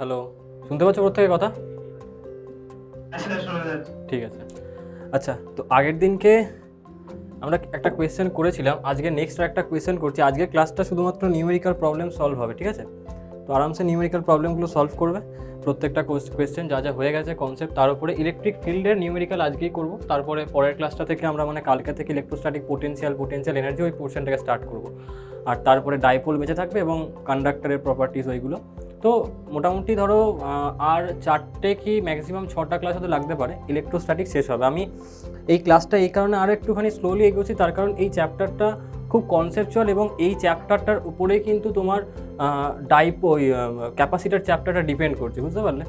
Hello, শুনতে পাচ্ছ ওর থেকে কথা? ঠিক আছে। আচ্ছা, তো আগের দিনকে আমরা একটা কোয়েশ্চেন করেছিলাম, আজকে নেক্সট একটা কোয়েশ্চেন করছি। আজকে ক্লাসটা শুধুমাত্র নিউমেরিক্যাল প্রবলেম সলভ হবে, ঠিক আছে? তো আরামসে নিউমেরিক্যাল প্রবলেমগুলো সলভ করবে। প্রত্যেকটা কোয়েশ্চেন যা যা হয়ে গেছে কনসেপ্ট, তার উপরে ইলেকট্রিক ফিল্ডের নিউমেরিক্যাল আজকেই করব। তারপরে পরের ক্লাসটা থেকে আমরা কালকে থেকে ইলেকট্রোস্ট্যাটিক পোটেনশিয়াল এনার্জি ওই পোর্শনটাকে স্টার্ট করব। আর তারপরে ডাইপোল বেঁচে থাকবে এবং কন্ডাক্টরের প্রপার্টিস ওইগুলো। তো মোটামুটি ধরো আর 4টে কি ম্যাক্সিমাম 6টা ক্লাস হতে লাগতে পারে, ইলেকট্রোস্ট্যাটিক শেষ হবে। আমি এই ক্লাসটা এই কারণে আরও একটুখানি স্লোলি এগোচ্ছি, তার কারণ এই চ্যাপ্টারটা খুব কনসেপচুয়াল এবং এই চ্যাপ্টারটার উপরেই কিন্তু তোমার ক্যাপাসিটার চ্যাপ্টারটা ডিপেন্ড করছে, বুঝতে পারলে?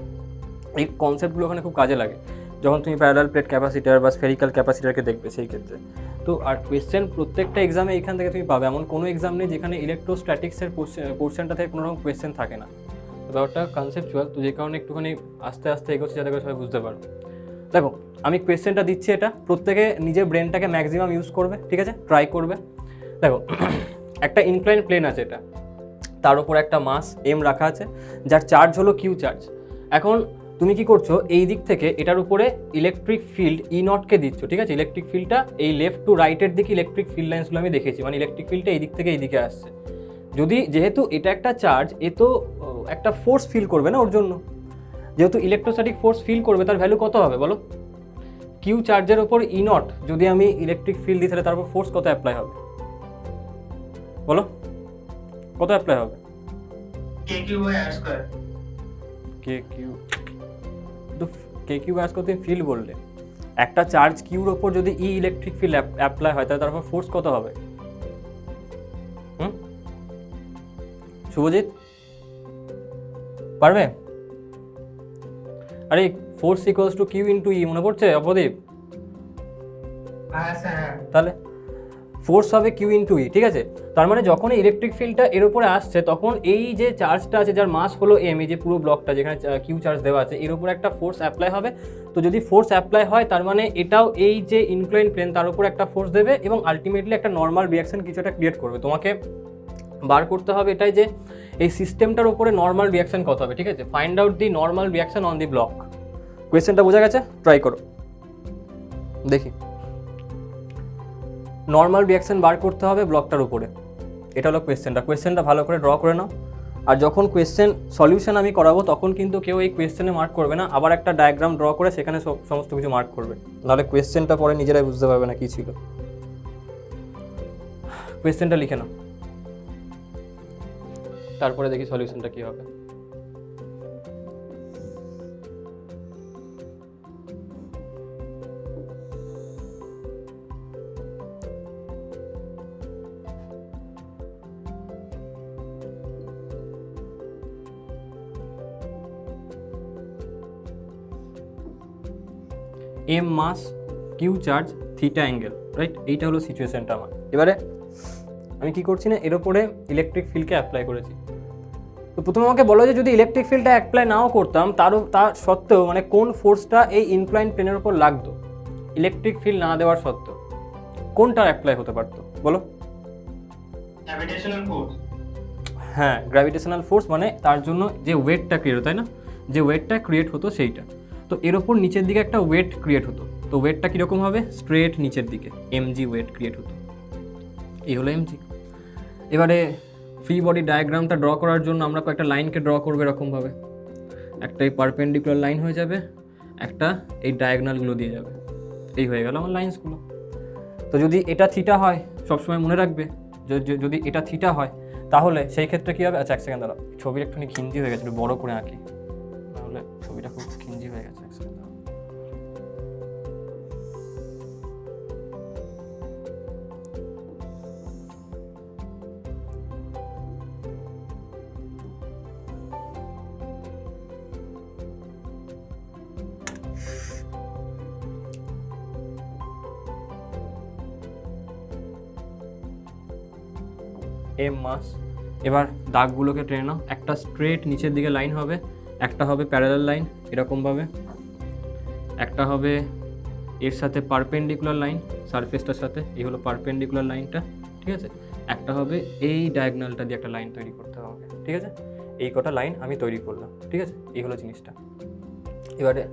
এই কনসেপ্টগুলো ওখানে খুব কাজে লাগে যখন তুমি প্যারালাল প্লেট ক্যাপাসিটার বা স্ফেরিক্যাল ক্যাপাসিটারকে দেখবে সেই ক্ষেত্রে। তো আর কোয়েশ্চেন প্রত্যেকটা এক্সামে এখান থেকে তুমি পাবে, এমন কোনো এক্সাম নেই যেখানে ইলেকট্রোস্ট্যাটিক্সের পোর্শনটা থেকে কোনো রকম কোয়েশ্চেন থাকে না। ব্যাপারটা কনসেপচুয়াল, তো যে কারণে একটুখানি আস্তে আস্তে এগোচ্ছে যাতে করে সবাই বুঝতে পারো। দেখো, আমি কোয়েশ্চেনটা দিচ্ছি, এটা প্রত্যেকে নিজের ব্রেনটাকে ম্যাক্সিমাম ইউজ করবে, ঠিক আছে? ট্রাই করবে। দেখো, একটা ইনক্লাইন প্লেন আছে, এটা তার উপর একটা মাস এম রাখা আছে, যার চার্জ হলো কিউ চার্জ। এখন তুমি কি করছো, এই দিক থেকে এটার উপরে ইলেকট্রিক ফিল্ড ই নটকে দিচ্ছ, ঠিক আছে? ইলেকট্রিক ফিল্ডটা এই লেফট টু রাইটের দিকে ইলেকট্রিক ফিল্ড লাইন্সগুলো আমি দেখেছি, ইলেকট্রিক ফিল্ডটা এই দিক থেকে এই দিকে আসছে। যেহেতু এটা একটা চার্জ, এ তো একটা ফোর্স ফিল করবে না ওর জন্য। যেহেতু ইলেকট্রোস্ট্যাটিক ফোর্স ফিল করবে, তার ভ্যালু কত হবে বলো? কিউ চার্জের ওপর ই নট যদি আমি ইলেকট্রিক ফিল্ড দিই, তাহলে তার উপর ফোর্স কত অ্যাপ্লাই হবে বলো? কত অ্যাপ্লাই হবে? কে কিউ আর স্কয়ার তুমি ফিল্ড বললে, একটা চার্জ কিউর ওপর যদি ই ইলেকট্রিক ফিল্ড অ্যাপ্লাই হয়, তাহলে তার উপর ফোর্স কত হবে? শুভজিৎ পারবে? আরে force equals to Q into E, মনে পড়ছে অপদীপ? তাহলে ফোর্স হবে কিউ ইন্টু ই, ঠিক আছে? তার মানে যখন ইলেকট্রিক ফিল্ডটা এর উপরে আসছে, তখন এই যে চার্জটা আছে যার মাস হলো এম, এই যে পুরো ব্লকটা যেখানে কিউ চার্জ দেওয়া আছে, এর উপর একটা ফোর্স অ্যাপ্লাই হবে। তো যদি ফোর্স অ্যাপ্লাই হয়, তার মানে এটাও এই যে ইনক্লাইন প্লেন তার উপর একটা ফোর্স দেবে এবং আলটিমেটলি একটা নর্মাল রিয়াকশন কিছু একটা ক্রিয়েট করবে। তোমাকে বার করতে হবে এটাই যে এই সিস্টেমটার উপরে নর্মাল রিয়াকশন কত হবে, ঠিক আছে? Find out the normal reaction on the block. কোয়েশ্চেনটা বোঝা গেছে? ট্রাই করো, দেখি। নর্মাল রিয়াকশন বার করতে হবে ব্লকটার উপরে, এটা হলো কোয়েশ্চেনটা ভালো করে ড্র করে নাও। আর যখন কোয়েশ্চেন সলিউশন আমি করাবো, তখন কিন্তু কেউ এই কোয়েশ্চেনে মার্ক করবে না, আবার একটা ডায়াগ্রাম ড্র করে সেখানে সমস্ত কিছু মার্ক করবে, নাহলে কোয়েশ্চেনটা পরে নিজেরাই বুঝতে পারবে না কী ছিল। কোয়েশ্চেনটা লিখে নাও, তারপরে দেখি সলিউশনটা কী হবে। M mass, Q charge, theta angle, right? এইটা হলো সিচুয়েশনটা আমার। এবারে আমি কি করছি না, এর ওপরে ইলেকট্রিক ফিল্ডকে অ্যাপ্লাই করেছি। তো প্রথমে আমাকে বলো যে যদি ইলেকট্রিক ফিল্ডটা অ্যাপ্লাই নাও করতাম, তার সত্ত্বেও কোন ফোর্সটা এই ইনক্লাইন প্লেনের উপর লাগতো, ইলেকট্রিক ফিল্ড না দেওয়ার সত্ত্বেও কোনটা অ্যাপ্লাই হতে পারতো বলো? Gravitational force. হ্যাঁ, গ্র্যাভিটেশনাল ফোর্স, তার জন্য যে ওয়েটটা ক্রিয়েট হতো, তাই না? যে ওয়েটটা ক্রিয়েট হতো সেইটা। তো এর ওপর নিচের দিকে একটা ওয়েট ক্রিয়েট হতো। তো ওয়েটটা কীরকম হবে? স্ট্রেট নিচের দিকে এমজি ওয়েট ক্রিয়েট হতো। এই হলো এমজি। এবারে ফ্রি বডি ডায়াগ্রামটা ড্র করার জন্য আমরা কয়েকটা লাইনকে ড্র করবো এরকমভাবে। একটা এই পারপেন্ডিকুলার লাইন হয়ে যাবে, একটা এই ডায়াগনালগুলো দিয়ে যাবে। এই হয়ে গেল আমার লাইন্সগুলো। তো যদি এটা থিটা হয়, সবসময় মনে রাখবে যদি এটা থিটা হয়, তাহলে সেই ক্ষেত্রে কী হবে? আচ্ছা, এক সেকেন্ড দাঁড়াও, ছবির একটুখানি খিঞ্জি হয়ে গেছে, একটু বড়ো করে আঁকি, তাহলে ছবিটা খুব খিঞ্জি হয়ে গেছে। এক সেকেন্ড দাঁড়াও। এম মাস, এবার দাগগুলোকে টেনে নাও, একটা স্ট্রেট নিচের দিকে লাইন হবে, একটা হবে প্যারালাল লাইন এরকমভাবে, একটা হবে এর সাথে পারপেন্ডিকুলার লাইন সারফেসটার সাথে, এই হলো পারপেন্ডিকুলার লাইনটা, ঠিক আছে। একটা হবে এই ডায়াগনালটা দিয়ে একটা লাইন তৈরি করতে হবে, ঠিক আছে। এই কটা লাইন আমি তৈরি করলাম, ঠিক আছে। এই হলো জিনিসটা। এবারে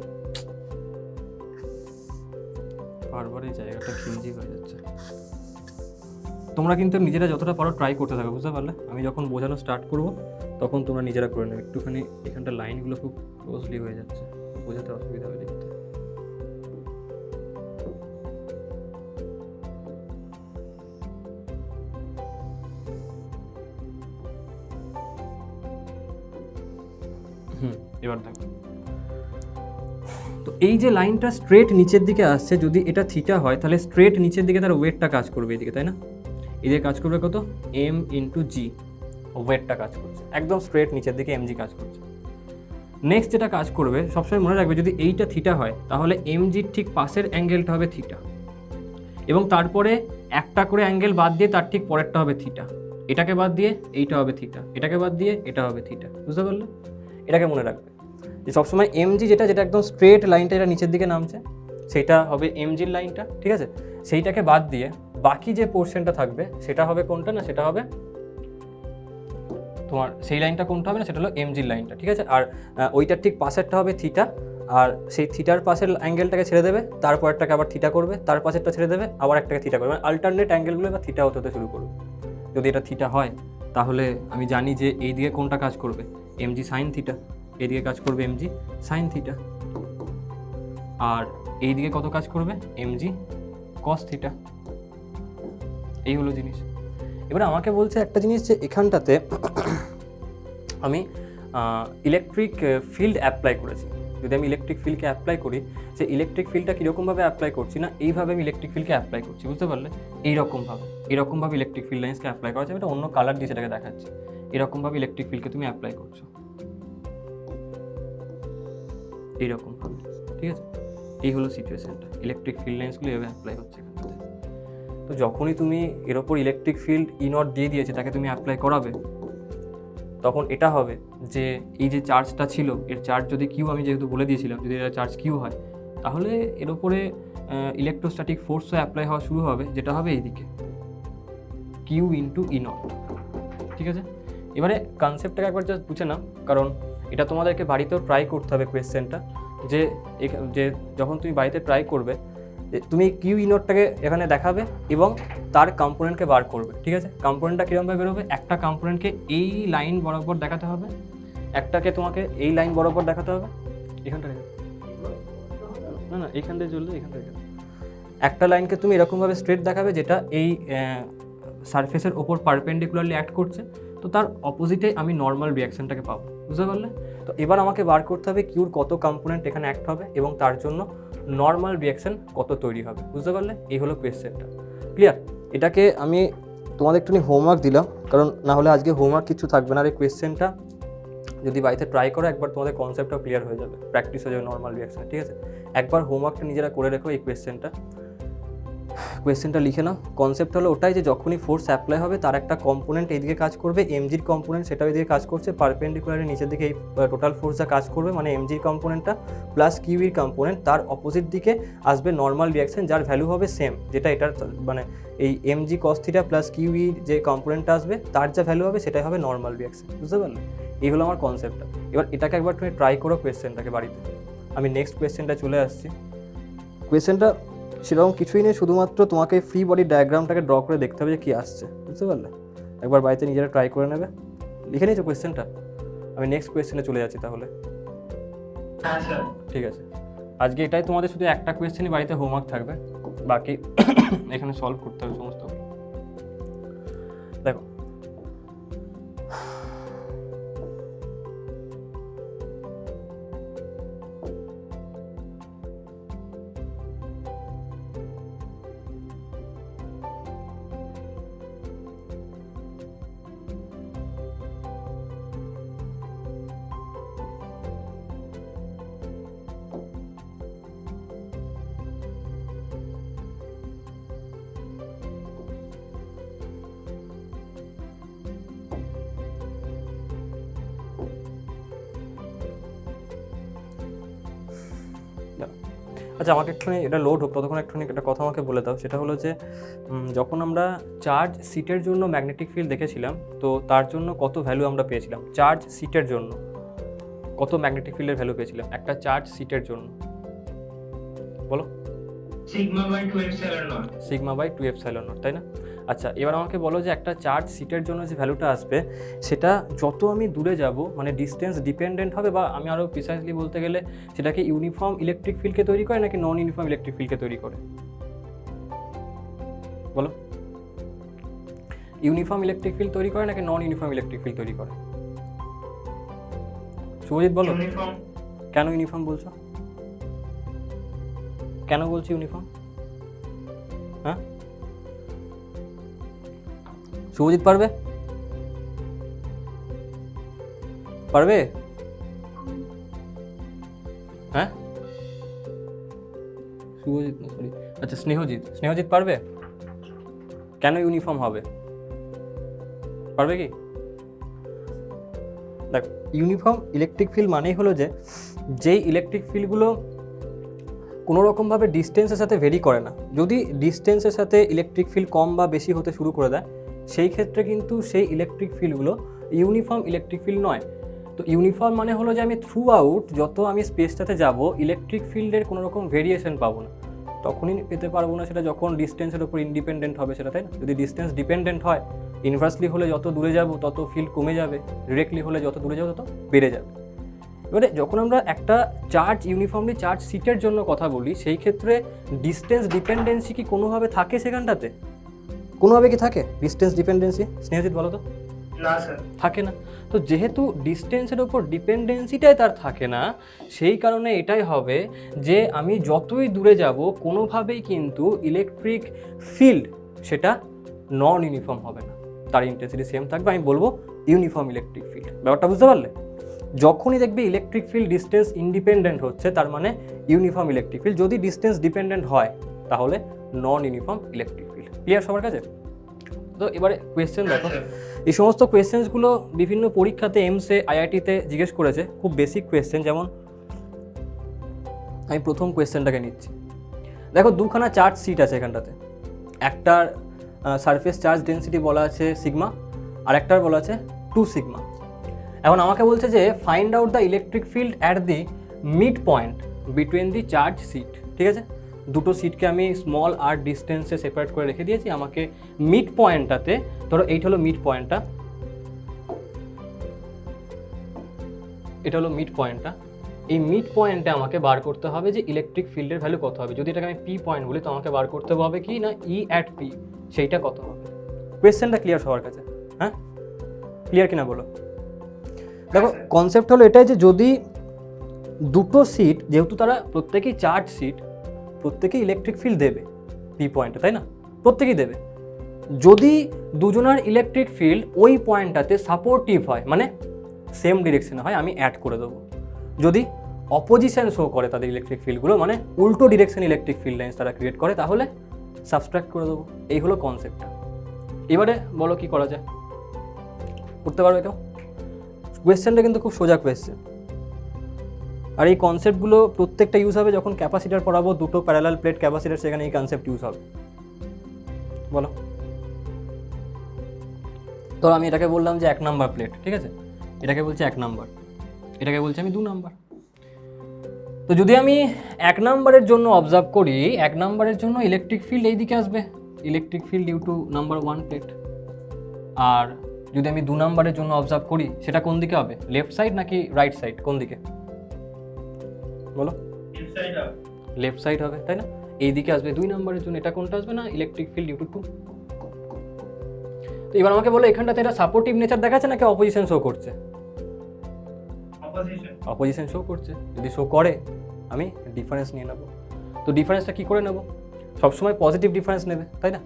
বারবার এই জায়গাটা ঘিঞ্জি হয়ে যাচ্ছে। তোমরা কিন্তু নিজেরা যতটা পারো ট্রাই করতে থাকো, বুঝতে পারলে। আমি যখন বোঝানো স্টার্ট করবো তখন তোমরা নিজেরা করে নেবে। একটুখানি এখানটা লাইনগুলো খুব ক্লোজলি হয়ে যাচ্ছে, বোঝাতে অসুবিধা হবে দেখতে। এবার দেখো তো এই যে লাইনটা স্ট্রেট নিচের দিকে আসছে, যদি এটা থিটা হয় তাহলে স্ট্রেট নিচের দিকে তার ওয়েটটা কাজ করবে এদিকে, তাই না। এদিকে কাজ করবে কত, এম ইন্টু জি, ওয়েটটা কাজ করছে একদম স্ট্রেট নিচের দিকে, এমজি কাজ করছে। নেক্সট যেটা কাজ করবে সবসময় মনে রাখবে, যদি এইটা থিটা হয় তাহলে এমজির ঠিক পাশের অ্যাঙ্গেলটা হবে থিটা, এবং তারপরে একটা করে অ্যাঙ্গেল বাদ দিয়ে তার ঠিক পরেরটা হবে থিটা, এটাকে বাদ দিয়ে এইটা হবে থিটা, এটাকে বাদ দিয়ে এটা হবে থিটা, বুঝতে পারলে। এটাকে মনে রাখবে যে সবসময় এমজি যেটা একদম স্ট্রেট লাইনটা যেটা নিচের দিকে নামছে সেটা হবে এমজির লাইনটা, ঠিক আছে। সেইটাকে বাদ দিয়ে বাকি যে পোর্শনটা থাকবে সেটা হবে কোনটা না, সেটা হবে তোমার সেই লাইনটা কোনটা হবে না, সেটা হলো এমজির লাইনটা, ঠিক আছে। আর ওইটার ঠিক পাশেরটা হবে থিটা, আর সেই থিটার পাশের অ্যাঙ্গেলটাকে ছেড়ে দেবে, তারপরটাকে আবার থিটা করবে, তার পাশেরটা ছেড়ে দেবে, আবার একটাকে থিটা করবে, মানে আল্টারনেট অ্যাঙ্গেলগুলো এবার থিটা হতে শুরু করবে। যদি এটা থিটা হয় তাহলে আমি জানি যে এই দিকে কোনটা কাজ করবে, এমজি সাইন থিটা, এইদিকে কাজ করবে এমজি সাইন থিটা, আর এইদিকে কত কাজ করবে, এমজি কস থিটা। এই হলো জিনিস। এবারে আমাকে বলছে একটা জিনিস, যে এখানটাতে আমি ইলেকট্রিক ফিল্ড অ্যাপ্লাই করেছি। যদি আমি ইলেকট্রিক ফিল্ডকে অ্যাপ্লাই করি, যে ইলেকট্রিক ফিল্ডটা কীরকমভাবে অ্যাপ্লাই করছি না, এইভাবে আমি ইলেকট্রিক ফিল্ডকে অ্যাপ্লাই করছি, বুঝতে পারলে। এরকমভাবে ইলেকট্রিক ফিল্ড লাইন্সকে অ্যাপ্লাই করা যাবে। এটা অন্য কালার দিয়ে সেটাকে দেখাচ্ছি। এরকমভাবে ইলেকট্রিক ফিল্ডকে তুমি অ্যাপ্লাই করছো এইরকমভাবে, ঠিক আছে। এই হলো সিচুয়েশনটা, ইলেকট্রিক ফিল্ড লাইন্সগুলো এভাবে অ্যাপ্লাই হচ্ছে এখানটাতে। তো যখনই তুমি এর ওপর ইলেকট্রিক ফিল্ড ই নট দিয়ে দিয়েছে তাকে তুমি অ্যাপ্লাই করাবে, তখন এটা হবে যে এই যে চার্জটা ছিল, এর চার্জ যদি কিউ, আমি যেহেতু বলে দিয়েছিলাম যদি এটা চার্জ কিউ হয়, তাহলে এর ওপরে ইলেকট্রোস্ট্যাটিক ফোর্সও অ্যাপ্লাই হওয়া শুরু হবে, যেটা হবে এইদিকে কিউ ইন্টু ই নট, ঠিক আছে। এবারে কনসেপ্টটাকে একবার জাস্ট বুঝে নাও, কারণ এটা তোমাদেরকে বাড়িতেও ট্রাই করতে হবে কোয়েশ্চেনটা, যে যখন তুমি বাড়িতে ট্রাই করবে, তুমি কিউ ই নটটাকে এখানে দেখাবে এবং তার কম্পোনেন্টকে বার করবে, ঠিক আছে। কম্পোনেন্টটা কীরকমভাবে বেরোবে, একটা কম্পোনেন্টকে এই লাইন বরাবর দেখাতে হবে, একটাকে তোমাকে এই লাইন বরাবর দেখাতে হবে, এখানটা না এইখান থেকে চললে এখান থেকে একটা লাইনকে তুমি এরকমভাবে স্ট্রেট দেখাবে, যেটা এই সারফেসের ওপর পারপেন্ডিকুলারলি অ্যাক্ট করছে, তো তার অপোজিটে আমি নর্মাল রিয়াকশনটাকে পাবো, বুঝতে পারলে। তো এবার আমাকে বার করতে হবে কিউর কত কম্পোনেন্ট এখানে অ্যাক্ট হবে এবং তার জন্য নর্মাল রিয়াকশন কত তৈরি হবে, বুঝতে পারলে। এই হলো কোয়েশ্চেনটা, ক্লিয়ার। এটাকে আমি তোমাদের একটুখানি হোমওয়ার্ক দিলাম, কারণ না হলে আজকে হোমওয়ার্ক কিছু থাকবে না। আর এই কোয়েশ্চেনটা যদি বাড়িতে ট্রাই করো একবার, তোমাদের কনসেপ্টটাও ক্লিয়ার হয়ে যাবে, প্র্যাকটিস হয়ে যাবে নর্মাল রিয়াকশন, ঠিক আছে। একবার হোমওয়ার্কটা নিজেরা করে রেখো। এই কোয়েশ্চেনটা লিখে নাও। কনসেপ্ট হলো ওটাই, যে যখনই ফোর্স অ্যাপ্লাই হবে তার একটা কম্পোনেন্ট এইদিকে কাজ করবে, এমজির কম্পোনেন্ট সেটাও এদিকে কাজ করছে, পারপেন্ডিকুলারের নিচের দিকে এই টোটাল ফোর্স যা কাজ করবে, মানে এমজির কম্পোনেন্টটা প্লাস কিউইর কম্পোনেন্ট, তার অপোজিট দিকে আসবে নর্মাল রিয়াকশন, যার ভ্যালু হবে সেম, যেটা এটার মানে এই এমজি কস থিটা প্লাস কিউইর যে কম্পোনেন্টটা আসবে তার যা ভ্যালু হবে সেটাই হবে নর্মাল রিয়াকশন, বুঝতে পারলে। এই হলো আমার কনসেপ্টটা। এবার এটাকে একবার তুমি ট্রাই করো কোয়েশ্চেনটাকে বাড়িতে। আমি নেক্সট কোয়েশ্চেনটা চলে আসছি। কোয়েশ্চেনটা সেরকম কিছুই নেই, শুধুমাত্র তোমাকে ফ্রি বডি ডায়াগ্রামটাকে ড্র করে দেখতে হবে যে কী আসছে, বুঝতে পারলে। একবার বাড়িতে নিজেরা ট্রাই করে নেবে। লিখে নিয়েছো কোয়েশ্চেনটা? আমি নেক্সট কোয়েশ্চেনে চলে যাচ্ছি তাহলে। হ্যাঁ স্যার। ঠিক আছে, আজকে এটাই তোমাদের শুধু একটা কোয়েশ্চেনই বাড়িতে হোমওয়ার্ক থাকবে, বাকি এখানে সলভ করতে হবে সমস্ত। দেখো আচ্ছা আমাকে একটুখানি এটা লোড হোক, ততক্ষণ একটুখানি একটা কথা আমাকে বলে দাও। সেটা হলো যে যখন আমরা চার্জ সিটের জন্য ম্যাগনেটিক ফিল্ড দেখেছিলাম, তো তার জন্য কত ভ্যালু আমরা পেয়েছিলাম? চার্জ সিটের জন্য কত ম্যাগনেটিক ফিল্ডের ভ্যালু পেয়েছিলাম একটা চার্জ সিটের জন্য? বলো। সিগমা বাই 2 এপসাইলন নট, তাই না? আচ্ছা এবার আমাকে বলো যে একটা চার্জ সিটের জন্য যে ভ্যালুটা আসবে সেটা যত আমি দূরে যাব, মানে ডিস্টেন্স ডিপেন্ডেন্ট হবে, বা আমি আরও প্রিসাইসলি বলতে গেলে সেটাকে ইউনিফর্ম ইলেকট্রিক ফিল্ডকে তৈরি করে নাকি নন ইউনিফর্ম ইলেকট্রিক ফিল্ডকে তৈরি করে? বলো। ইউনিফর্ম ইলেকট্রিক ফিল্ড তৈরি করে নাকি নন ইউনিফর্ম ইলেকট্রিক ফিল্ড তৈরি করে? শুভজিৎ বলো। কেন ইউনিফর্ম বলছো? কেন বলছি ইউনিফর্ম? হ্যাঁ শুভজিৎ পারবে? পারবে? হ্যাঁ শুভজিৎ না, সরি, আচ্ছা স্নেহজিৎ পারবে? কেন ইউনিফর্ম হবে? পারবে কি? দেখ, ইউনিফর্ম ইলেকট্রিক ফিল্ড মানেই হলো যে যেই ইলেকট্রিক ফিল্ডগুলো কোনো রকমভাবে ডিস্টেন্সের সাথে ভেরি করে না। যদি ডিস্টেন্সের সাথে ইলেকট্রিক ফিল্ড কম বা বেশি হতে শুরু করে দেয়, সেই ক্ষেত্রে কিন্তু সেই ইলেকট্রিক ফিল্ডগুলো ইউনিফর্ম ইলেকট্রিক ফিল্ড নয়। তো ইউনিফর্ম মানে হলো যে আমি থ্রু আউট যত আমি স্পেসটাতে যাব ইলেকট্রিক ফিল্ডের কোনো রকম ভেরিয়েশন পাবো না। তখনই পেতে পারবো না সেটা যখন ডিস্টেন্সের উপর ইন্ডিপেন্ডেন্ট হবে সেটা, তাই না? যদি ডিস্টেন্স ডিপেন্ডেন্ট হয়, ইনভার্সলি হলে যত দূরে যাব তত ফিল্ড কমে যাবে, ডিরেক্টলি হলে যত দূরে যাবো তত বেড়ে যাবে। এবারে যখন আমরা একটা চার্জ ইউনিফর্মলি চার্জ সিটের জন্য কথা বলি, সেই ক্ষেত্রে ডিস্টেন্স ডিপেন্ডেন্সি কি কোনোভাবে থাকে সেখানটাতে? কোনোভাবে কি থাকে ডিস্টেন্স ডিপেন্ডেন্সি? স্নেহজিৎ বলো তো। না স্যার, থাকে না। তো যেহেতু ডিস্টেন্সের ওপর ডিপেন্ডেন্সিটাই তার থাকে না, সেই কারণে এটাই হবে যে আমি যতই দূরে যাব কোনোভাবেই কিন্তু ইলেকট্রিক ফিল্ড সেটা নন ইউনিফর্ম হবে না, তার ইন্টেন্সিটি সেম থাকবে। আমি বলবো ইউনিফর্ম ইলেকট্রিক ফিল্ড। ব্যাপারটা বুঝতে পারলে? যখনই দেখবে ইলেকট্রিক ফিল্ড ডিস্টেন্স ইন্ডিপেন্ডেন্ট হচ্ছে তার মানে ইউনিফর্ম ইলেকট্রিক ফিল্ড। যদি ডিস্টেন্স ডিপেন্ডেন্ট হয় তাহলে নন ইউনিফর্ম ইলেকট্রিক ফিল্ড। ক্লিয়ার সবার কাছে? তো এবারে কোয়েশ্চেন দেখো, এই সমস্ত কোয়েশ্চেন্সগুলো বিভিন্ন পরীক্ষাতে এমসে আইআইটিতে জিজ্ঞেস করেছে, খুব বেসিক কোয়েশ্চেন। যেমন আমি প্রথম কোয়েশ্চেনটাকে নিচ্ছি। দেখো দুখানা চার্জ সিট আছে এখানটাতে, একটার সারফেস চার্জ ডেন্সিটি বলা আছে সিগমা, আর একটার বলা আছে 2 সিগমা। এখন আমাকে বলছে যে find out the electric field at the mid point between the charge sheet. ঠিক আছে, দুটো সিটকে আমি স্মল আর ডিস্টেন্সে সেপারেট করে রেখে দিয়েছি। আমাকে মিড পয়েন্টটাতে, ধরো এইটা হলো মিড পয়েন্টটা, এটা হলো মিড পয়েন্টটা, এই মিড পয়েন্টে আমাকে বার করতে হবে যে ইলেকট্রিক ফিল্ডের ভ্যালু কত হবে। যদি এটাকে আমি পি পয়েন্ট বলি তো আমাকে বার করতে হবে কি না ই অ্যাট পি, সেইটা কত হবে। কোয়েশ্চেনটা ক্লিয়ার সবার কাছে? হ্যাঁ ক্লিয়ার কিনা বলো। দেখো কনসেপ্ট হলো এটাই যে যদি দুটো সিট, যেহেতু তারা প্রত্যেকেই চার্জ সিট, প্রত্যেকেই ইলেকট্রিক ফিল্ড দেবে পি পয়েন্টে, তাই না? প্রত্যেকেই দেবে। যদি দুজনের ইলেকট্রিক ফিল্ড ওই পয়েন্টটাতে সাপোর্টিভ হয়, মানে সেম ডিরেকশনে হয়, আমি অ্যাড করে দেবো। যদি অপোজিশন শো করে তাদের ইলেকট্রিক ফিল্ডগুলো, মানে উল্টো ডিরেকশন ইলেকট্রিক ফিল্ড লাইন্স তারা ক্রিয়েট করে, তাহলে সাবস্ট্রাক্ট করে দেবো। এই হলো কনসেপ্টটা। এবারে বলো কি করা যায়, করতে পারবে কেউ? কোয়েশ্চেনটা কিন্তু খুব সোজা কোয়েশ্চেন, আর এই কনসেপ্টগুলো প্রত্যেকটা ইউজ হবে যখন ক্যাপাসিটার পড়াবো, দুটো প্যারালাল প্লেট ক্যাপাসিটার, সেখানে এই কনসেপ্ট ইউজ হবে। বলো। তো আমি এটাকে বললাম যে 1 নাম্বার প্লেট, ঠিক আছে, এটাকে বলছি 1 নাম্বার, এটাকে বলছি আমি 2 নাম্বার। তো যদি আমি 1 নাম্বারের জন্য অবজার্ভ করি, 1 নাম্বারের জন্য ইলেকট্রিক ফিল্ড এই দিকে আসবে, electric field due to number 1 plate. আর যদি আমি 2 নাম্বারের জন্য অবজার্ভ করি সেটা কোন দিকে হবে, লেফট সাইড নাকি রাইট সাইড, কোন দিকে বলো? লেফট সাইড হবে, তাই না? এই দিকে আসবে 2 নাম্বারের জন্য, এটা কোনটা আসবে না ইলেকট্রিক ফিল্ড ডিউ টু 2। তো এবার আমাকে বলো এখানটাতে এটা সাপোর্টিভ নেচার দেখাচ্ছে নাকি অপোজিশন শো করছে? অপোজিশন শো করছে। যদি শো করে আমি ডিফারেন্স নিয়ে নেবো। তো ডিফারেন্সটা কী করে নেবো? সবসময় পজিটিভ ডিফারেন্স নেবে, তাই না?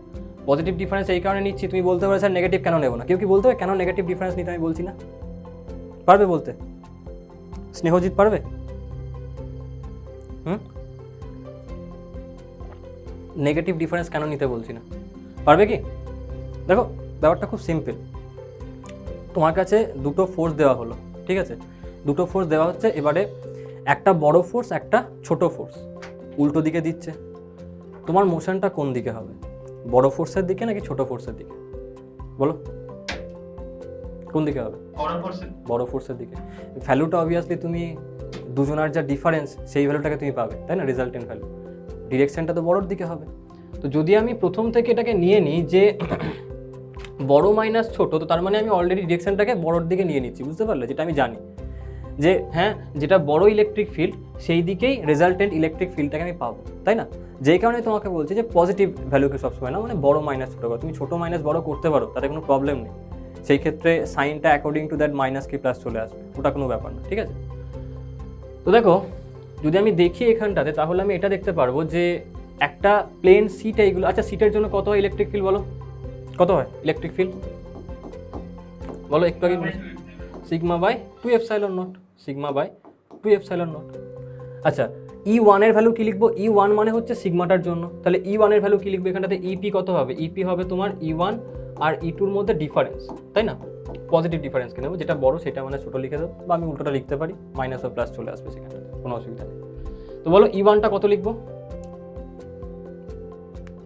পজিটিভ ডিফারেন্স এই কারণে নিচ্ছি, তুমি বলতে পারো স্যার নেগেটিভ কেন নেবো না? কেউ কি বলতে হবে কেন নেগেটিভ ডিফারেন্স নিতে? আমি বলছি না, পারবে বলতে? স্নেহজিৎ পারবে? নেগেটিভ ডিফারেন্স কেন নিতে বলছি না, পারবে কি? দেখো ব্যাপারটা খুব সিম্পল। তোমার কাছে দুটো ফোর্স দেওয়া হলো, ঠিক আছে, দুটো ফোর্স দেওয়া হচ্ছে। এবারে একটা বড় ফোর্স, একটা ছোট ফোর্স, উল্টো দিকে দিচ্ছে, তোমার মোশনটা কোন দিকে হবে? বড় ফোর্সের দিকে নাকি ছোট ফোর্সের দিকে? বলো কোন দিকে হবে? বড় ফোর্সের দিকে। ভ্যালুটা অবভিয়াসলি তুমি দুজনের যা ডিফারেন্স সেই ভ্যালুটাকে তুমি পাবে, তাই না? রেজাল্টেন্ট ভ্যালু, ডিরেকশনটা তো বড়োর দিকে হবে। তো যদি আমি প্রথম থেকে এটাকে নিয়ে নিই যে বড় মাইনাস ছোট, তো তার মানে আমি অলরেডি ডিরেকশনটাকে বড়োর দিকে নিয়ে নিচ্ছি, বুঝতে পারলে? যেটা আমি জানি যে হ্যাঁ, যেটা বড় ইলেকট্রিক ফিল্ড সেই দিকেই রেজাল্টেন্ট ইলেকট্রিক ফিল্ডটাকে আমি পাবো, তাই না? যেই কারণে তোমাকে বলছি যে পজিটিভ ভ্যালুকে সবসময় না, মানে বড় মাইনাস ছোটো করো, তুমি ছোটো মাইনাস বড় করতে পারো, তাতে কোনো প্রবলেম নেই। সেই ক্ষেত্রে সাইনটা অ্যাকর্ডিং টু দ্যাট মাইনাস কি প্লাস চলে আসবে, ওটা কোনো ব্যাপার না, ঠিক আছে? তো দেখো, যদি আমি দেখি এখানটাতে, তাহলে আমি এটা দেখতে পারবো যে একটা প্লেন সিট এইগুলো, আচ্ছা সিটের জন্য কত হয় ইলেকট্রিক ফিল্ড বলো? কত হয় ইলেকট্রিক ফিল্ড বলো একটু আগে? Sigma by 2ε0, sigma by 2ε0। আচ্ছা E1 এর ভ্যালু কি লিখবো? E1 মানে হচ্ছে সিগমাটার জন্য, তাহলে E1 এর ভ্যালু কি লিখবো এখানটাতে? EP কত হবে? EP হবে তোমার E1 আর E2 এর মধ্যে ডিফারেন্স, তাই না? পজিটিভ ডিফারেন্স কি নেবো, যেটা বড় সেটা মানে ছোটো লিখে দেবো, বা আমি উল্টোটা লিখতে পারি, মাইনাস ও প্লাস চলে আসবে সেখানটাতে, কোনো অসুবিধা নেই। তো বলো E1টা কত লিখবো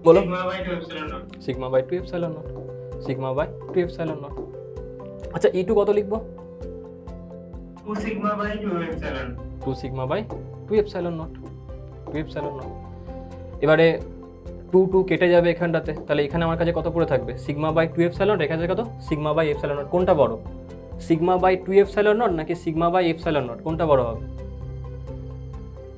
বলো? Sigma by 2ε0, sigma by 2ε0। আচ্ছা E2 কত লিখবো? 2 sigma by 2 2 সিগমা বাই 2ε0, 2ε0। এবারে 2 কেটে যাবে এখানটাতে, তাহলে এখানে আমার কাছে কত পড়ে থাকবে? সিগমা বাই 2ε0, এখানে কত? Sigma by ε0। কোনটা বড়, সিগমা বাই 2ε0 নাকি সিগমা বাই ε0? কোনটা বড় হবে?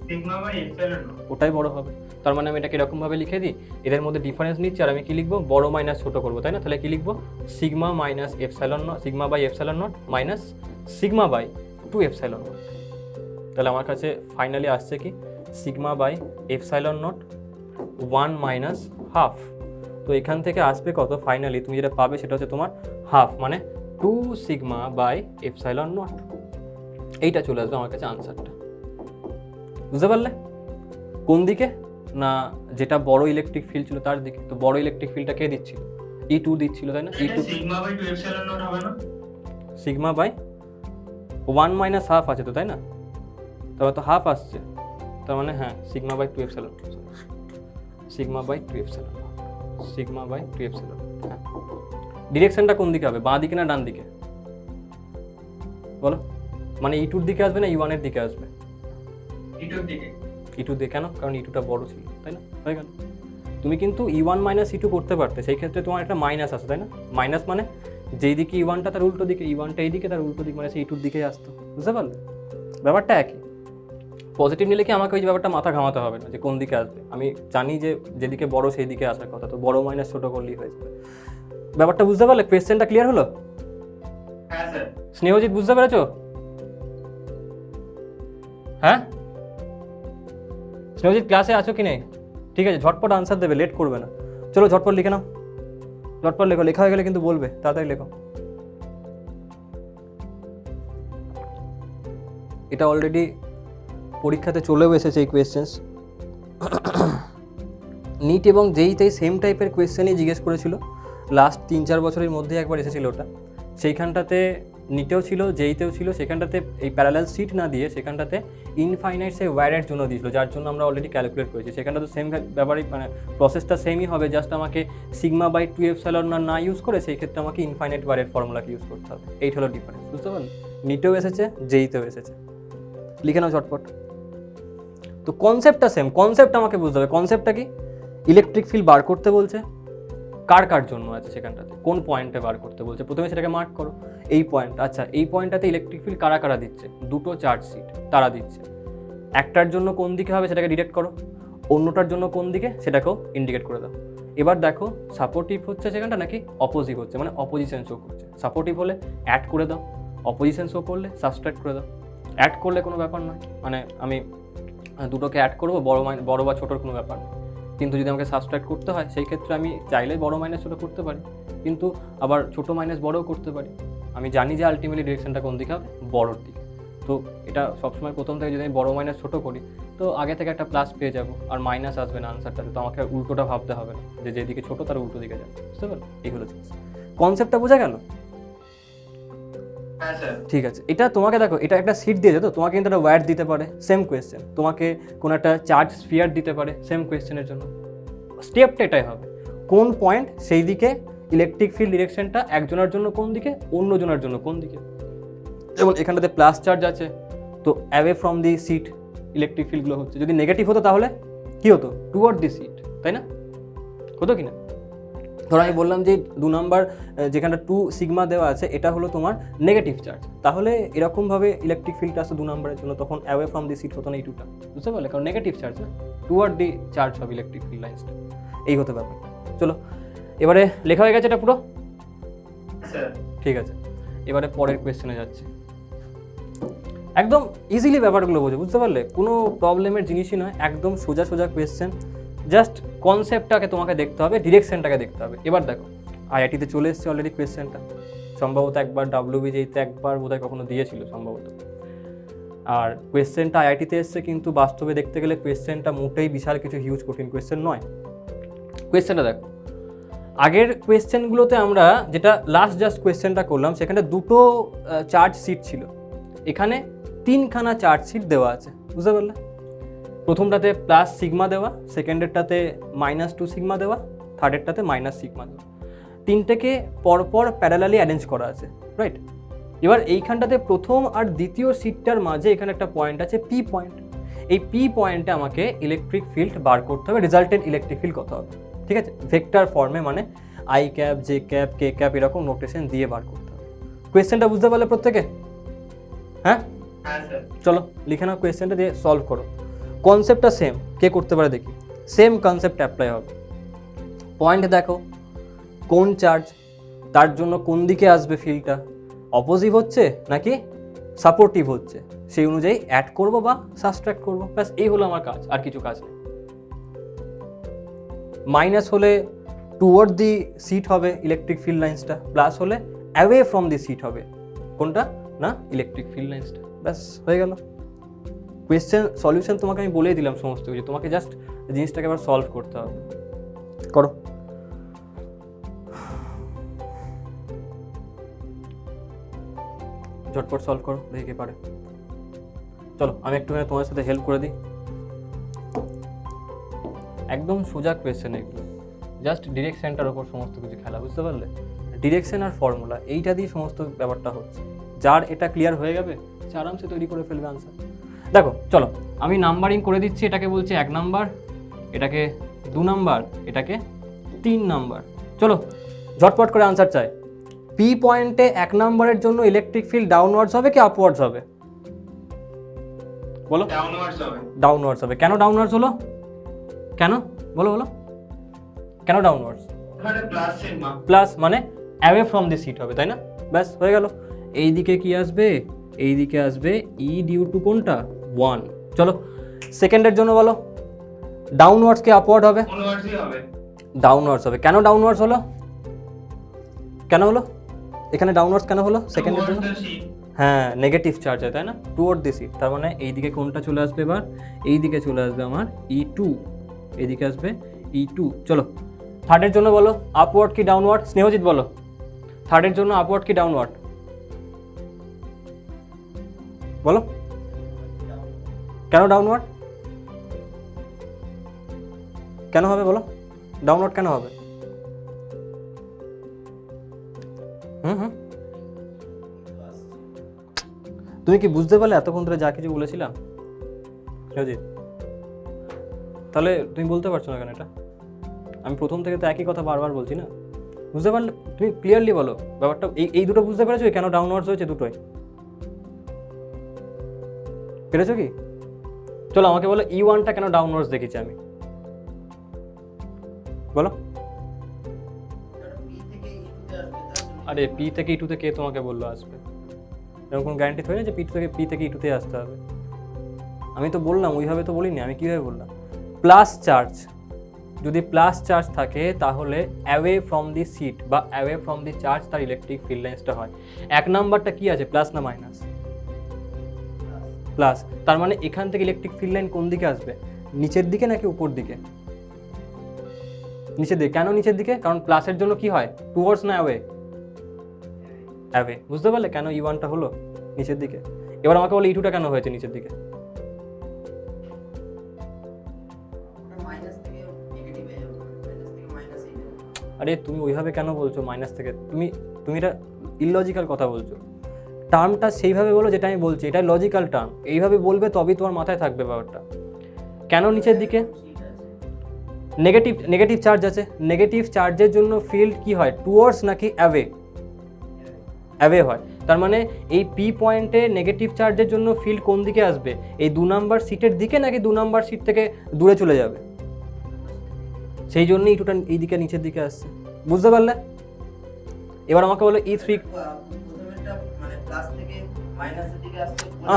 sigma by epsilon। ওটাই বড় হবে। তার মানে আমি এটাকে এরকম ভাবে লিখে দিই, এদের মধ্যে ডিফারেন্স নিচ্ছি আর আমি কি লিখবো? বড় মাইনাস ছোট করবো, তাই না? তাহলে কি লিখবো? Sigma minus ε0, sigma by ε0 minus sigma by 2ε0। তাহলে আমার কাছে ফাইনালি আসছে কি? Sigma by ε0 1 minus half. তো এখান থেকে আসবে কত ফাইনালি? তুমি যেটা পাবে সেটা হচ্ছে তোমার হাফ, মানে 2 সিগমা বাই ε0। এইটা চলে আসবে আমার কাছে আনসারটা, বুঝতে পারলে? কোন দিকে না, যেটা বড় ইলেকট্রিক ফিল্ড ছিল তার দিকে। তো বড় ইলেকট্রিক ফিল্ডটা কে দিচ্ছিল? E2 দিচ্ছিল, তাই না? E2 sigma by 2 epsilon naught হবে না? সিগমা বাই 1 মাইনাস হাফ আছে তো, তাই না? তবে তো হাফ আসছে, তার মানে হ্যাঁ sigma by 2ε, sigma by 2ε, sigma by 2ε। হ্যাঁ, ডিরেকশনটা কোন দিকে হবে? বাঁ দিকে না ডান দিকে বলো? মানে E2 এর দিকে আসবে না E1 এর দিকে আসবে? E2 এর দিকে। E2 দিয়ে কেন? কারণ E2টা বড় ছিল, তাই না? হয়ে গেল। তুমি কিন্তু E1 মাইনাস E2 করতে পারতে, সেই ক্ষেত্রে তোমার একটা মাইনাস আসে, তাই না? মাইনাস মানে যেই দিকে E1টা তার উল্টো দিকে, E1টা এই দিকে তার উল্টো দিক, মানে সেই E2 দিকেই আসতো, বুঝতে পারলে? ব্যাপারটা একই। পজিটিভ নিলে কি আমাকে ওই ব্যাপারটা মাথা ঘামাতে হবে না যে কোন দিকে আসবে, আমি জানি যে যেদিকে বড় সেই দিকে আসার কথা, তো বড় মাইনাস ছোটো করলেই হয়ে যাবে। ব্যাপারটা বুঝতে পারলে? কোয়েশ্চেনটা ক্লিয়ার হলো? হ্যাঁ স্যার। স্নেহজিৎ বুঝতে পেরেছো? হ্যাঁ স্নেহজিৎ ক্লাসে আছো কি নেই? ঠিক আছে, ঝটপট আনসার দেবে, লেট করবে না। চলো ঝটপট লিখে নাও, ঝটপট লেখো, লেখা হয়ে গেলে কিন্তু বলবে, তাড়াতাড়ি লেখো। এটা অলরেডি পরীক্ষাতে চলেও এসেছে এই কোয়েশ্চেন্স। নিট এবং যেইতেই সেম টাইপের কোয়েশ্চেনই জিজ্ঞেস করেছিল, লাস্ট 3-4 বছরের মধ্যে একবার এসেছিল ওটা। সেইখানটাতে নিটেও ছিল, যেইতেও ছিল, সেখানটাতে এই প্যারালাল সিট না দিয়ে সেখানটাতে ইনফাইনাইট সে ওয়্যারের জন্য দিয়েছিল, যার জন্য আমরা অলরেডি ক্যালকুলেট করেছি। সেখানটা তো সেম ব্যাপারই, মানে প্রসেসটা সেমই হবে, জাস্ট আমাকে সিগমা বাই 2ε না ইউজ করে সেই ক্ষেত্রে আমাকে ইনফাইনাইট ওয়্যারের ফর্মুলাকে ইউজ করতে হবে। এইটা হলো ডিফারেন্স, বুঝতে পারলে? নিটেও এসেছে, যেইতেও এসেছে। লিখে নাও ঝটপট। তো কনসেপ্টটা সেম, কনসেপ্ট আমাকে বুঝতে হবে। কনসেপ্টটা কি? ইলেকট্রিক ফিল্ড বার করতে বলছে, কার কার জন্য আছে সেখানটাতে, কোন পয়েন্টে বার করতে বলছে, প্রথমে সেটাকে মার্ক করো। এই পয়েন্ট, আচ্ছা এই পয়েন্টটাতে ইলেকট্রিক ফিল্ড কারা কারা দিচ্ছে? দুটো চার্জ সিট তারা দিচ্ছে। একটার জন্য কোন দিকে হবে সেটাকে ডিরেক্ট করো, অন্যটার জন্য কোন দিকে সেটাকেও ইন্ডিকেট করে দাও। এবার দেখো সাপোর্টিভ হচ্ছে সেখানটা নাকি অপোজিভ হচ্ছে, মানে অপোজিশন শো করছে। সাপোর্টিভ হলে অ্যাড করে দাও, অপোজিশন শো করলে সাবস্ট্রাক্ট করে দাও। অ্যাড করলে কোনো ব্যাপার নয়, মানে আমি দুটোকে অ্যাড করবো, বড় বা ছোটোর কোনো ব্যাপার নেই। কিন্তু যদি আমাকে সাবস্ট্রাক্ট করতে হয় সেই ক্ষেত্রে আমি চাইলে বড় মাইনাস ছোটো করতে পারি, কিন্তু আবার ছোটো মাইনাস বড়ও করতে পারি। আমি জানি যে আলটিমেটলি ডিরেকশনটা কোন দিকে হবে, বড়োর দিকে। তো এটা সবসময় প্রথম থেকে যদি আমি বড় মাইনাস ছোটো করি, তো আগে থেকে একটা প্লাস পেয়ে যাবো, আর মাইনাস আসবে না আনসারটাতে। তো আমাকে উল্টোটা ভাবতে হবে না, যে যেদিকে ছোটো তার উল্টো দিকে যাবে, বুঝতে পারলো? এই হলো জিনিস। কনসেপ্টটা বোঝা গেল? হ্যাঁ স্যার। ঠিক আছে, এটা তোমাকে দেখো, এটা একটা সিট দিয়েছে, তো তোমাকে কিন্তু একটা ওয়্যার দিতে পারে, সেম কোয়েশ্চেন। তোমাকে কোনো একটা চার্জ স্ফিয়ার দিতে পারে, সেম কোয়েশ্চেনের জন্য। স্টেপটা এটাই হবে, কোন পয়েন্ট সেই দিকে ইলেকট্রিক ফিল্ড ডিরেকশনটা একজনের জন্য কোন দিকে, অন্যজনের জন্য কোন দিকে। যেমন এখানটাতে প্লাস চার্জ আছে, তো away from the sheet electric ফিল্ডগুলো হচ্ছে। যদি নেগেটিভ হতো তাহলে কি হতো, টুয়ার্ড দি সিট, তাই না? হতো কি না? ধরো আমি বললাম যে 2 নাম্বার যেখানটা 2 সিগমা দেওয়া আছে, এটা হলো তোমার নেগেটিভ চার্জ, তাহলে এরকমভাবে ইলেকট্রিক ফিল্ডটা আসতো 2 নাম্বারের জন্য, তখন অ্যাওয়ে ফ্রম দি সিট হতো না এই 2টা, বুঝতে পারলে? কারণ নেগেটিভ চার্জ না, টুয়ার্ড দি চার্জ হবে ইলেকট্রিক ফিল্ড লাইন্সটা, এই হতে ব্যাপার। চলো এবারে লেখা হয়ে গেছে এটা পুরো, স্যার। ঠিক আছে। এবারে পরের কোয়েশ্চেনে যাচ্ছে, একদম ইজিলি ব্যাপারগুলো বোঝো, বুঝতে পারলে? কোনো প্রবলেমের জিনিসই নয়, একদম সোজা সোজা কোয়েশ্চেন, জাস্ট কনসেপ্টটাকে তোমাকে দেখতে হবে, ডিরেকশনটাকে দেখতে হবে। এবার দেখো, আইআইটিতে চলে এসছে অলরেডি কোয়েশ্চেনটা, সম্ভবত একবার ডাব্লিউবিজেইতে একবার বোধহয় কখনো দিয়েছিল সম্ভবত। আর কোয়েশ্চেনটা আইআইটিতে এসছে, কিন্তু বাস্তবে দেখতে গেলে কোয়েশ্চেনটা মোটেই বিশাল কিছু হিউজ কঠিন কোয়েশ্চেন নয়। কোয়েশ্চেনটা দেখো, আগের কোয়েশ্চেনগুলোতে আমরা যেটা লাস্ট জাস্ট কোয়েশ্চেনটা করলাম, সেখানে 2টো চার্জ সিট ছিল, এখানে 3খানা চার্জ সিট দেওয়া আছে, বুঝতে পারলে? প্রথমটাতে প্লাস সিগমা দেওয়া, সেকেন্ডেরটাতে -2 সিগমা দেওয়া, থার্ডেরটাতে মাইনাস সিগমা দেওয়া, তিনটেকে পরপর প্যারালালি অ্যারেঞ্জ করা আছে, রাইট? এবার এইখানটাতে প্রথম আর দ্বিতীয় সিটটার মাঝে এখানে একটা পয়েন্ট আছে, পি পয়েন্ট। এই পি পয়েন্টে আমাকে ইলেকট্রিক ফিল্ড বার করতে হবে, রেজাল্টেন্ট ইলেকট্রিক ফিল্ড কত হবে, ঠিক আছে? ভেক্টর ফর্মে, মানে I cap, J cap, K cap, এরকম নোটেশন দিয়ে বার করতে হবে। কোয়েশ্চেনটা বুঝতে পারলে প্রত্যেকে? হ্যাঁ হ্যাঁ স্যার। চলো লিখে নাও, কোয়েশ্চেনটা দিয়ে সলভ করো। কনসেপ্টটা সেম, কে করতে পারে দেখি, সেম কনসেপ্ট অ্যাপ্লাই হবে। পয়েন্ট দেখো, কোন চার্জ, তার জন্য কোন দিকে আসবে ফিল্ডটা, অপোজিভ হচ্ছে নাকি সাপোর্টিভ হচ্ছে, সেই অনুযায়ী অ্যাড করব বা সাবট্রাক্ট করব, ব্যাস এই হলো আমার কাজ, আর কিছু কাজ নেই। মাইনাস হলে টুয়ার্ড দি সিট হবে ইলেকট্রিক ফিল্ড লাইন্সটা, প্লাস হলে অ্যাওয়ে ফ্রম দি সিট হবে, কোনটা না, ইলেকট্রিক ফিল্ড লাইন্সটা, ব্যাস হয়ে গেল। কোয়েশ্চেন সলিউশন তোমাকে আমি বলেই দিলাম সমস্ত কিছু, তোমাকে জাস্ট জিনিসটাকে আবার সলভ করতে হবে। করো। ঝটপট সলভ করো, দেখি কে পারে। চলো আমি একটুখানি তোমার সাথে হেল্প করে দিই। একদম সোজা কোয়েশ্চেন এগুলো, জাস্ট ডিরেকশনটার ওপর সমস্ত কিছু খেলা, বুঝতে পারলে? ডিরেকশন আর ফর্মুলা, এইটা দিয়ে সমস্ত ব্যাপারটা হচ্ছে। যার এটা ক্লিয়ার হয়ে যাবে সে আরামসে তৈরি করে ফেলবে আনসার। দেখো চলো আমি নাম্বারিং করে দিচ্ছি, এটাকে বলছি 1 নাম্বার, এটাকে 2 নাম্বার, এটাকে 3 নাম্বার। চলো ঝটপট করে আনসার চাই। পি পয়েন্টে 1 নাম্বারের জন্য ইলেকট্রিক ফিল্ড ডাউনওয়ার্ডস হবে কি আপওয়ার্ডস হবে, বলো? ডাউনওয়ার্ডস হবে। ডাউনওয়ার্ডস হবে। কেন ডাউনওয়ার্ডস হলো, কেন বলো বলো, কেন ডাউনওয়ার্ডস? মানে প্লাস সিগমা। প্লাস মানে অ্যাওয়ে ফ্রম দি সিট হবে, তাই না? ব্যাস হয়ে গেল। এই দিকে কি আসবে, এই দিকে আসবে ই ডিউ টু কোনটা, 1। চলো সেকেন্ডের জন্য বলো, ডাউনওয়ার্ডস কি আপওয়ার্ড হবে? অনওয়ার্ডসই হবে। ডাউনওয়ার্ডস হবে। কেন ডাউনওয়ার্ডস হলো, কেন হলো এখানে ডাউনওয়ার্ডস কেন হলো সেকেন্ডের জন্য? হ্যাঁ নেগেটিভ চার্জ হয়, তাই না? টুয়ার্ড দি সিট, তার মানে এই দিকে কোনটা চলে আসবে এবার, এই দিকে চলে আসবে আমার E2, এইদিকে আসবে E2। চলো থার্ডের জন্য বলো, আপওয়ার্ড কি ডাউনওয়ার্ড? স্নেহজিৎ বলো, থার্ডের জন্য আপওয়ার্ড কি ডাউনওয়ার্ড বলো? কেন ডাউনওয়ার্ড, কেন হবে বলো? ডাউনওয়ার্ড কেন হবে? তুমি কি বুঝতে পারলে এতক্ষণ ধরে যা কিছু বলেছিলাম স্নেহজিৎ? তাহলে তুমি বলতে পারছো না কেন এটা? আমি প্রথম থেকে তো একই কথা বারবার বলছি না, বুঝতে পারলে? তুমি ক্লিয়ারলি বলো ব্যাপারটা, এই দুটো বুঝতে পেরেছো কেন ডাউনওয়ার্ডস হয়েছে দুটোই? পেরেছো কি? চলো আমাকে বলো E1টা কেন ডাউনওয়ার্ডস দেখেছি আমি, বলো? আরে পি থেকে E2 তে কে তোমাকে বললো আসবে? এরকম কোনো গ্যারান্টি থাকে না যে পি থেকে E2 তে আসতে হবে? আমি তো বললাম ওইভাবে তো বলিনি, আমি কীভাবে বললাম? প্লাস চার্জ, যদি প্লাস চার্জ থাকে তাহলে অ্যাওয়ে ফ্রম দি সিট বা অ্যাওয়ে ফ্রম দি চার্জ তার ইলেকট্রিক ফিল্ড লাইন্সটা হয়। 1 নাম্বারটা কি আছে, প্লাস না মাইনাস? প্লাস, তার মানে এখান থেকে ইলেকট্রিক ফিল্ড লাইন কোন দিকে আসবে, নিচের দিকে নাকি উপর দিকে? নিচের দিকে। কেন নিচের দিকে? কারণ প্লাসের জন্য কি হয়, টুয়ার্ডস না অ্যাওয়ে? অ্যাওয়ে। বুঝতে পারলে কেন E1টা হলো নিচের দিকে? এবার আমাকে বলো E2টা কেন হয়েছে নিচের দিকে? আরে তুমি ওইভাবে কেন বলছো মাইনাস থেকে? তুমি তুমি এটা ইললজিক্যাল কথা বলছো। টার্মটা সেইভাবে বলো যেটা আমি বলছি, এটা লজিক্যাল টার্ম। এইভাবে বলবে তবেই তোমার মাথায় থাকবে ব্যাপারটা। কেন নিচের দিকে? নেগেটিভ চার্জ আছে। নেগেটিভ চার্জের জন্য ফিল্ড কি হয়, টুয়ার্ডস নাকি অ্যাওয়ে? অ্যাওয়ে হয়। তার মানে এই পি পয়েন্টে নেগেটিভ চার্জের জন্য ফিল্ড কোন দিকে আসবে, এই 2 নাম্বার সিটের দিকে নাকি 2 নাম্বার সিট থেকে দূরে চলে যাবে? সেই জন্যই E2টা এই দিকে নিচের দিকে আসছে। বুঝতে পারলে? এবার আমাকে বলো E3।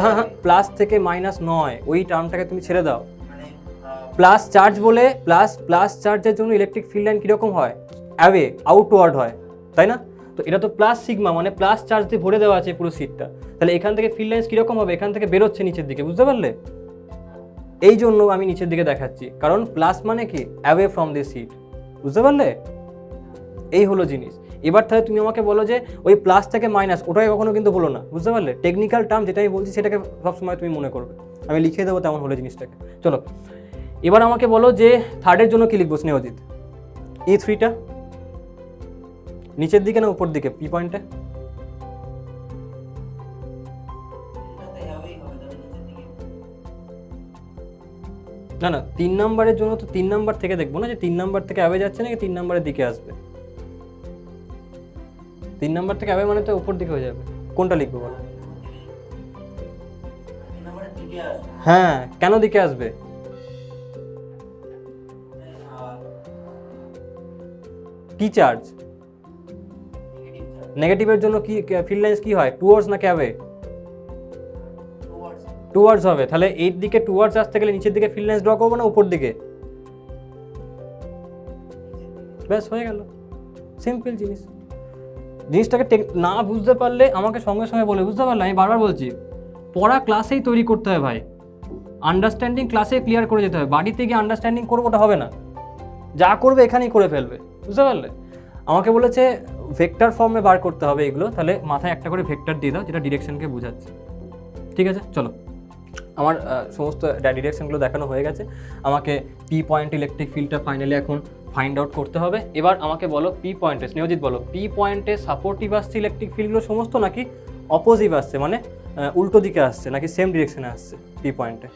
হ্যাঁ, প্লাস থেকে মাইনাস নয়, ওই টার্মটাকে তুমি ছেড়ে দাও। প্লাস চার্জ বলে প্লাস চার্জের জন্য ইলেকট্রিক ফিল্ড লাইন কীরকম হয়, অ্যাওয়ে আউটওয়ার্ড হয়, তাই না? তো এটা তো প্লাস সিগমা, মানে প্লাস চার্জ দিয়ে ভরে দেওয়া আছে পুরো সিটটা। তাহলে এখান থেকে ফিল্ড লাইন্স কীরকম হবে, এখান থেকে বেরোচ্ছে নিচের দিকে। বুঝতে পারলে? এই জন্য আমি নিচের দিকে দেখাচ্ছি, কারণ প্লাস মানে কি, অ্যাওয়ে ফ্রম দি সিট। বুঝতে পারলে? এই হলো জিনিস। এবার তাহলে তুমি আমাকে বলো যে ওই প্লাস থেকে মাইনাস, ওটাই কখনো কিন্তু বলো না। বুঝতে পারলে? টেকনিক্যাল টার্ম যেটা আমি বলছি সেটাকে সবসময় তুমি মনে করবে। আমি লিখে দেবো তেমন হলো জিনিসটাকে। চলো এবার আমাকে বলো যে থার্ডের জন্য কি লিখবো স্নেহজিৎ? E3টা নিচের দিকে না উপর দিকে পি পয়েন্টে? না না, 3 নাম্বারের জন্য তো 3 নাম্বার থেকে দেখবো না যে 3 নাম্বার থেকে অ্যাওয়ে যাচ্ছে নাকি 3 নাম্বারের দিকে আসবে। 3 নাম্বার থেকে অ্যাওয়ে মানে তো উপর দিকে হয়ে যাবে। কোনটা লিখবো বলো? হ্যাঁ, কেন দিকে আসবে? কি চার্জ? নেগেটিভের জন্য কি ফিল্ড লাইন্স কি হয়, টুয়ার্ডস না অ্যাওয়ে? টুয়ার্ডস হবে। তাহলে এই দিকে টুয়ার্ডস আসতে গেলে নিচের দিকে ফিল্ড লাইন্স ড্র করবো না উপর দিকে? ব্যাস হয়ে গেল, সিম্পল জিনিস। জিনিসটাকে না বুঝতে পারলে আমাকে সঙ্গে সঙ্গে বলে। বুঝতে পারলে? আমি বারবার বলছি, পড়া ক্লাসেই তৈরি করতে হয় ভাই। আন্ডারস্ট্যান্ডিং ক্লাসে ক্লিয়ার করে যেতে হবে। বাড়িতে গিয়ে আন্ডারস্ট্যান্ডিং করবো ওটা হবে না, যা করবে এখানেই করে ফেলবে। বুঝতে পারলে? আমাকে বলেছে ভেক্টর ফর্মে বার করতে হবে এগুলো, তাহলে মাথায় একটা করে ভেক্টর দিয়ে দাও যেটা ডিরেকশনকে বোঝাচ্ছে। ঠিক আছে, চলো আমার সমস্ত ডিরেকশনগুলো দেখানো হয়ে গেছে। আমাকে পি পয়েন্ট ইলেকট্রিক ফিল্ডটা ফাইনালি এখন ফাইন্ড আউট করতে হবে। এবার আমাকে বলো পি পয়েন্টে, স্নেহজিৎ বলো, পি পয়েন্টে সাপোর্টিভ আসছে ইলেকট্রিক ফিল্ডগুলো সমস্ত নাকি অপোজিভ আসছে, মানে উল্টো দিকে আসছে নাকি সেম ডিরেকশনে আসছে? পি পয়েন্টে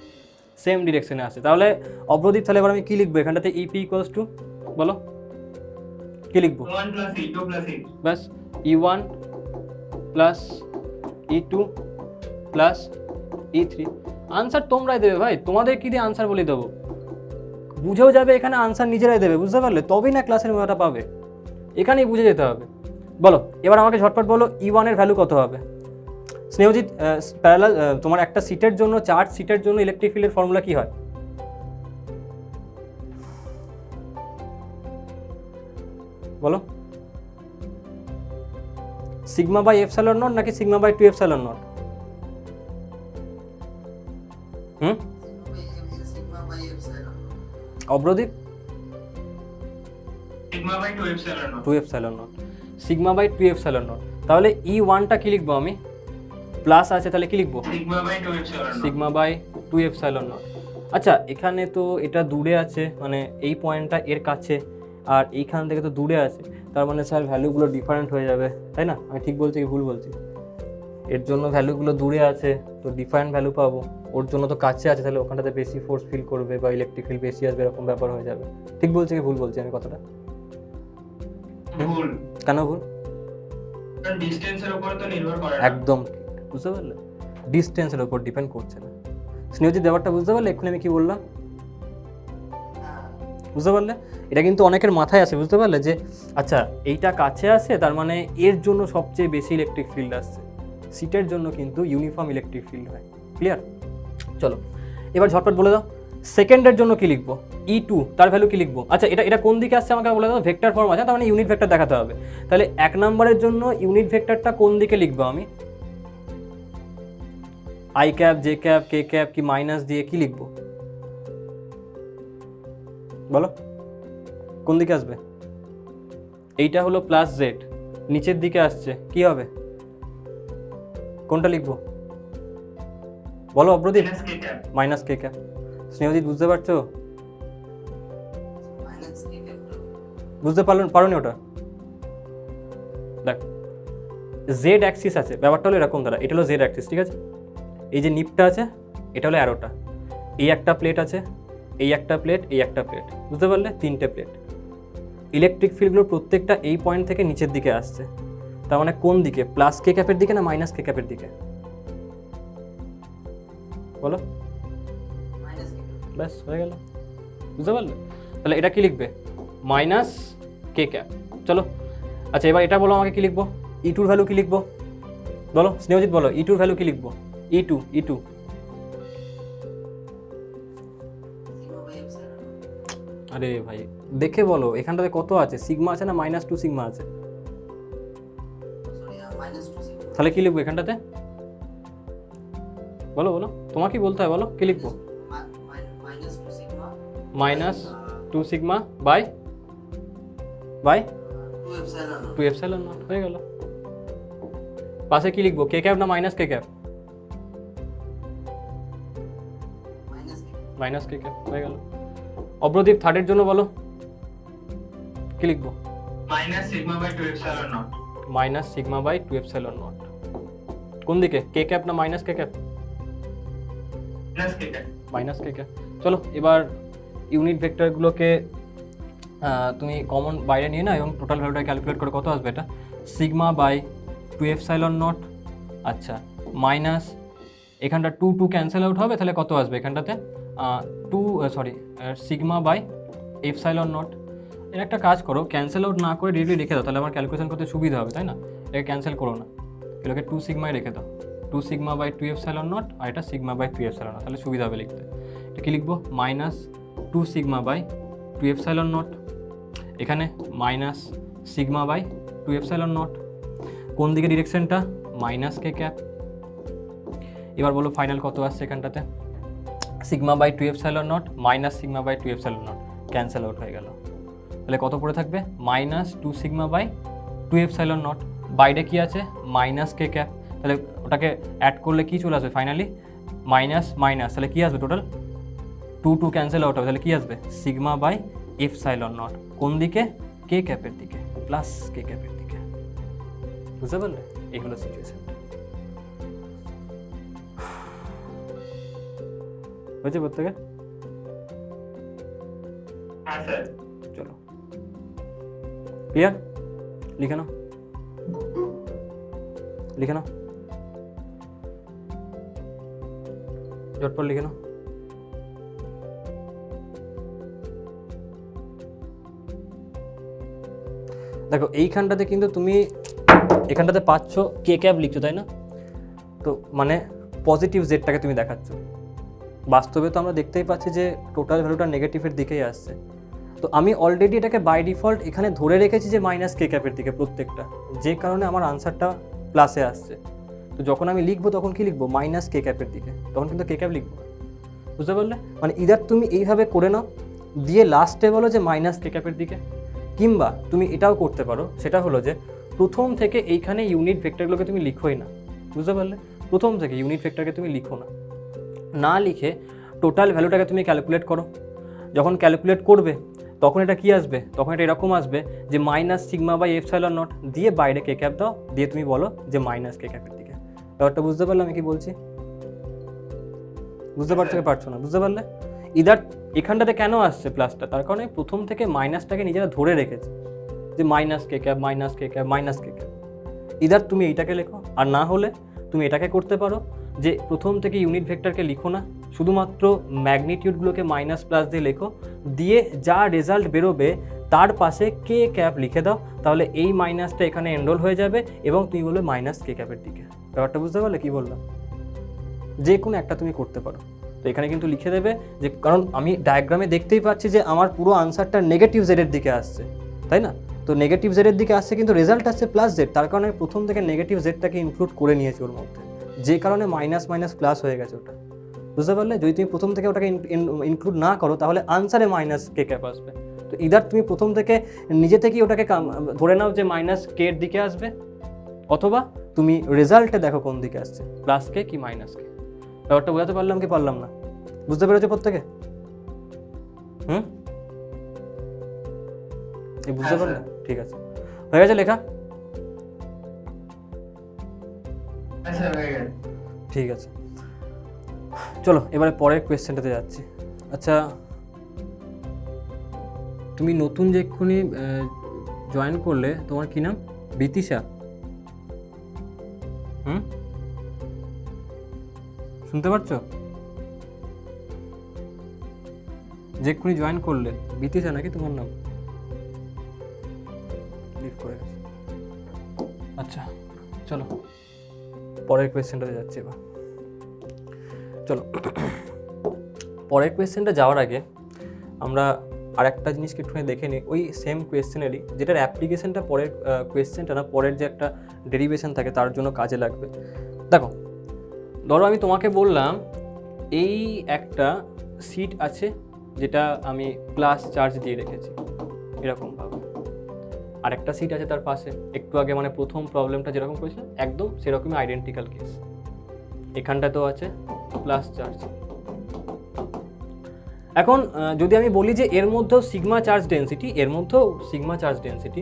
সেম ডিরেকশনে আসছে। তাহলে অব্রদীপ, তাহলে এবার আমি কী লিখবো এখানটাতে? ইপি ইকুয়ালস টু, বলো কী লিখবো? ব্যাস, E1 plus E2 plus E3। Answer তোমরাই দেবে ভাই, তোমাদের কি দিয়ে আনসার বলে দেবো? বুঝেও যাবে এখানে, আনসার নিজেরাই দেবে। বুঝতে পারলে? তবেই না ক্লাসের মজাটা পাবে, এখানেই বুঝে যেতে হবে। বলো এবার আমাকে ঝটপট বলো E1 এর ভ্যালু কত হবে? স্নেহজিৎ, প্যারালাল তোমার একটা সিটের জন্য, চার্জ সিটের জন্য ইলেকট্রিক ফিল্ডের ফর্মুলা কি হয় বলো? সিগমা বাই এপসাইলন নট নাকি sigma by 2 epsilon naught? Abhradeep? Sigma by 2 epsilon naught. 2 epsilon naught, sigma by 2 epsilon naught. তাহলে E1টা কি লিখবো আমি? প্লাস আছে, তাহলে কি লিখবো? Sigma by 2 epsilon naught. Sigma by 2 epsilon naught. আচ্ছা, এখানে তো এটা দূরে আছে, মানে এই পয়েন্টটা এর কাছে, আর এইখান থেকে তো দূরে আছে। তার মানে স্যার ভ্যালুগুলো ডিফারেন্ট হয়ে যাবে, তাই না? আমি ঠিক বলছি কি ভুল বলছি? এর জন্য ভ্যালুগুলো দূরে আছে, তো ডিফারেন্ট ভ্যালু পাবো। ওর জন্য তো কাছে আছে, তাহলে ওখানটাতে বেশি ফোর্স ফিল করবে বা ইলেকট্রিক ফিল্ড বেশি আসবে, এরকম ব্যাপার হয়ে যাবে। ঠিক বলছি কি ভুল বলছি আমি কথাটা? ভুল। কেন ভুল? কারণ ডিসটেন্সের উপর তো নির্ভর করে না। একদম ঠিক, বুঝতে পারলে? ডিস্টেন্সের উপর ডিপেন্ড করছে না। স্নেহজিৎ, ব্যাপারটা বুঝতে পারলে এক্ষুনি আমি কি বললাম? বুঝতে পারলে? এটা কিন্তু অনেকের মাথায় আছে। বুঝতে পারলে যে আচ্ছা এইটা কাছে আসে, তার মানে এর জন্য সবচেয়ে বেশি ইলেকট্রিক ফিল্ড আসছে। সিটের জন্য কিন্তু ইউনিফর্ম ইলেকট্রিক ফিল্ড হয়। ক্লিয়ার? চলো এবার ঝটপট বলে দাও সেকেন্ডের জন্য কি লিখবো? E2 তার ভ্যালু কি লিখবো? আচ্ছা, এটা কোন দিকে আসছে আমাকে বলে দাও। ভেক্টর ফর্ম আছে, তার মানে ইউনিট ভেক্টর দেখাতে হবে। তাহলে 1 নম্বরের জন্য ইউনিট ভেক্টরটা কোন দিকে লিখবো আমি? I cap, J cap, K cap কি মাইনাস দিয়ে কি লিখবো বলো? কোন দিকে আসবে? এইটা হলো প্লাস জেড, নিচের দিকে আসছে, কি হবে? কোনটা লিখবো বলো অব্রদীপ? Minus K cap. Minus K cap. স্নেহজিৎ বুঝতে পারছো? বুঝতে পারোনি ওটা? দেখ জেড অ্যাক্সিস আছে, ব্যাপারটা হলো এরকম দাঁড়া, এটা হলো জেড অ্যাক্সিস, ঠিক আছে? এই যে নিপটা আছে এটা হলো অ্যারোটা, এই একটা প্লেট আছে, এই একটা প্লেট, এই একটা প্লেট, বুঝতে পারলে? তিনটে প্লেট। ইলেকট্রিক ফিল্ডগুলো প্রত্যেকটা এই পয়েন্ট থেকে নিচের দিকে আসছে, তার মানে কোন দিকে? প্লাস কে ক্যাপের দিকে না মাইনাস কে ক্যাপের দিকে? বলো, ব্যাস হয়ে গেল, বুঝতে পারলে? তাহলে এটা কি লিখবে? Minus K cap. চলো আচ্ছা, এবার এটা বলো আমাকে কি লিখবো? ই টুর ভ্যালু কি লিখবো বলো? স্নেহজিৎ বলো, ই টুর ভ্যালু কি লিখবো? ই টু আরে ভাই দেখে বলো, এখানটাতে কত আছে? সিগমা আছে না মাইনাস 2 সিগমা আছে? তাহলে কি লিখবো এখানটাতে? বলো বলো, তোমার কি বলতে হয় বলো, কি লিখবো? Minus 2 sigma by 2 epsilon naught, হয়ে গেল। পাশে কি লিখবো? কে ক্যাপ না minus K cap? Minus K cap, হয়ে গেল। অব্রদীপ থার্ডের জন্য বলো কি লিখবো? Minus sigma by 2 epsilon naught. Minus sigma by 2 epsilon naught. কোন দিকে? কে ক্যাপ না minus K cap? Minus K cap. Minus K cap. চলো এবার ইউনিট ভেক্টরগুলোকে তুমি কমন বাইরে নিয়ে না এবং টোটাল ভ্যালুটা ক্যালকুলেট করে কত আসবে? এটা সিগমা বাই 2 এপসাইলন নট। আচ্ছা মাইনাস এখানটা 2 ক্যান্সেল আউট হবে, তাহলে কত আসবে এখানটাতে? Sigma by epsilon naught. এর একটা কাজ করো, ক্যান্সেল আউট না করে ডিরেক্টলি রেখে দাও, তাহলে আমার ক্যালকুলেশন করতে সুবিধা হবে, তাই না? এটাকে ক্যান্সেল করো না, এগুলোকে 2 সিগমায় রেখে দাও। 2 সিগমা বাই 2 এপসাইলন নট, আর এটা সিগমা বাই 2 এপসাইলন নট, তাহলে সুবিধা হবে লিখতে। এটা কি লিখবো? Minus 2 sigma by 2 epsilon naught, এখানে minus sigma by 2 epsilon naught. কোন দিকে ডিরেকশনটা? Minus K cap. এবার বলো ফাইনাল কত আসছে এখানটাতে? Sigma by 2 epsilon naught minus sigma by 2 epsilon naught, cancel out হয়ে গেল। তাহলে কত পড়ে থাকবে? Minus 2 sigma by 2 epsilon naught. বাইরে কি আছে? Minus K cap. তাহলে ওটাকে অ্যাড করলে কি চলে আসবে ফাইনালি? মাইনাস মাইনাস, তাহলে কি আসবে টোটাল? 2 ক্যান্সেল আউট হবে, তাহলে কি আসবে? Sigma by epsilon naught. কোন দিকে? কে ক্যাপের দিকে, প্লাস কে ক্যাপের দিকে, বুঝতে পারলে? এই হলো সিচুয়েশন। হয়েছে প্রত্যেকে? হ্যাঁ স্যার। চলো ক্লিয়ার? লিখে নাও, লিখে নাও, ঝটপট লিখে নাও। দেখো এইখানটাতে কিন্তু তুমি এখানটাতে পাচ্ছ কে ক্যাপ লিখছো, তাই না? তো মানে পজিটিভ জেডটাকে তুমি দেখাচ্ছ। বাস্তবে তো আমরা দেখতেই পাচ্ছি যে টোটাল ভ্যালুটা নেগেটিভের দিকেই আসছে। তো আমি অলরেডি এটাকে বাই ডিফল্ট এখানে ধরে রেখেছি যে মাইনাস কে ক্যাপের দিকে প্রত্যেকটা, যে কারণে আমার আনসারটা প্লাসে আসছে। তো যখন আমি লিখবো তখন কি লিখবো? মাইনাস কে ক্যাপের দিকে, তখন কিন্তু কে ক্যাপ লিখবো, বুঝতে পারলে? মানে ইদার তুমি এইভাবে করে নাও, দিয়ে লাস্টে বলো যে মাইনাস কে ক্যাপের দিকে, কিংবা তুমি এটাও করতে পারো, সেটা হলো যে প্রথম থেকে এইখানে ইউনিট ভেক্টরগুলোকে তুমি লিখোই না, বুঝতে পারলে? প্রথম থেকে ইউনিট ভেক্টরকে তুমি লিখো না, না লিখে টোটাল ভ্যালুটাকে তুমি ক্যালকুলেট করো। যখন ক্যালকুলেট করবে তখন এটা কি আসবে? তখন এটা এরকম আসবে যে minus sigma by epsilon naught, দিয়ে বাইরে কে ক্যাপ দাও, দিয়ে তুমি বলো যে মাইনাস কে ক্যাপের দিকে। ব্যাপারটা বুঝতে পারলে আমি কি বলছি? বুঝতে পারছো কি পারছো না? বুঝতে পারলে? ইদার এখানটাতে কেন আসছে প্লাসটা? তার কারণে প্রথম থেকে মাইনাসটাকে নিজেরা ধরে রেখেছে যে minus K cap, minus K cap, minus K cap. Either তুমি এইটাকে লেখো, আর না হলে তুমি এটাকে করতে পারো যে প্রথম থেকে ইউনিট ভেক্টরকে লিখো না, শুধুমাত্র ম্যাগনিটিউডগুলোকে মাইনাস প্লাস দিয়ে লেখো, দিয়ে যা রেজাল্ট বেরোবে তার পাশে কে ক্যাপ লিখে দাও, তাহলে এই মাইনাসটা এখানে এনরোল হয়ে যাবে এবং তুমি বলবে মাইনাস কে ক্যাপের দিকে। ব্যাপারটা বুঝতে পারলে কি বললাম? যে কোনো একটা তুমি করতে পারো। তো এখানে কিন্তু লিখে দেবে যে, কারণ আমি ডায়াগ্রামে দেখতেই পাচ্ছি যে আমার পুরো আনসারটা নেগেটিভ জেডের দিকে আসছে, তাই না? তো নেগেটিভ জেডের দিকে আসছে কিন্তু রেজাল্ট আসছে প্লাস জেড, তার কারণে প্রথম থেকে নেগেটিভ জেডটাকে ইনক্লুড করে নিয়েছি ওর মধ্যে, যে কারণে মাইনাস মাইনাস প্লাস হয়ে গেছে ওটা, বুঝতে পারলে? যদি তুমি প্রথম থেকে ওটাকে ইনক্লুড না করো তাহলে আনসারে মাইনাস কে ক্যাপ আসবে। তো ইদার তুমি প্রথম থেকে নিজে থেকেই ওটাকে ধরে নাও যে মাইনাস কে এর দিকে আসবে, অথবা তুমি রেজাল্টে দেখো কোন দিকে আসছে, প্লাস কে কি মাইনাস কে। ব্যাপারটা বোঝাতে পারলাম কি পারলাম না? বুঝতে পেরেছো প্রত্যেকে? এই বুঝতে পারলে? ঠিক আছে, হয়ে গেছে লেখা? হ্যাঁ স্যার হয়ে গেছে। ঠিক আছে, চলো এবারে পরের কোয়েশ্চেনটাতে যাচ্ছি। আচ্ছা, তুমি নতুন যে এক্ষুনি জয়েন করলে, তোমার কি নাম? বিতিশা? শুনতে পাচ্ছো? যে এক্ষুনি জয়েন করলে, বিতিশা নাকি তোমার নাম? লিভ করে গেছে। আচ্ছা চলো পরের কোয়েশ্চেনটাতে যাচ্ছি এবার। চলো পরের কোয়েশ্চেনটা যাওয়ার আগে আমরা আর একটা জিনিসকে একটুখানি দেখে নিই, ওই সেম কোয়েশ্চেনেরই, যেটার অ্যাপ্লিকেশনটা পরের কোয়েশ্চেনটা না, পরের যে একটা ডেরিভেশন থাকে তার জন্য কাজে লাগবে। দেখো, ধরো আমি তোমাকে বললাম এই একটা সিট আছে যেটা আমি প্লাস চার্জ দিয়ে রেখেছি এরকমভাবে, আর একটা সিট আছে তার পাশে, একটু আগে মানে প্রথম প্রবলেমটা যেরকম করেছিলাম একদম সেরকমই আইডেন্টিক্যাল কেস। এখানটাতেও আছে প্লাস চার্জ। এখন যদি আমি বলি যে এর মধ্যেও সিগমা চার্জ ডেন্সিটি, এর মধ্যেও সিগমা চার্জ ডেন্সিটি,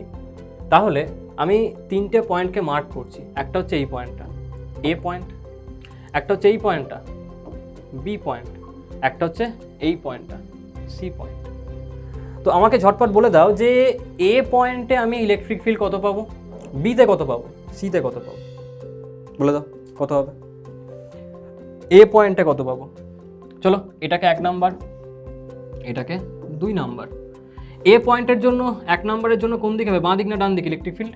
তাহলে আমি তিনটে পয়েন্টকে মার্ক করছি। একটা হচ্ছে এই পয়েন্টটা, এ পয়েন্ট, একটা হচ্ছে এই পয়েন্টটা, বি পয়েন্ট, একটা হচ্ছে এই পয়েন্টটা, সি পয়েন্ট। তো আমাকে ঝটপট বলে দাও যে এ পয়েন্টে আমি ইলেকট্রিক ফিল্ড কত পাবো, বিতে কত পাবো, সিতে কত পাবো, বলে দাও কত হবে। এ পয়েন্টে কত পাবো? চলো এটাকে 1 নাম্বার, এটাকে 2 নাম্বার। এ পয়েন্টের জন্য 1 নাম্বারের জন্য কোন দিকে হবে, বাঁ দিক না ডান দিক ইলেকট্রিক ফিল্ড?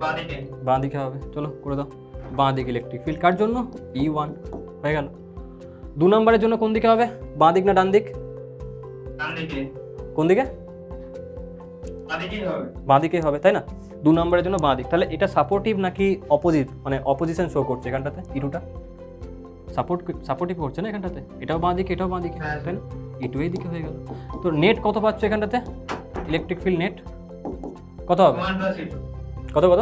বাদিকে। বাঁ দিকে হবে। চলো করে দাও, বাঁ দিক ইলেকট্রিক ফিল্ড কার জন্য? E1 হয়ে গেল। 2 নাম্বারের জন্য কোন দিকে হবে, বাঁ দিক না ডান দিক? ডান দিকে। কোন দিকে? বাদিকেই হবে। বাঁ দিকেই হবে, তাই না? 2 নাম্বারের জন্য বাঁ দিক। তাহলে এটা সাপোর্টিভ নাকি অপোজিট, মানে অপোজিশন শো করছে এখানটাতে? ইটুটা সাপোর্টিভ করছে না এখানটাতে, এটাও বাঁ দিকে এটাও বাঁ দিকে, তাই না? ইটু এই দিকে হয়ে গেল। তো নেট কত পাচ্ছ এখানটাতে, ইলেকট্রিক ফিল্ড নেট কত হবে? 1 + E2। কত কত?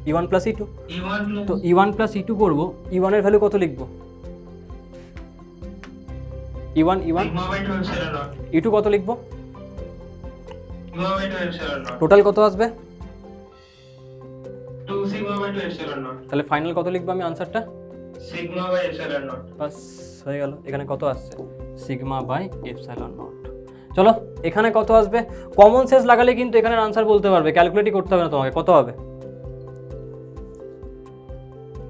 E1 + E2। E1 তো E1 + E2 করবো, E1 এর ভ্যালু কত লিখবো? E1 sigma by 2 epsilon naught। E2 কত লিখবো? sigma by 2 epsilon naught। Total কত আসবে? 2 sigma by 2 epsilon naught। তাহলে ফাইনাল কত লিখবো আমি আনসারটা? sigma by epsilon naught। বাস হয়ে গেল। এখানে কত আসছে? Sigma by epsilon naught. চলো এখানে কত আসবে? কমন সেন্স লাগালে কিন্তু এখানের আনসার বলতে পারবে, ক্যালকুলেটই করতে হবে না তোমাকে। কত হবে?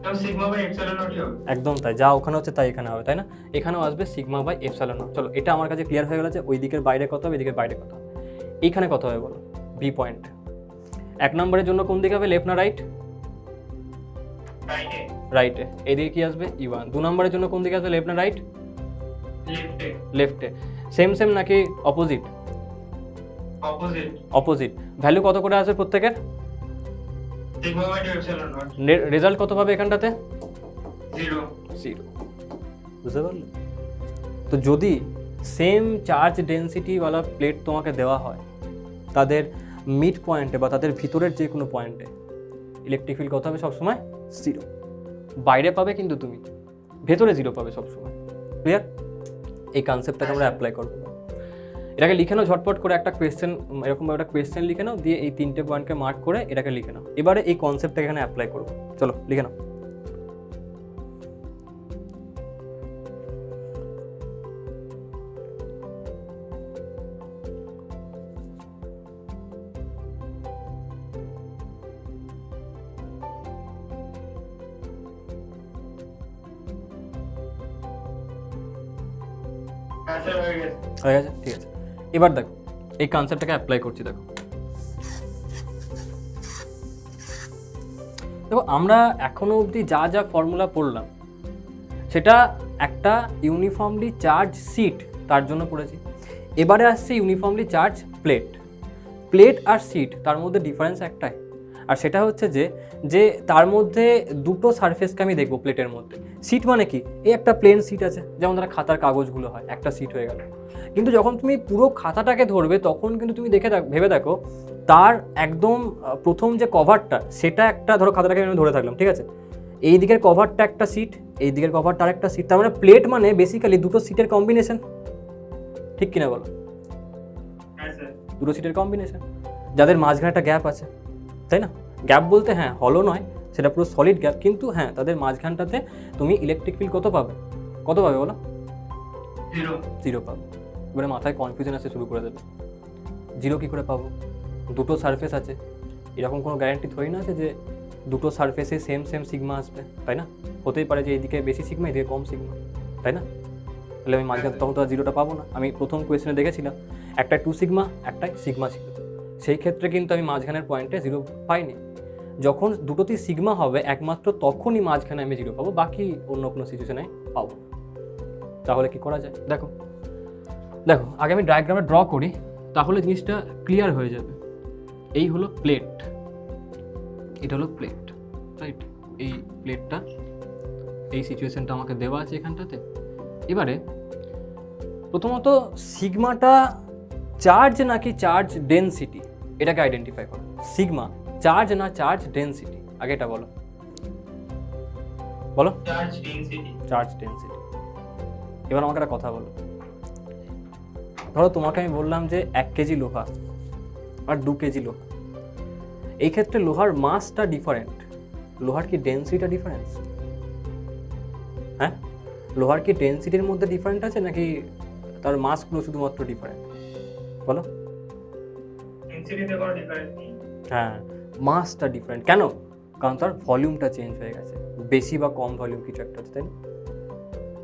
তো sigma by epsilon naught হবে। একদম তাই, যা ওখানে হচ্ছে তাই এখানে হবে, তাই না? এখানেও আসবে সিগমা বাই এপসাইলন নট। চলো এটা আমার কাছে ক্লিয়ার হয়ে গেল যে ওই দিকের বাইরে কত হবে, এদিকের বাইরে কত হবে। এইখানে কত হবে বলো, বি পয়েন্ট। 1 নম্বরের জন্য কোন দিকে হবে, লেফট না রাইট? রাইটে। রাইটে। এদিকে কি আসবে? E1। 2 নম্বরের জন্য কোন দিকে আসবে, লেফট না রাইট? লেফটে। লেফটে। সেম সেম নাকি অপোজিট? অপোজিট। অপোজিট। ভ্যালু কত করে আসবে প্রত্যেকের? sigma by 2 epsilon naught। Result কত পাবে এখানটাতে? 0। 0। বুঝতে পারলে? তো যদি সেম চার্জ ডেন্সিটিওয়ালা প্লেট তোমাকে দেওয়া হয়, তাদের মিড পয়েন্টে বা তাদের ভিতরের যে কোনো পয়েন্টে ইলেকট্রিক ফিল্ড কত হবে সবসময়? 0। বাইরে পাবে কিন্তু তুমি, ভেতরে 0 পাবে সবসময়। ক্লিয়ার? এই কনসেপ্টটাকে আমরা অ্যাপ্লাই করবো। এটাকে লিখে নাও ঝটপট করে, একটা কোয়েশ্চেন এরকমভাবে একটা কোয়েশ্চেন লিখে নাও, দিয়ে এই 3টে পয়েন্টকে মার্ক করে এটাকে লিখে নাও। এবারে এই কনসেপ্টটাকে এখানে অ্যাপ্লাই করবো। চলো লিখে নাও। হ্যাঁ স্যার হয়ে গেছে। হয়ে গেছে? ঠিক আছে। এবার দেখো এই কনসেপ্টটাকে অ্যাপ্লাই করছি। দেখো দেখো আমরা এখনো অবধি যা যা ফর্মুলা পড়লাম সেটা একটা ইউনিফর্মলি চার্জ সিট তার জন্য পড়েছি। এবারে আসছে ইউনিফর্মলি চার্জ প্লেট। প্লেট আর সিট তার মধ্যে ডিফারেন্স একটাই, আর সেটা হচ্ছে যে তার মধ্যে দুটো সারফেসকে আমি দেখবো প্লেটের মধ্যে। সিট মানে কি, এই একটা প্লেন সিট আছে, যেমন ধরো খাতার কাগজগুলো হয়, একটা সিট হয়ে গেল। কিন্তু যখন তুমি পুরো খাতাটাকে ধরবে তখন কিন্তু তুমি ভেবে দেখো তার একদম প্রথম যে কভারটা সেটা একটা, ধরো খাতাটাকে আমি ধরে থাকলাম, ঠিক আছে, এই দিকের কভারটা একটা সিট, এই দিকের কভারটা আর একটা সিট। তার মানে প্লেট মানে বেসিক্যালি দুটো সিটের কম্বিনেশন, ঠিক কিনা বলো? হ্যাঁ স্যার। দুটো সিটের কম্বিনেশন, যাদের মাঝখানে একটা গ্যাপ আছে, তাই না? গ্যাপ বলতে হ্যাঁ হলো নয়, সেটা পুরো সলিড গ্যাপ, কিন্তু হ্যাঁ তাদের মাঝখানটাতে তুমি ইলেকট্রিক ফিল্ড কত পাবে বলো? 0 পাবে। এবারে মাথায় কনফিউশন আসতে শুরু করে দেবে, 0 কী করে পাবো? দুটো সারফেস আছে, এরকম কোনো গ্যারান্টি থই না আছে যে দুটো সারফেসে সেম সিগমা আসবে, তাই না? হতেই পারে যে এইদিকে বেশি সিগমা, এদিকে কম সিগমা, তাই না? তাহলে আমি মাঝখানে তখন তো আর 0টা পাবো না। আমি প্রথম কোয়েশ্চেনে দেখেছিলাম একটা 2 সিগমা, একটাই সিগমা ছিল, সেই ক্ষেত্রে কিন্তু আমি মাঝখানের পয়েন্টে 0 পাইনি। যখন দুটোতেই সিগমা হবে একমাত্র তখনই মাঝখানে আমি 0 পাবো, বাকি অন্য কোনো সিচুয়েশনে পাবো না। তাহলে কি করা যায়? দেখো আগে আমি ডায়াগ্রামে ড্র করি, তাহলে জিনিসটা ক্লিয়ার হয়ে যাবে। এই হলো প্লেট, এটা হলো প্লেট, রাইট? এই প্লেটটা, এই সিচুয়েশনটা আমাকে দেওয়া আছে এখানটাতে। এবারে প্রথমত সিগমাটা চার্জ নাকি চার্জ ডেনসিটি, এটাকে আইডেন্টিফাই করো। সিগমা চার্জ না চার্জ ডেনসিটি, আগে এটা বলো। Charge density. এবার আমাকে একটা কথা বলো, ধরো তোমাকে আমি বললাম যে 1 কেজি লোহা আর 2 কেজি লোহা, এই ক্ষেত্রে লোহার মাসটা ডিফারেন্ট, লোহার কি ডেনসিটিটা ডিফারেন্স? হ্যাঁ, লোহার কি ডেনসিটির মধ্যে ডিফারেন্ট আছে নাকি তার মাসগুলো শুধুমাত্র ডিফারেন্ট? বলো। হ্যাঁ, মাসটা ডিফারেন্ট। কেন? কারণ তার ভলিউমটা চেঞ্জ হয়ে গেছে, বেশি বা কম ভলিউম কিছু একটা আছে, তাই না?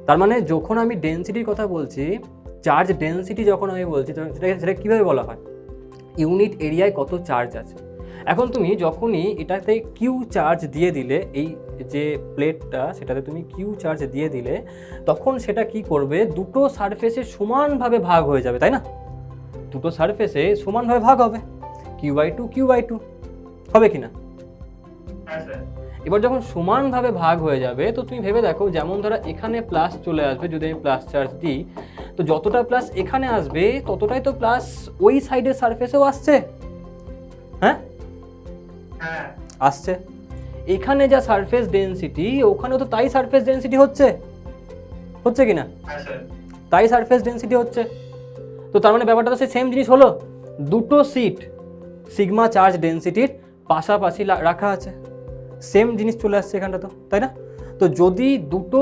তার মানে যখন আমি ডেনসিটির কথা বলছি, চার্জ ডেনসিটি যখন আমি বলছি, সেটা কীভাবে বলা হয়? ইউনিট এরিয়ায় কত চার্জ আছে। এখন তুমি যখনই এটাতে কিউ চার্জ দিয়ে দিলে, এই যে প্লেটটা সেটাতে তুমি কিউ চার্জ দিয়ে দিলে, তখন সেটা কি করবে? দুটো সারফেসে সমানভাবে ভাগ হয়ে যাবে, তাই না? দুটো সারফেসে সমানভাবে ভাগ হবে, Q/2 হবে কি না? এবার যখন সমানভাবে ভাগ হয়ে যাবে, তো তুমি ভেবে দেখো, যেমন ধরো এখানে প্লাস চলে আসবে, যদি আমি প্লাস চার্জ দিই, তো যতটা প্লাস এখানে আসবে ততটাই তো প্লাস ওই সাইডের সারফেসেও আসছে। হ্যাঁ, আসছে। এখানে যা সারফেস ডেনসিটি, ওখানেও তো তাই সারফেস ডেনসিটি হচ্ছে কি না? তাই সারফেস ডেনসিটি হচ্ছে। তো তার মানে ব্যাপারটা তো সেই সেম জিনিস হলো, দুটো সিট সিগমা চার্জ ডেনসিটির পাশাপাশি রাখা আছে, সেম জিনিস চলে আসছে এখানটা, তো তাই না? তো যদি দুটো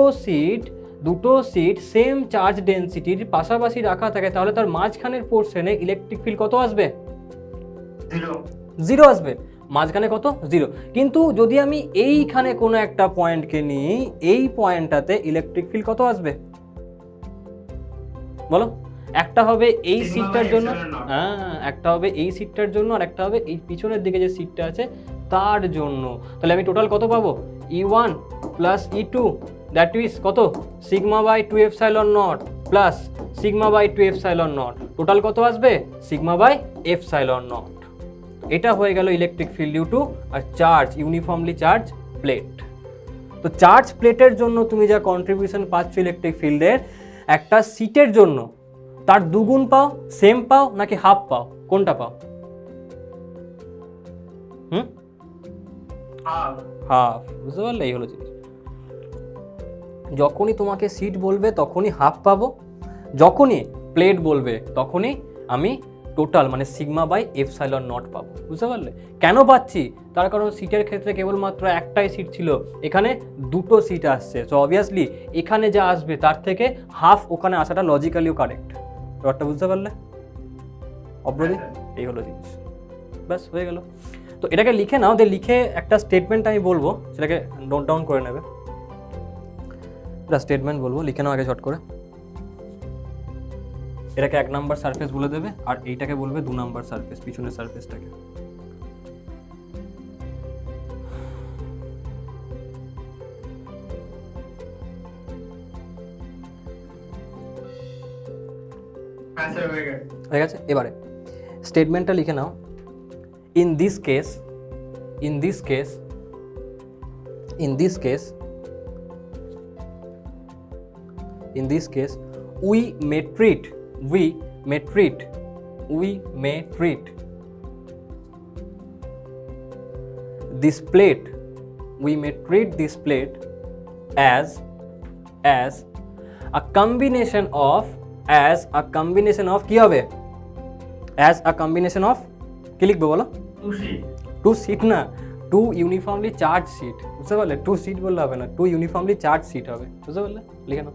সিট সেম চার্জ ডেনসিটির পাশাপাশি রাখা থাকে, তাহলে তার মাঝখানের পোর্শনে ইলেকট্রিক ফিল্ড কত আসবে? 0 আসবে। মাঝখানে কত? 0। কিন্তু যদি আমি এইখানে কোনো একটা পয়েন্টকে নিই, এই পয়েন্টটাতে ইলেকট্রিক ফিল্ড কত আসবে বলো? একটা হবে এই সিটটার জন্য, হ্যাঁ, একটা হবে এই সিটটার জন্য, আর একটা হবে এই পিছনের দিকে যে সিটটা আছে তার জন্য। তাহলে আমি টোটাল কত পাবো? E1 plus E2, that is কত? σ/2ε0 প্লাস σ/2ε0। টোটাল কত আসবে? σ/ε0। এটা হয়ে গেল ইলেকট্রিক ফিল্ড ডিউ টু আর চার্জ, ইউনিফর্মলি চার্জ প্লেট। তো চার্জ প্লেটের জন্য তুমি যা কন্ট্রিবিউশন পাচ্ছ ইলেকট্রিক ফিল্ডের, একটা সিটের জন্য তার দুগুণ পাও, সেম পাও নাকি হাফ পাও? কোনটা পাও? হাফ। বুঝতে পারলে? এই হলো জিনিস। যখনই তোমাকে সিট বলবে তখনই হাফ পাবো, যখনই প্লেট বলবে তখনই আমি টোটাল মানে σ/ε0 পাবো। বুঝতে পারলে? কেন পাচ্ছি? তার কারণ সিটের ক্ষেত্রে কেবলমাত্র একটাই সিট ছিল, এখানে দুটো সিট আসছে, সো অবভিয়াসলি এখানে যা আসবে তার থেকে হাফ ওখানে আসাটা লজিক্যালিও কারেক্ট। ব্যাপারটা বুঝতে পারলে অব্রদি? এই হলো জিনিস, ব্যাস হয়ে গেল। তো এটাকে লিখে নাও, লিখে একটা স্টেটমেন্ট আমি বলবো, সেটাকে নোট ডাউন করে নেবে। একটা স্টেটমেন্ট বলবো, লিখে নাও আগে ঝট করে। এটাকে 1 নাম্বার সারফেস বলে দেবে, আর এইটাকে বলবে 2 নাম্বার সারফেস, পিছনের সারফেসটাকে। হয়ে গেছে? এবারে স্টেটমেন্টটা লিখে নাও। In in this case we may treat this plate as a combination of কি হবে as a combination of কি লিখবো বলো টু সিট না টু ইউনিফর্মলি চার্জ সিট বুঝতে পারলে টু সিট বললে হবে না টু ইউনিফর্মলি চার্জ সিট হবে বুঝতে পারলে লিখে নাও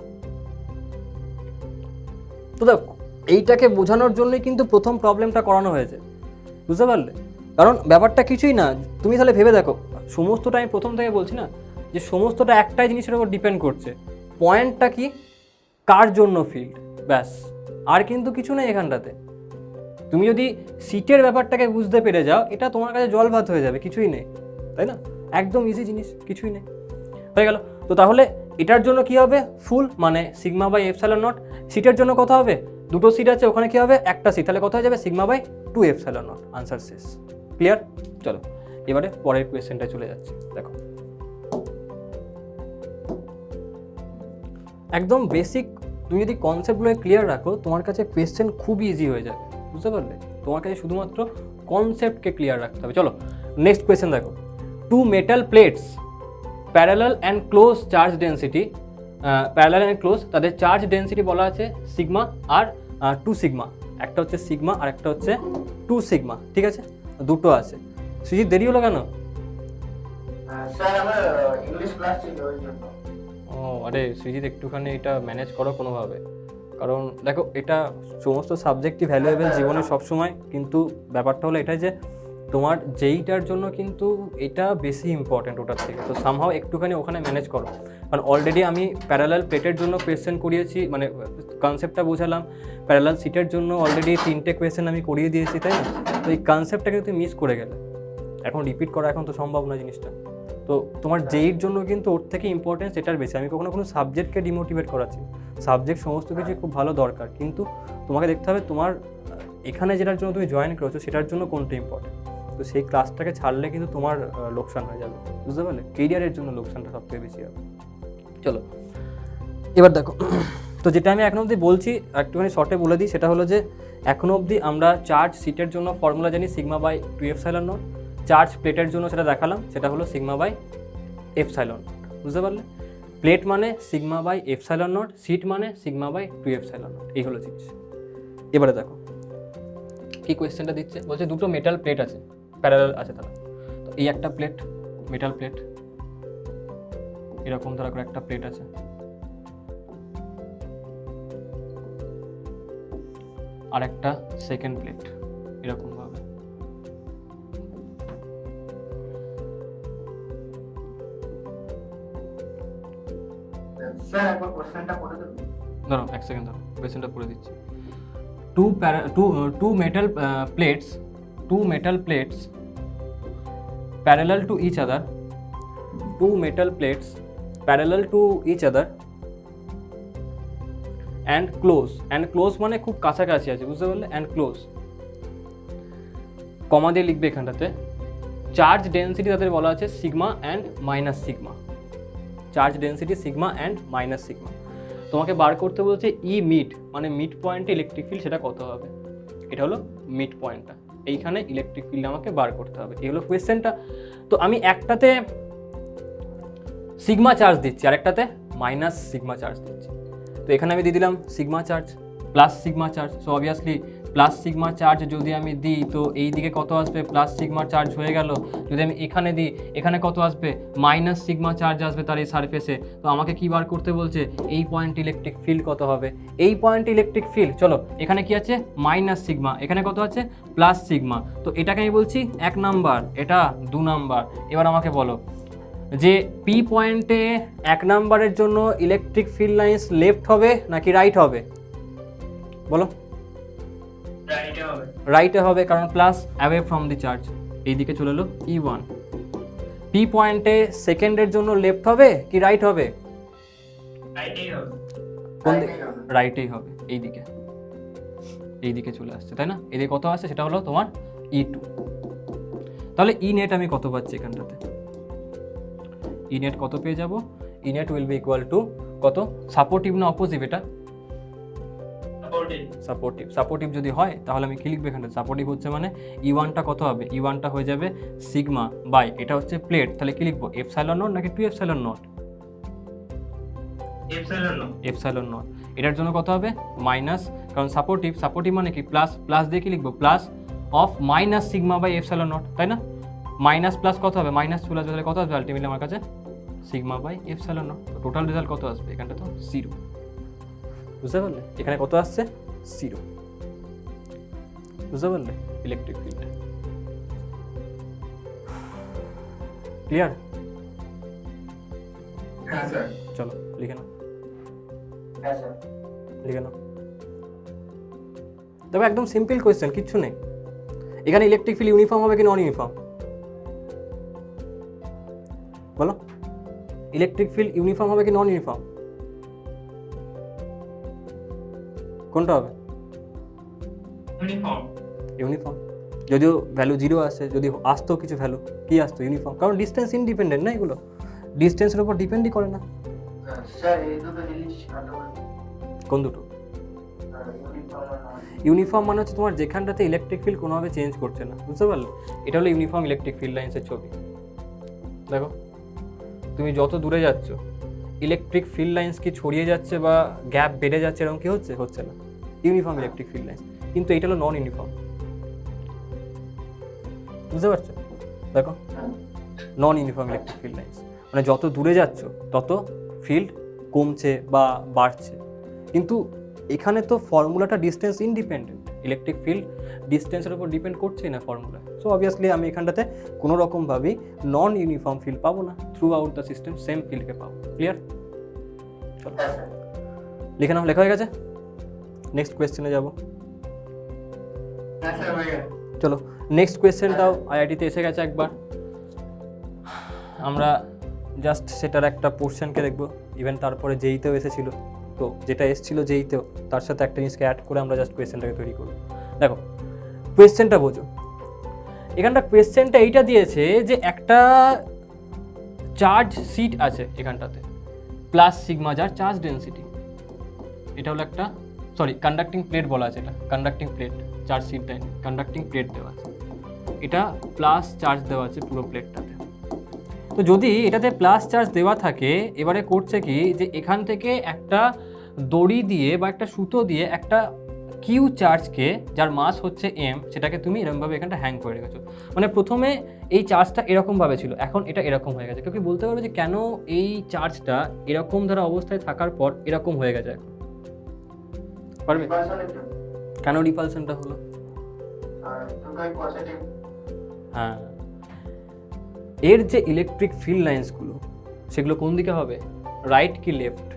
তো দেখো এইটাকে বোঝানোর জন্যই কিন্তু প্রথম প্রবলেমটা করানো হয়েছে বুঝতে পারলে কারণ ব্যাপারটা কিছুই না তুমি তাহলে ভেবে দেখো সমস্তটা আমি প্রথম থেকে বলছি না যে সমস্তটা একটাই জিনিসের উপর ডিপেন্ড করছে পয়েন্টটা কি কার জন্য ফিল্ড ব্যাস আর কিন্তু কিছু নেই এখানটাতে তুমি যদি সিটের ব্যাপারটাকে বুঝতে পেরে যাও এটা তোমার কাছে জল ভাত হয়ে যাবে কিছুই নেই তাই না একদম ইজি জিনিস কিছুই নেই হয়ে গেল তো তাহলে এটার জন্য কি হবে ফুল মানে সিগমা বাই এপসাইলন নট সিটের জন্য কত হবে দুটো সিট আছে ওখানে কি হবে একটা সিট তাহলে কত হয়ে যাবে sigma by 2 epsilon naught answer শেষ ক্লিয়ার চলো এবারে পরের কোয়েশ্চেনটা চলে যাচ্ছে দেখো একদম বেসিক তুমি যদি কনসেপ্টগুলো ক্লিয়ার রাখো তোমার কাছে কোয়েশ্চেন খুবই ইজি হয়ে যাবে বুঝতে পারলে তোমার কাছে শুধুমাত্র কনসেপ্টকে ক্লিয়ার রাখতে হবে চলো নেক্সট কোয়েশ্চেন দেখো two metal plates parallel and close charge density parallel and close তাদের চার্জ ডেন্সিটি বলা আছে সিগমা আর 2 সিগমা একটা হচ্ছে সিগমা আর একটা হচ্ছে 2 সিগমা ঠিক আছে দুটো আছে সুজিত দেরি হলো কেন স্যার আমার ইংলিশ ক্লাস ছিল ওই জন্য ও আরে সুজিত একটুখানি এটা ম্যানেজ করো কোনোভাবে কারণ দেখো এটা সমস্ত সাবজেক্টই ভ্যালুয়েবল জীবনে সবসময় কিন্তু ব্যাপারটা হলো এটাই যে তোমার যেইটার জন্য কিন্তু এটা বেশি ইম্পর্টেন্ট ওটার থেকে তো সামহাও একটুখানি ওখানে ম্যানেজ করো কারণ অলরেডি আমি প্যারালাল প্লেটের জন্য কোয়েশ্চেন করিয়েছি মানে কনসেপ্টটা বোঝালাম প্যারালাল সিটের জন্য অলরেডি 3টে কোয়েশ্চেন আমি করিয়ে দিয়েছি তাই না তো এই কনসেপ্টটা কিন্তু মিস করে গেলে এখন রিপিট করা এখন তো সম্ভব না জিনিসটা তো তোমার যেইর জন্য কিন্তু ওর থেকে ইম্পর্টেন্স এটার বেশি আমি কখনো কোনো সাবজেক্টকে ডিমোটিভেট করাচ্ছি সাবজেক্ট সমস্ত কিছু খুব ভালো দরকার কিন্তু তোমাকে দেখতে হবে তোমার এখানে যেটার জন্য তুমি জয়েন করেছো সেটার জন্য কোনটা ইম্পর্টেন্ট তো সেই ক্লাসটাকে ছাড়লে কিন্তু তোমার লোকসান হয়ে যাবে বুঝতে পারলে কেরিয়ারের জন্য লোকসানটা সবথেকে বেশি হবে চলো এবার দেখো তো যেটা আমি এখনো অবধি বলছি একটুখানি শর্টে বলে দিই সেটা হলো যে এখনো অবধি আমরা চার্জ সিটের জন্য ফর্মুলা জানি sigma by 2 epsilon naught charge প্লেটের জন্য সেটা দেখালাম সেটা হলো সিগমা বাই এপসাইলন বুঝতে পারলে প্লেট মানে sigma by epsilon naught sheet মানে সিগমা বাই 2 এপসাইলন নট এই হলো জিনিস এবারে দেখো কি কোয়েশ্চেনটা দিচ্ছে বলছে দুটো মেটাল প্লেট আছে প্যারালাল আছে তারা তো এই একটা প্লেট মেটাল প্লেট এরকম ধরা করে একটা প্লেট আছে আর একটা সেকেন্ড প্লেট এরকম ভাবে স্যার একবার কোশ্চেনটা পড়ে দেবেন ধরো এক সেকেন্ড ধরো কোয়েশ্চেনটা পড়ে দিচ্ছি two metal plates parallel to each other and close মানে খুব কাছাকাছি আছে বুঝতে পারলে and close কমা দিয়ে লিখবে এখানটাতে চার্জ ডেন্সিটি তাদের বলা আছে sigma and minus sigma charge density sigma and minus sigma তোমাকে বার করতে বলছে ই মিড মানে মিড পয়েন্টে ইলেকট্রিক ফিল্ড সেটা কত হবে এটা হলো মিড পয়েন্টটা এইখানে ইলেকট্রিক ফিল্ড আমাকে বার করতে হবে এই হলো কোয়েশ্চেনটা তো আমি একটাতে সিগমা চার্জ দিচ্ছি আর একটাতে মাইনাস সিগমা চার্জ দিচ্ছি তো এখানে আমি দিয়ে দিলাম sigma charge plus sigma charge so obviously plus sigma charge যদি আমি দিই তো এই দিকে কত আসবে প্লাস সিগমা চার্জ হয়ে গেল যদি আমি এখানে দিই এখানে কত আসবে মাইনাস সিগমা চার্জ আসবে তার এই সারফেসে তো আমাকে কি বার করতে বলছে এই পয়েন্ট ইলেকট্রিক ফিল্ড কত হবে এই পয়েন্ট ইলেকট্রিক ফিল্ড চলো এখানে কি আছে মাইনাস সিগমা এখানে কত আছে প্লাস সিগমা তো এটাকে আমি বলছি 1 নাম্বার এটা 2 নাম্বার এবার আমাকে বলো যে পি পয়েন্টে 1 নাম্বারের জন্য ইলেকট্রিক ফিল্ড লাইন্স লেফট হবে নাকি রাইট হবে বলো রাইটে হবে কারণ plus away from the charge এইদিকে চলে এলো E1 পি পয়েন্টে সেকেন্ডের জন্য লেফট হবে কি রাইট হবে কোন দিকে রাইটেই হবে এইদিকে চলে আসছে তাই না এদিকে কত আসছে সেটা হলো তোমার E2 তাহলে ই নেট আমি কত পাচ্ছি এখানটাতে? ই নেট কত পেয়ে যাব? E net will be equal to কত? সাপোর্টিভ না অপোজিভ এটা? সাপোর্টিভ। সাপোর্টিভ যদি হয় তাহলে আমি কি লিখবো এখানটা? সাপোর্টিভ হচ্ছে মানে ই ওয়ানটা কত হবে? ই ওয়ানটা হয়ে যাবে সিগমা বাই, এটা হচ্ছে প্লেট, তাহলে কি লিখবো? এপসাইলন নট নাকি 2 এপসাইলন নট? Epsilon not. এটার জন্য কত হবে? মাইনাস, কারণ সাপোর্টিভ, সাপোর্টিভ মানে কি প্লাস, প্লাস দিয়ে কি লিখবো? Plus of minus sigma by epsilon naught, তাই না? মাইনাস প্লাস কত হবে? মাইনাস চলে আসবে, তাহলে কত আসবে আলটিমেটলি আমার কাছে? Sigma by epsilon naught. Total result কত আসবে? এখানটা তো 0, বুঝতে পারলে? এখানে কত আসছে? 0, বুঝতে পারলে? Electric field clear? হ্যাঁ স্যার। চলো লিখে নাও, হ্যাঁ স্যার। লিখে নাও। তবে একদম সিম্পল কোয়েশ্চেন, কিচ্ছু নেই এখানে। ইলেকট্রিক ফিল্ড ইউনিফর্ম হবে কি নন ইউনিফর্ম? বলো, ইলেকট্রিক ফিল্ড ইউনিফর্ম হবে কি নন ইউনিফর্ম? কোনটা হবে? ইউনিফর্ম। যদিও ভ্যালু 0 আসে, যদি আসতো কিছু ভ্যালু, কি আসতো? ইউনিফর্ম, কারণ ডিস্টেন্স ইন্ডিপেন্ডেন্ট না, এগুলো ডিস্টেন্সের উপর ডিপেন্ডই করে না। স্যার এই দুটো জিনিস কাটাবো। কোন দুটো? ইউনিফর্ম আর নন। ইউনিফর্ম মানে হচ্ছে তোমার যেখানটাতে ইলেকট্রিক ফিল্ড কোনোভাবে চেঞ্জ করছে না, বুঝতে পারলে? এটা হলো ইউনিফর্ম ইলেকট্রিক ফিল্ড লাইন্সের ছবি। দেখো, তুমি যত দূরে যাচ্ছ ইলেকট্রিক ফিল্ড লাইন্স কি ছড়িয়ে যাচ্ছে বা গ্যাপ বেড়ে যাচ্ছে, এরকম কি হচ্ছে? হচ্ছে না। Uniform electric field lines. কিন্তু এটা হলো নন ইউনিফর্ম, বুঝতে পারছো? দেখো, non uniform electric field lines মানে যত দূরে যাচ্ছ তত ফিল্ড কমছে বা বাড়ছে। কিন্তু এখানে তো ফর্মুলাটা ডিস্টেন্স ইন্ডিপেন্ডেন্ট, ইলেকট্রিক ফিল্ড ডিস্টেন্সের উপর ডিপেন্ড করছেই না ফর্মুলা। সো অবভিয়াসলি আমি এখানটাতে কোনো রকমভাবেই নন ইউনিফর্ম ফিল্ড পাবো না, throughout the system same ফিল্ডকে পাবো। ক্লিয়ার? চলো হ্যাঁ স্যার। লিখে নাও, লেখা হয়ে গেছে? নেক্সট কোয়েশ্চেনে যাবো। হ্যাঁ স্যার হয়ে গেছে। চলো নেক্সট কোয়েশ্চেনটাও আইআইটিতে এসে গেছে একবার, আমরা জাস্ট সেটার একটা পোর্শনকে দেখবো। ইভেন তারপরে যেইতেও এসেছিলো, তো যেটা এসেছিলো যেইতেও তার সাথে একটা জিনিসকে অ্যাড করে আমরা জাস্ট কোয়েশ্চেনটাকে তৈরি করবো। দেখো কোয়েশ্চেনটা বোঝো, এখানটা কোয়েশ্চেনটা এইটা দিয়েছে যে একটা চার্জ সিট আছে এখানটাতে প্লাস সিগমা, যার চার্জ ডেন্সিটি, এটা হলো একটা কন্ডাক্টিং প্লেট বলা আছে, এটা কন্ডাক্টিং প্লেট, চার্জ সিট দেয়নি, কন্ডাক্টিং প্লেট দেওয়া আছে, এটা প্লাস চার্জ দেওয়া আছে পুরো প্লেটটাতে। তো যদি এটাতে প্লাস চার্জ দেওয়া থাকে, এবারে করছে কি যে এখান থেকে একটা দড়ি দিয়ে বা একটা সুতো দিয়ে একটা কিউ চার্জকে, যার মাস হচ্ছে এম, সেটাকে তুমি এরকমভাবে এখানটা হ্যাং করে রেখেছো। মানে প্রথমে এই চার্জটা এরকমভাবে ছিল, এখন এটা এরকম হয়ে গেছে। কেউ কি বলতে পারবে যে কেন এই চার্জটা এরকম ধরা অবস্থায় থাকার পর এরকম হয়ে গেছে? এখন পারবে? কেন রিপালশনটা হলো? আর দুটোই পজিটিভ। হ্যাঁ, এর যে ইলেকট্রিক ফিল্ড লাইন্সগুলো সেগুলো কোন দিকে হবে? রাইট কি লেফট?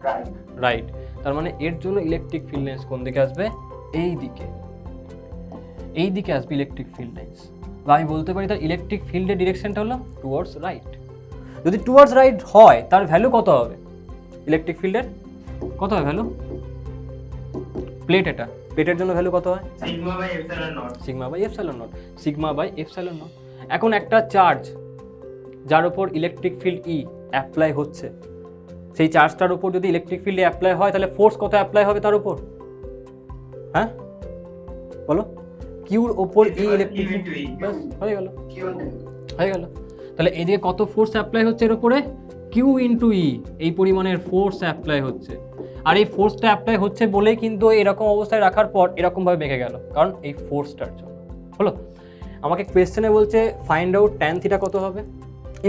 রাইট। রাইট। তার মানে এর জন্য ইলেকট্রিক ফিল্ড লাইন্স কোন দিকে আসবে? এই দিকে, এই দিকে আসবে ইলেকট্রিক ফিল্ড লাইন্স। বা আমি বলতে পারি তার ইলেকট্রিক ফিল্ডের ডিরেকশনটা হলো টুয়ার্ডস রাইট। যদি টুয়ার্ডস রাইট হয় তার ভ্যালু কত হবে? ইলেকট্রিক ফিল্ডের কত হয় ভ্যালু? প্লেট, এটা প্লেটের জন্য ভ্যালু কত হয়? Sigma by epsilon naught. Sigma by epsilon naught, sigma by epsilon naught. এখন একটা চার্জ যার উপর ইলেকট্রিক ফিল্ড ই অ্যাপ্লাই হচ্ছে, সেই চার্জটার উপর যদি ইলেকট্রিক ফিল্ড অ্যাপ্লাই হয় তাহলে ফোর্স কত অ্যাপ্লাই হবে তার উপর? হ্যাঁ বলো, কিউর ওপর ই ইলেকট্রিক ফিল্ড, ব্যাস হয়ে গেল, হয়ে গেল। তাহলে এদিকে কত ফোর্স অ্যাপ্লাই হচ্ছে এর উপরে? কিউ ইন্টু ই, এই পরিমাণের ফোর্স অ্যাপ্লাই হচ্ছে। আর এই ফোর্সটা অ্যাপ্লাই হচ্ছে বলেই কিন্তু এরকম অবস্থায় রাখার পর এরকমভাবে বেঁকে গেল, কারণ এই ফোর্সটার জন্য হলো। আমাকে কোয়েশ্চেনে বলছে ফাইন্ড আউট ট্যান থিটা কত হবে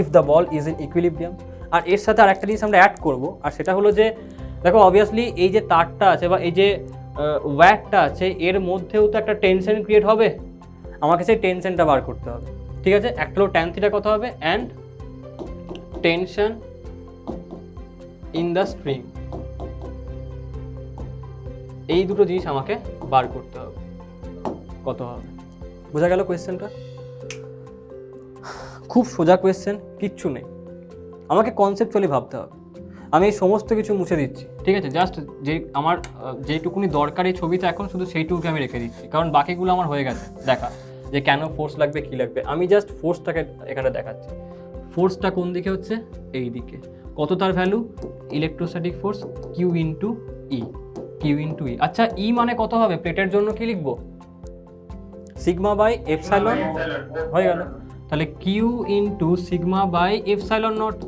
if the ball is in equilibrium. আর এর সাথে আর একটা জিনিস আমরা অ্যাড করবো, আর সেটা হলো যে দেখো অবভিয়াসলি এই যে তারটা আছে বা এই যে ওয়্যারটা আছে এর মধ্যেও তো একটা টেনশন ক্রিয়েট হবে, আমাকে সেই টেনশনটা বার করতে হবে। ঠিক আছে, একটা হলো ট্যান থিটা কত হবে and tension in the string, এই দুটো জিনিস আমাকে বার করতে হবে, কত হবে। বোঝা গেল কোয়েশ্চেনটা? খুব সোজা কোয়েশ্চেন, কিচ্ছু নেই, আমাকে কনসেপচুয়ালি ভাবতে হবে। আমি এই সমস্ত কিছু মুছে দিচ্ছি, ঠিক আছে? জাস্ট যে আমার যেইটুকুনি দরকার এই ছবিতে এখন শুধু সেইটুকুকে আমি রেখে দিচ্ছি, কারণ বাকিগুলো আমার হয়ে গেছে দেখা। যে কেন ফোর্স লাগবে কী লাগবে। আমি জাস্ট ফোর্সটাকে এখানে দেখাচ্ছি। ফোর্সটা কোন দিকে হচ্ছে, এই দিকে। কত তার value, electrostatic force q into E, q into E. আচ্ছা ই মানে কত হবে, প্লেটের জন্য কি লিখবো, সিগমা বাই এপসাইলন, হয়ে গেল। তাহলে Q into sigma by epsilon naught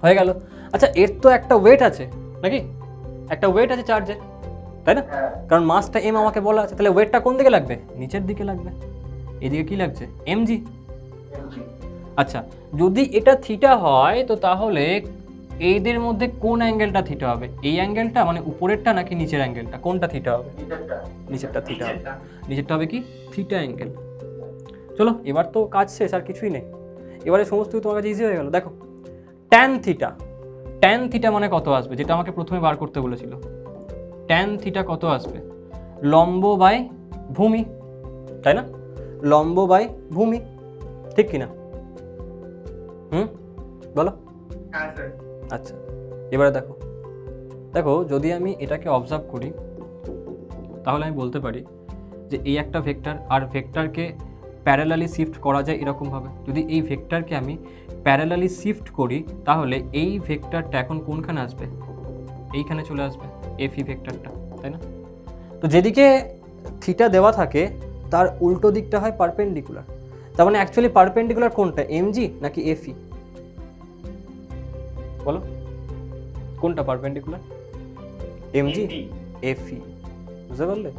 হয়ে গেল। আচ্ছা এর তো একটা ওয়েট আছে নাকি, একটা ওয়েট আছে চার্জের, তাই না? কারণ মাসটা এম আমাকে বলা আছে, তাহলে ওয়েটটা কোন দিকে লাগবে, নিচের দিকে লাগবে। এদিকে কি লাগছে, এমজি। আচ্ছা যদি এটা থিটা হয় তো তাহলে এইদের মধ্যে কোন অ্যাঙ্গেলটা থিটা হবে, এই অ্যাঙ্গেলটা মানে উপরেরটা নাকি নিচের অ্যাঙ্গেলটা, কোনটা থিটা হবে, নিচেরটা থিটা হবে, নিচেরটা হবে কি থিটা অ্যাঙ্গেল। চলো এবার তো কাজ শেষ, আর কিছুই নেই, এবারে সমস্ত কিছু তোমার কাছে ইজি হয়ে গেল। দেখো ট্যান থিটা, ট্যান থিটা মানে কত আসবে, যেটা আমাকে প্রথমে বার করতে বলেছিল। ট্যান থিটা কত আসবে, লম্ব বাই ভূমি, তাই না? লম্ব বাই ভূমি, ঠিক কি না? বলো। হ্যাঁ স্যার। আচ্ছা এবারে দেখো, দেখো যদি আমি এটাকে অবজার্ভ করি তাহলে আমি বলতে পারি যে এই একটা ভেক্টর, আর ভেক্টরকে প্যারালালি শিফট করা যায় এরকমভাবে। যদি এই ভেক্টরকে আমি প্যারালালি শিফট করি তাহলে এই ভেক্টরটা এখন কোনখানে আসবে, এইখানে চলে আসবে, এফ ই ভেক্টরটা, তাই না? তো যেদিকে থিটা দেওয়া থাকে তার উল্টো দিকটা হয় পারপেন্ডিকুলার। তার মানে অ্যাকচুয়ালি পারপেন্ডিকুলার কোনটা, এমজি নাকি এফই, বলো কোনটা পারপেন্ডিকুলার, এমজি এফই, বুঝতে পারলে?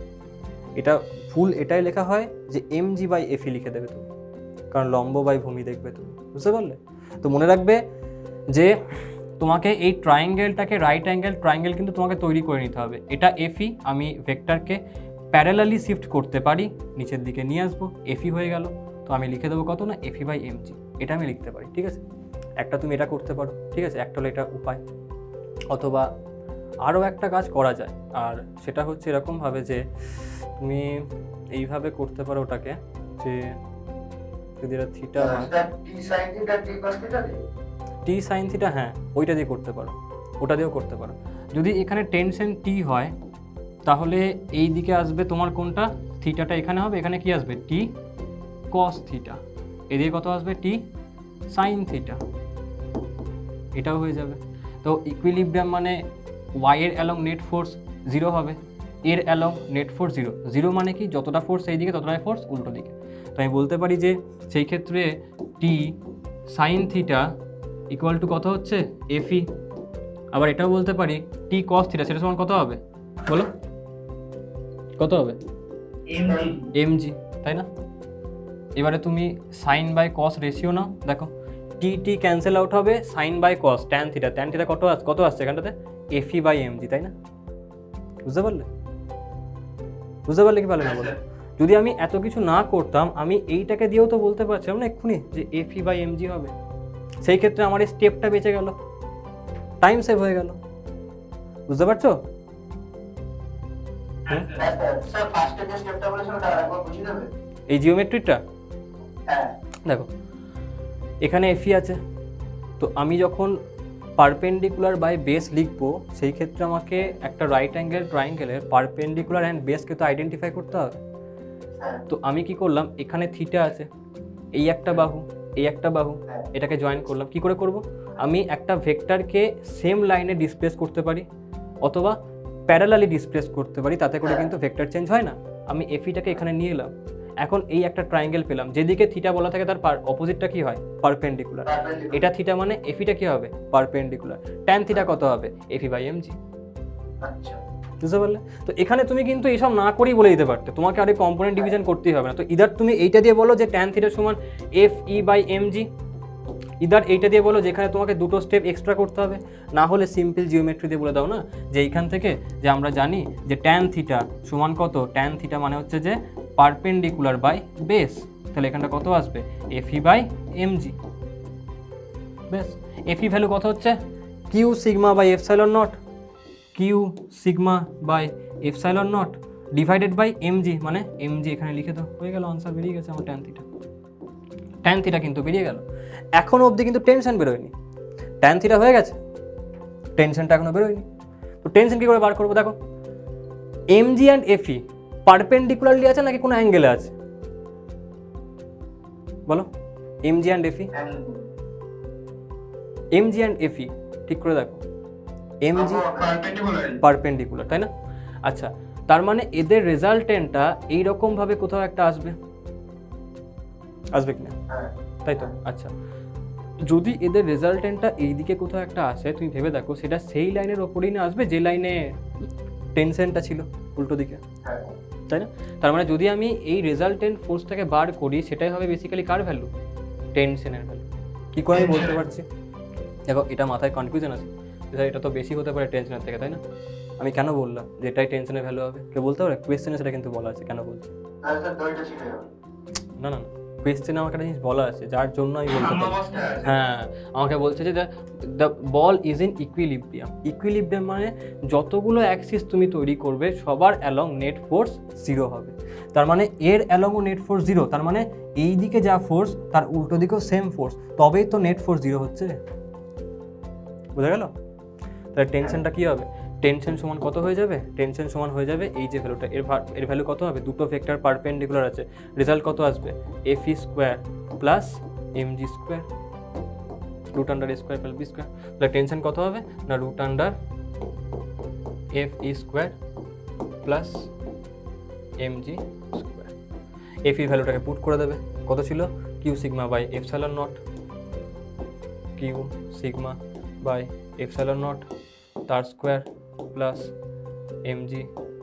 এটা ফুল এটাই লেখা হয় যে এমজি বাই এফই লিখে দেবে তুমি, কারণ লম্ব বাই ভূমি দেখবে তুমি, বুঝতে পারলে? তো মনে রাখবে যে তোমাকে এই ট্রায়াঙ্গেলটাকে, রাইট অ্যাঙ্গেল ট্রায়াঙ্গেল কিন্তু তোমাকে তৈরি করে নিতে হবে। এটা এফই, আমি ভেক্টরকে প্যারালালি শিফট করতে পারি, নিচের দিকে নিয়ে আসবো, এফই হয়ে গেল। তো আমি লিখে দেবো কত না, এফই বাই এমজি, এটা আমি লিখতে পারি, ঠিক আছে? একটা তুমি এটা করতে পারো, ঠিক আছে, একটা হলো এটা উপায়। অথবা আরও একটা কাজ করা যায়, আর সেটা হচ্ছে এরকমভাবে যে তুমি এইভাবে করতে পারো ওটাকে, যে যদি এটা থিটা হয়, টি সাইন থিটা, হ্যাঁ ওইটা দিয়ে করতে পারো, ওটা দিয়েও করতে পারো। যদি এখানে টেনশন টি হয় তাহলে এই দিকে আসবে তোমার কোনটা, থিটাটা এখানে হবে, এখানে কি আসবে, টি কস থিটা, এদিকে কত আসবে, টি সাইন থিটা, এটাও হয়ে যাবে। তো ইকুইলিব্রিয়াম মানে ওয়াই এর অ্যালং নেট ফোর্স 0 হবে, এর অ্যালং নেট ফোর্স 0, 0 মানে কি যতটা ফোর্স এই দিকে ততটাই ফোর্স উল্টো দিকে। তো আমি বলতে পারি যে সেই ক্ষেত্রে টি সাইন থিটা ইকুয়াল টু কত হচ্ছে, এফই। আবার এটাও বলতে পারি টি কস থিটা, সেটা সমান কত হবে, বলো কত হবে, এমজি, তাই না? এবারে তুমি সাইন বাই কস রেশিও নাও, দেখো টি টি ক্যান্সেল আউট হবে, sine by cos tan theta, tan theta কত আসছে এখানটাতে, এফই বাই এমজি, তাই না? বুঝতে পারলে, বুঝতে পারলে কি পারলে না বলো? যদি আমি এত কিছু না করতাম আমি এইটাকে দিয়েও তো বলতে পারছিলাম না এক্ষুনি যে এফই বাই এমজি হবে। সেই ক্ষেত্রে আমার এই স্টেপটা বেঁচে গেল, টাইম সেভ হয়ে গেল, বুঝতে পারছো? এই জিওমেট্রিটা দেখো, এখানে এফই আছে, তো আমি যখন পারপেন্ডিকুলার বাই বেস লিখবো সেই ক্ষেত্রে আমাকে একটা রাইট অ্যাঙ্গেল ট্রায়াঙ্গেলের পারপেন্ডিকুলার অ্যান্ড বেসকে তো আইডেন্টিফাই করতে হবে। তো আমি কি করলাম, এখানে থিটা আছে, এই একটা বাহু, এই একটা বাহু, এটাকে জয়েন করলাম। কি করে করব, আমি একটা ভেক্টরকে সেম লাইনে ডিসপ্লেস করতে পারি অথবা প্যারালালি ডিসপ্লেস করতে পারি, তাতে করে কিন্তু ভেক্টর চেঞ্জ হয় না। আমি এফিটাকে এখানে নিয়ে এলাম, এখন এই একটা ট্রায়াঙ্গেল পেলাম, যেদিকে থিটা বলা থাকে তার অপোজিটটা কি হয়, পারপেন্ডিকুলার। এটা থিটা মানে এফিটা কি হবে, পারপেন্ডিকুলার। ট্যান থিটা কত হবে, এফি বাই এমজি, বুঝতে পারলে? তো এখানে তুমি কিন্তু এইসব না করেই বলে দিতে পারতে, তোমাকে আর কম্পোনেন্ট ডিভিশন করতেই হবে না। তো ইদার তুমি এইটা দিয়ে বলো যে ট্যান থিটা সমান F E by mg, either এইটা দিয়ে বলো যেখানে তোমাকে দুটো স্টেপ এক্সট্রা করতে হবে, না হলে সিম্পল জিওমেট্রি দিয়ে বলে দাও না যে এইখান থেকে যে আমরা জানি যে ট্যান থিটা সমান কত, ট্যান থিটা মানে হচ্ছে যে পারপেন্ডিকুলার বাই বেস, তাহলে এখানটা কত আসবে, এফই বাই এমজি। বেশ, এফই ভ্যালু কত হচ্ছে, q sigma by epsilon naught, q sigma by epsilon naught divided by mg, মানে এমজি এখানে লিখে দাও, হয়ে গেল, আনসার বেরিয়ে গেছে আমার ট্যান থিটা। ট্যান থিটা কিন্তু বেরিয়ে গেল, এখনো অবধি কিন্তু টেনশন বেরোয়নি। ট্যান থিটা হয়ে গেছে, টেনশনটা এখনো বেরোয়নি। তো টেনশন কী করে বার করবো, দেখো এমজি অ্যান্ড এফই পারপেন্ডিকুলারলি আছে নাকি কোনো অ্যাঙ্গেলে আছে, বলো mg and FE, and mg and FE ঠিক করে দেখো, এমজি perpendicular. পারপেন্ডিকুলার, তাই না? আচ্ছা, তার মানে এদের রেজাল্টেন্টটা এইরকমভাবে কোথাও একটা আসবে, আসবে কিনা, হ্যাঁ, তাই তো? আচ্ছা, যদি এদের রেজাল্টেন্টটা এইদিকে কোথাও একটা আসে, তুমি ভেবে দেখো সেটা সেই লাইনের ওপরেই না আসবে যে লাইনে টেনশনটা ছিল উল্টো দিকে, হ্যাঁ, তাই না? তার মানে যদি আমি এই রেজাল্টেন্ট ফোর্সটাকে বার করি, সেটাই হবে বেসিক্যালি কার ভ্যালু? টেনশনের ভ্যালু। কী করে আমি বলতে পারছি? দেখো, এটা মাথায় কনফিউশন আছে, স্যার এটা তো বেশি হতে পারে টেনশনের থেকে, তাই না? আমি কেন বললাম যে এটাই টেনশনের ভ্যালু হবে? কেউ বলতে পারে? কোয়েশ্চেনে সেটা কিন্তু বলা আছে, কেন বলছি? তাহলে স্যার দইটা ছিঁড়ে যাবে। না না না, কোয়েশ্চেনে আমাকে একটা জিনিস বলা আছে, যার জন্য আমি বলতে পারি। অবস্থায় আছে। হ্যাঁ, আমাকে বলছে যে the ball is in equilibrium. Equilibrium মানে যতগুলো অ্যাক্সিস তুমি তৈরি করবে সবার অ্যালং নেট ফোর্স 0 হবে। তার মানে এর অ্যালংও নেট ফোর্স 0, তার মানে এই দিকে যা ফোর্স তার উল্টো দিকেও সেম ফোর্স, তবেই তো নেট ফোর্স 0 হচ্ছে। বোঝা গেল? তাহলে টেনশনটা কী হবে? টেনশন সমান কত হয়ে যাবে? টেনশন সমান হয়ে যাবে এই যে ভ্যালুটা, এর ভ্যালু কত হবে? দুটো ভেক্টর পারপেন্ডিকুলার আছে, রেজাল্ট কত আসবে? F E square plus m g square, root under A square plus B square. তাহলে টেনশন কত হবে? না root under F E square plus m g square. F E ভ্যালুটাকে পুট করে দেবে, কত ছিল? Q sigma by epsilon naught, q sigma by epsilon naught তার স্কোয়ার প্লাস এম জি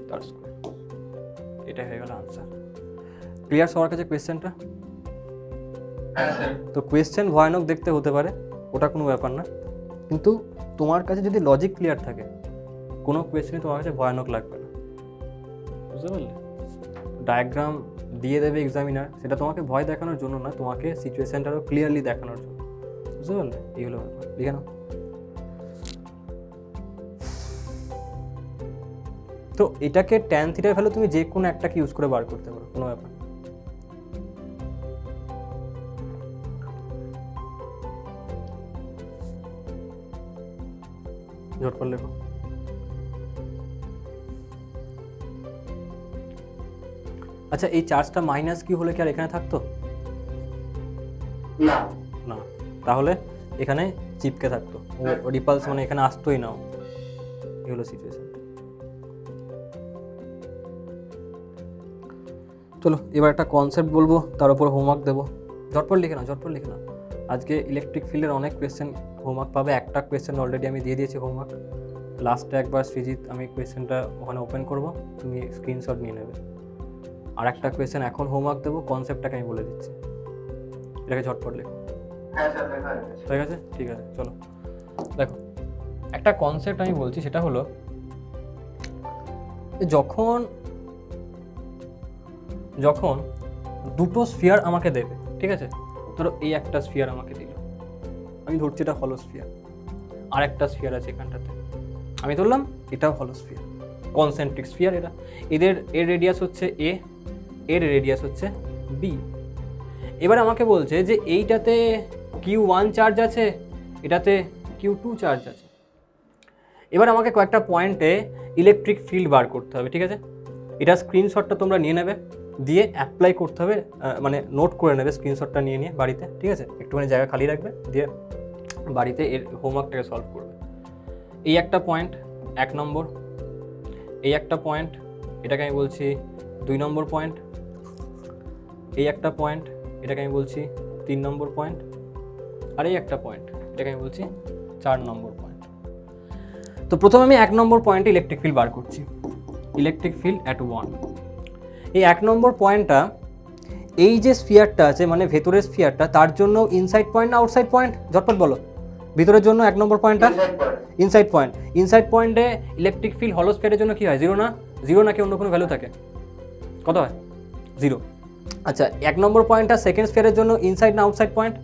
তার স্কোয়ার। এটা হয়ে গেল আনসার। ক্লিয়ার সবার কাছে কোয়েশ্চেনটা? হ্যাঁ স্যার। তো কোয়েশ্চেন ভয়ানক দেখতে হতে পারে, ওটা কোনো ব্যাপার না, কিন্তু তোমার কাছে যদি লজিক ক্লিয়ার থাকে কোনো কোয়েশ্চেনই তোমার কাছে ভয়ানক লাগবে না, বুঝতে পারলে? ডায়াগ্রাম দিয়ে দেবে এক্সামিনার, সেটা তোমাকে ভয় দেখানোর জন্য না, তোমাকে সিচুয়েশানটারও ক্লিয়ারলি দেখানোর জন্য, বুঝতে পারলে? এই হলো ব্যাপার। লিখে নাও। তো এটাকে ট্যান থিটার ভ্যালু তুমি যে কোনো একটাকে ইউজ করে বার করতে পারো, কোনো ব্যাপার না। ঝটপট লেখো। আচ্ছা, এই চার্জটা মাইনাস কিউ হলে কি আর এখানে থাকতো? না, না, তাহলে এখানে চিপকে থাকতো, ও রিপালস মানে এখানে আসতোই না। এই হলো সিচুয়েশন। চলো এবার একটা কনসেপ্ট বলবো, তার উপর হোমওয়ার্ক দেবো। ঝটপট লিখে নাও, ঝটপট লিখে নাও। আজকে ইলেকট্রিক ফিল্ডের অনেক কোয়েশ্চেন হোমওয়ার্ক পাবে, একটা কোয়েশ্চেন অলরেডি আমি দিয়ে দিয়েছি হোমওয়ার্ক। লাস্টে একবার সৃজিত আমি কোয়েশ্চেনটা ওখানে ওপেন করব, তুমি স্ক্রিনশট নিয়ে নেবে। আর একটা কোয়েশ্চেন এখন হোমওয়ার্ক দেবো, কনসেপ্টটাকে আমি বলে দিচ্ছি, এটাকে ঝটপট লেখো। হ্যাঁ স্যার, লেখা হয়ে গেছে। ঠিক আছে, ঠিক আছে, চলো দেখো। একটা কনসেপ্ট আমি বলছি, সেটা হলো যখন যখন দুটো স্ফিয়ার আমাকে দেবে, ঠিক আছে? ধরো এই একটা স্ফিয়ার আমাকে দিল, আমি ধরছি এটা হলো স্ফিয়ার, আর একটা স্ফিয়ার আছে এখানটাতে, আমি ধরলাম এটাও হলো স্ফিয়ার, কনসেন্ট্রিক স্ফিয়ার এরা। এর রেডিয়াস হচ্ছে এ, এর রেডিয়াস হচ্ছে বি। এবার আমাকে বলছে যে এইটাতে Q1 চার্জ আছে, এটাতে Q2 চার্জ আছে। এবার আমাকে কয়েকটা পয়েন্টে ইলেকট্রিক ফিল্ড বার করতে হবে, ঠিক আছে? এটা স্ক্রিনশটটা তোমরা নিয়ে নেবে, দিয়ে অ্যাপ্লাই করতে হবে, মানে নোট করে নেবে স্ক্রিনশটটা নিয়ে নিয়ে বাড়িতে, ঠিক আছে? একটুখানি জায়গা খালি রাখবে, দিয়ে বাড়িতে এর হোমওয়ার্কটাকে সলভ করবে। এই একটা পয়েন্ট 1 নম্বর, এই একটা পয়েন্ট, এটাকে আমি বলছি 2 নম্বর পয়েন্ট, এই একটা পয়েন্ট, এটাকে আমি বলছি 3 নম্বর পয়েন্ট, আর এই একটা পয়েন্ট, এটাকে আমি বলছি 4 নম্বর পয়েন্ট। তো প্রথমে আমি 1 নম্বর পয়েন্টে ইলেকট্রিক ফিল্ড বার করছি, ইলেকট্রিক ফিল্ড অ্যাট 1। এই 1 নম্বর পয়েন্টটা, এই যে স্ফিয়ারটা আছে মানে ভেতরের স্ফিয়ারটা, তার জন্য ইনসাইড পয়েন্ট না আউটসাইড পয়েন্ট? ঝটপট বলো। ভিতরের জন্য 1 নম্বর পয়েন্টটা Inside point. Inside point. Inside পয়েন্টে ইলেকট্রিক ফিল্ড হলো স্ফিয়ারের জন্য কি হয়? 0 না? 0 নাকি অন্য কোনো ভ্যালু থাকে? কত হয়? 0। আচ্ছা, 1 নম্বর পয়েন্টটা সেকেন্ড স্ফিয়ারের জন্য ইনসাইড না আউটসাইড পয়েন্ট?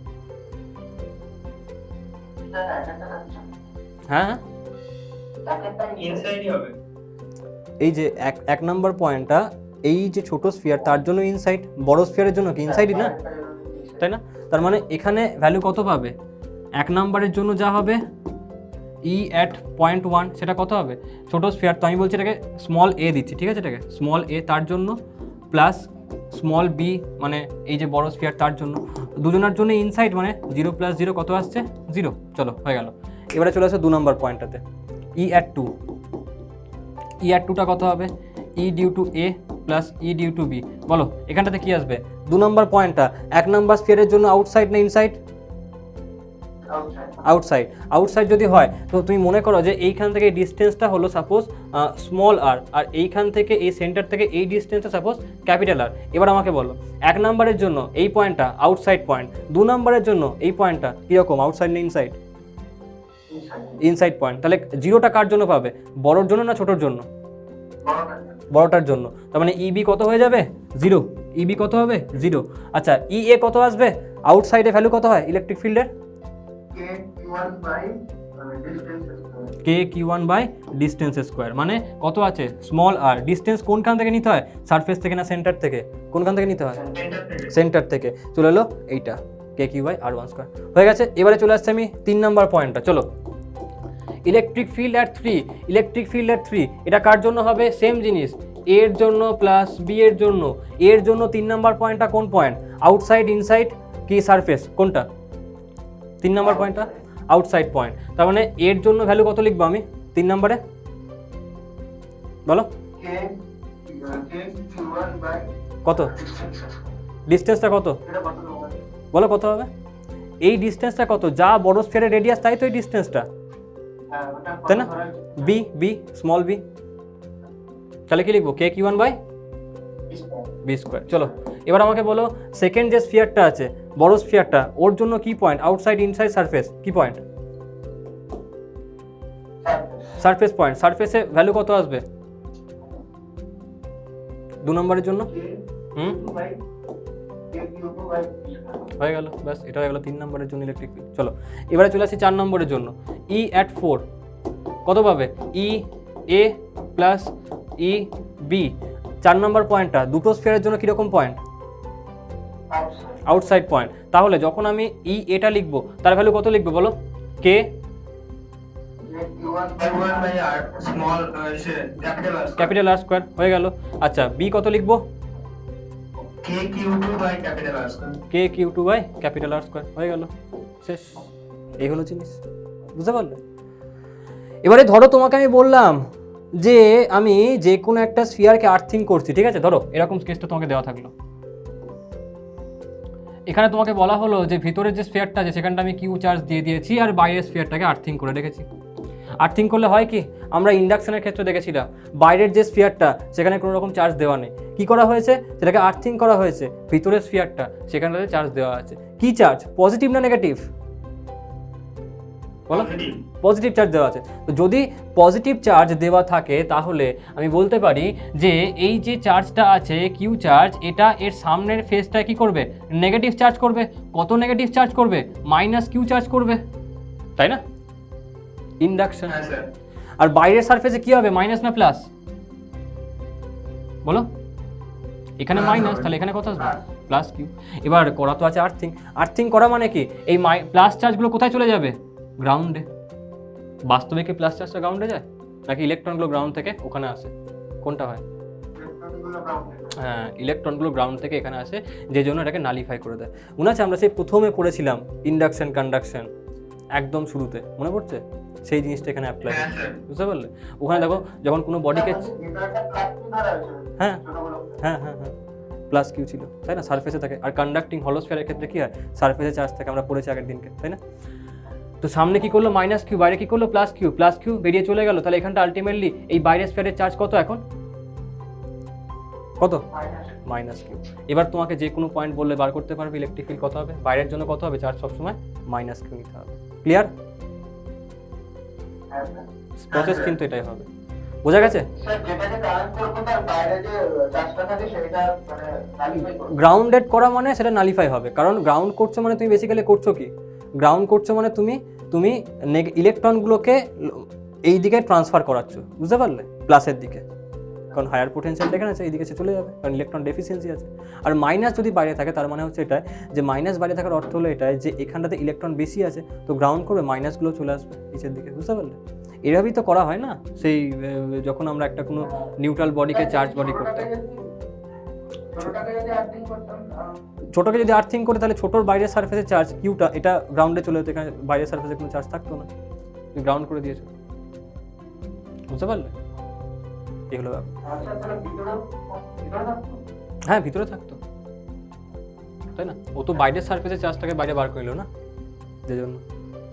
হ্যাঁ, একটা আছে। হ্যাঁ, একটা ইনসাইডই হবে। এই যে 1 নম্বর পয়েন্টটা, এই যে ছোট স্ফিয়ার তার জন্য ইনসাইড, বড় স্ফিয়ারের জন্য কি ইনসাইডই না? তাই না? তার মানে এখানে ভ্যালু কত পাবে? 1 নম্বরের জন্য যা হবে ই অ্যাট 0.1, সেটা কত হবে? ছোট স্ফিয়ার, তো আমি বলছি এটাকে স্মল এ দিচ্ছি, ঠিক আছে? এটাকে স্মল এ, তার জন্য প্লাস স্মল বি মানে এই যে বড় স্ফিয়ার তার জন্য, দুজনের জন্য ইনসাইড মানে 0 + 0 কত আসছে 0। চলো হয়ে গেল। এবারে চলে আসে 2 নম্বর পয়েন্টটাতে, ই অ্যাট 2। ই অ্যাট 2টা কত হবে, E due to A plus E due to B. বলো এখানটাতে কি আসবে, 2 নম্বর পয়েন্টটা 1 নম্বর স্ফিয়ারের জন্য আউটসাইড না ইনসাইড? আউটসাইড। আউটসাইড যদি হয় তো তুমি মনে করো যে এইখান থেকে ডিস্টেন্সটা হলো সাপোজ স্মল আর, আর এইখান থেকে এই সেন্টার থেকে এই ডিস্টেন্সটা সাপোজ ক্যাপিটাল আর। এবার আমাকে বলো 1 নম্বরের জন্য এই পয়েন্টটা আউটসাইড পয়েন্ট, 2 নম্বরের জন্য এই পয়েন্টটা কীরকম, আউটসাইড না ইনসাইড? Inside point. তাহলে 0টা কার জন্য পাবে, বড়োর জন্য না ছোটোর জন্য? বড়টার জন্য। তার মানে ইবি কত হয়ে যাবে 0, ইবি কত হবে 0। আচ্ছা ই এ কত আসবে, আউটসাইডে ভ্যালু কত হয় ইলেকট্রিক ফিল্ডের? K q one by distance square, মানে কত আছে স্মল আর, ডিস্টেন্স কোনখান থেকে নিতে হয়, সারফেস থেকে না সেন্টার থেকে? কোনখান থেকে নিতে হয়, সেন্টার থেকে। চলে এলো এইটা কে কিউ বাই আর 1 স্কোয়ার হয়ে গেছে। এবারে চলে আসছে আমি 3 নম্বর পয়েন্টটা। চলো electric field at 3, electric field at 3 এটা কার জন্য হবে, সেম জিনিস, এর জন্য প্লাস বি এর জন্য। এর জন্য 3 নম্বর পয়েন্টটা কোন পয়েন্ট, আউটসাইড ইনসাইড কি সারফেস, কোনটা 3 নম্বর পয়েন্টটা? Outside point. তার মানে এর জন্য ভ্যালু কত লিখবো আমি 3 নম্বরে, বলো কত, ডিস্টেন্সটা কত বলো কত হবে, এই ডিস্টেন্সটা কত, যা বড় স্ফিয়ারের রেডিয়াস তাই তো এই ডিস্টেন্সটা, তাই না? বি বি স্মল বি, তাহলে কি লিখবো k q one by B square. চলো এবার আমাকে বলো সেকেন্ড যে স্ফিয়ারটা আছে বড় স্ফিয়ারটা, ওর জন্য কি পয়েন্ট, আউটসাইড ইনসাইড সারফেস, কি পয়েন্ট? Surface point. সারফেসে ভ্যালু কত আসবে 2 নম্বরের জন্য? হয়ে গেল, ব্যাস এটা হয়ে গেল 3 নম্বরের জন্য ইলেকট্রিক ফিল্ড। চলো এবারে চলে আসি 4 নম্বরের জন্য, ই অ্যাট 4 কত পাবে, ই এ প্লাস ই বি। 4 নম্বর পয়েন্টটা দুটো স্ফিয়ারের জন্য কীরকম পয়েন্ট, আউটসাইড পয়েন্ট। তাহলে যখন আমি ই এটা লিখবো তার ভ্যালু কত লিখবো বলো, কে ক্যাপিটাল আর স্কোয়ার হয়ে গেল। আচ্ছা বি কত লিখবো, k q two by capital R square হয়ে গেল, শেষ। এই হলো জিনিস, বুঝতে পারলে? এবারে ধরো তোমাকে আমি বললাম যে আমি যে কোনো একটা স্ফিয়ারকে আর্থিং করছি, ঠিক আছে? ধরো এরকম কেসটা তোমাকে দেওয়া থাকলো, এখানে তোমাকে বলা হলো যে ভিতরের যে স্ফিয়ারটা আছে সেখানটা আমি কিউ চার্জ দিয়ে দিয়েছি আর বাইরের স্ফিয়ারটাকে আর্থিং করে রেখেছি। আর্থিং করলে হয় কি, আমরা ইন্ডাকশনের ক্ষেত্রে দেখেছিলাম বাইরের যে স্ফিয়ারটা সেখানে কোনো রকম চার্জ দেওয়া নেই, কী করা হয়েছে সেটাকে আর্থিং করা হয়েছে, ভিতরের স্ফিয়ারটা সেখানটাতে চার্জ দেওয়া আছে। কি চার্জ, পজিটিভ না নেগেটিভ বলো? পজিটিভ চার্জ দেওয়া আছে। তো যদি পজিটিভ চার্জ দেওয়া থাকে তাহলে আমি বলতে পারি যে এই যে চার্জটা আছে কিউ চার্জ, এটা এর সামনের ফেসটা কি করবে, নেগেটিভ চার্জ করবে। কত নেগেটিভ চার্জ করবে, মাইনাস কিউ চার্জ করবে, তাই না? ইন্ডাকশন। আর বাইরের সারফেসে কি হবে, মাইনাস না প্লাস বলো? এখানে মাইনাস, তাহলে এখানে কত আসবে, প্লাস কিউ। এবার করা তো আছে আর্থিং। আর্থিং করা মানে কি, এই প্লাস চার্জগুলো কোথায় চলে যাবে, গ্রাউন্ডে। বাস্তবে কি প্লাস চার্জটা গ্রাউন্ডে যায়, নাকি ইলেকট্রনগুলো গ্রাউন্ড থেকে ওখানে আসে, কোনটা হয়? হ্যাঁ, ইলেকট্রনগুলো গ্রাউন্ড থেকে এখানে আসে, যে জন্য এটাকে নালিফাই করে দেয়। মনে আছে আমরা সেই প্রথমে পড়েছিলাম ইন্ডাকশন কন্ডাকশন, একদম শুরুতে, মনে পড়ছে? সেই জিনিসটা এখানে অ্যাপ্লাই, বুঝতে পারলে? ওখানে দেখো যখন কোনো বডিকে, হ্যাঁ হ্যাঁ হ্যাঁ হ্যাঁ প্লাস কিউ ছিল, তাই না? সারফেসে থাকে। আর কন্ডাক্টিং হলোস্ফিয়ারের ক্ষেত্রে কি হয়, সারফেসে চার্জ থাকে, আমরা পড়েছি আগের দিনকে, তাই না? তো সামনে কি করলো মাইনাস কিউ, বাইরে কি করলো প্লাস কিউ, প্লাস কিউ বেরিয়ে চলে গেল। তাহলে এখানটা আলটিমেটলি এই বাইরের স্ফিয়ারের চার্জ কত এখন, কত, মাইনাস কিউ। এবার তোমাকে যে কোনো পয়েন্ট বললে বার করতে পারবে ইলেকট্রিক ফিল্ড কত হবে, বাইরের জন্য কত হবে, চার্জ সবসময় মাইনাস কিউ নিতে হবে। ক্লিয়ার? প্রসেস কিন্তু এটাই হবে, বোঝা গেছে? গ্রাউন্ডেড করা মানে সেটা নালিফাই হবে, কারণ গ্রাউন্ড করছো মানে তুমি বেসিক্যালি করছো কি, গ্রাউন্ড করছো মানে তুমি ইলেকট্রনগুলোকে এই দিকে ট্রান্সফার করাচ্ছ, বুঝতে পারলে, প্লাসের দিকে। কারণ হায়ার পোটেনশিয়াল এখানে আছে, এই দিকে চলে যাবে, কারণ ইলেকট্রন ডেফিসিয়েন্সি আছে। আর মাইনাস যদি বাইরে থাকে তার মানে হচ্ছে এটাই যে মাইনাস বাইরে থাকার অর্থ হলো এটাই যে এখানটাতে ইলেকট্রন বেশি আছে, তো গ্রাউন্ড করবে, মাইনাসগুলো চলে আসবে নিচের দিকে, বুঝতে পারলে? এভাবেই তো করা হয় না, সেই যখন আমরা একটা কোনো নিউট্রাল বডিকে চার্জ বডি করতে, ছোটটাকে যদি আর্থিং করতাম ছোটোকে যদি আর্থিং করে তাহলে ছোটোর বাইরের সারফেসের চার্জ কিউটা এটা গ্রাউন্ডে চলে যেত, এখানে বাইরের সারফেসে কোনো চার্জ থাকতো না, তুমি গ্রাউন্ড করে দিয়েছো, বুঝতে পারলে? এগুলো ব্যাপার। আচ্ছা তাহলে ভিতরে থাকতো? হ্যাঁ ভিতরে থাকতো, তাই না? ও তো বাইরের সারফেসের চার্জটাকে বাইরে বার করে নিল না, যে জন্য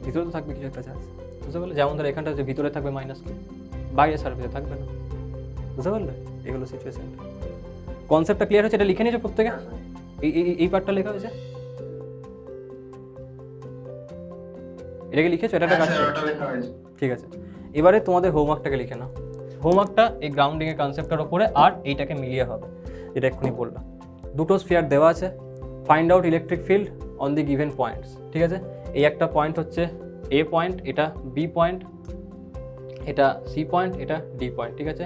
ভিতরে তো থাকবে কিছু একটা চার্জ, বুঝতে পারলে? যেমন ধর এখানটা যে ভিতরে থাকবে মাইনাস কিউ, বাইরের সারফেসে থাকবে না, বুঝতে পারলে? এগুলো সিচুয়েশন। কনসেপ্টটা ক্লিয়ার হচ্ছে? এটা লিখে নিয়েছো প্রত্যেকে? এই পার্টটা লেখা হয়েছে, এটাকে লিখেছো? এটা একটা কাজ করো। ঠিক আছে, এবারে তোমাদের হোমওয়ার্কটাকে লিখে নাও। হোমওয়ার্কটা এই গ্রাউন্ডিং এর কনসেপ্টের ওপরে আর এইটাকে মিলিয়ে হবে, যেটা এক্ষুনি বললাম। দুটো স্ফিয়ার দেওয়া আছে, find out electric field on the given points, ঠিক আছে? এই একটা পয়েন্ট হচ্ছে এ পয়েন্ট, এটা বি পয়েন্ট, এটা সি পয়েন্ট, এটা ডি পয়েন্ট, ঠিক আছে?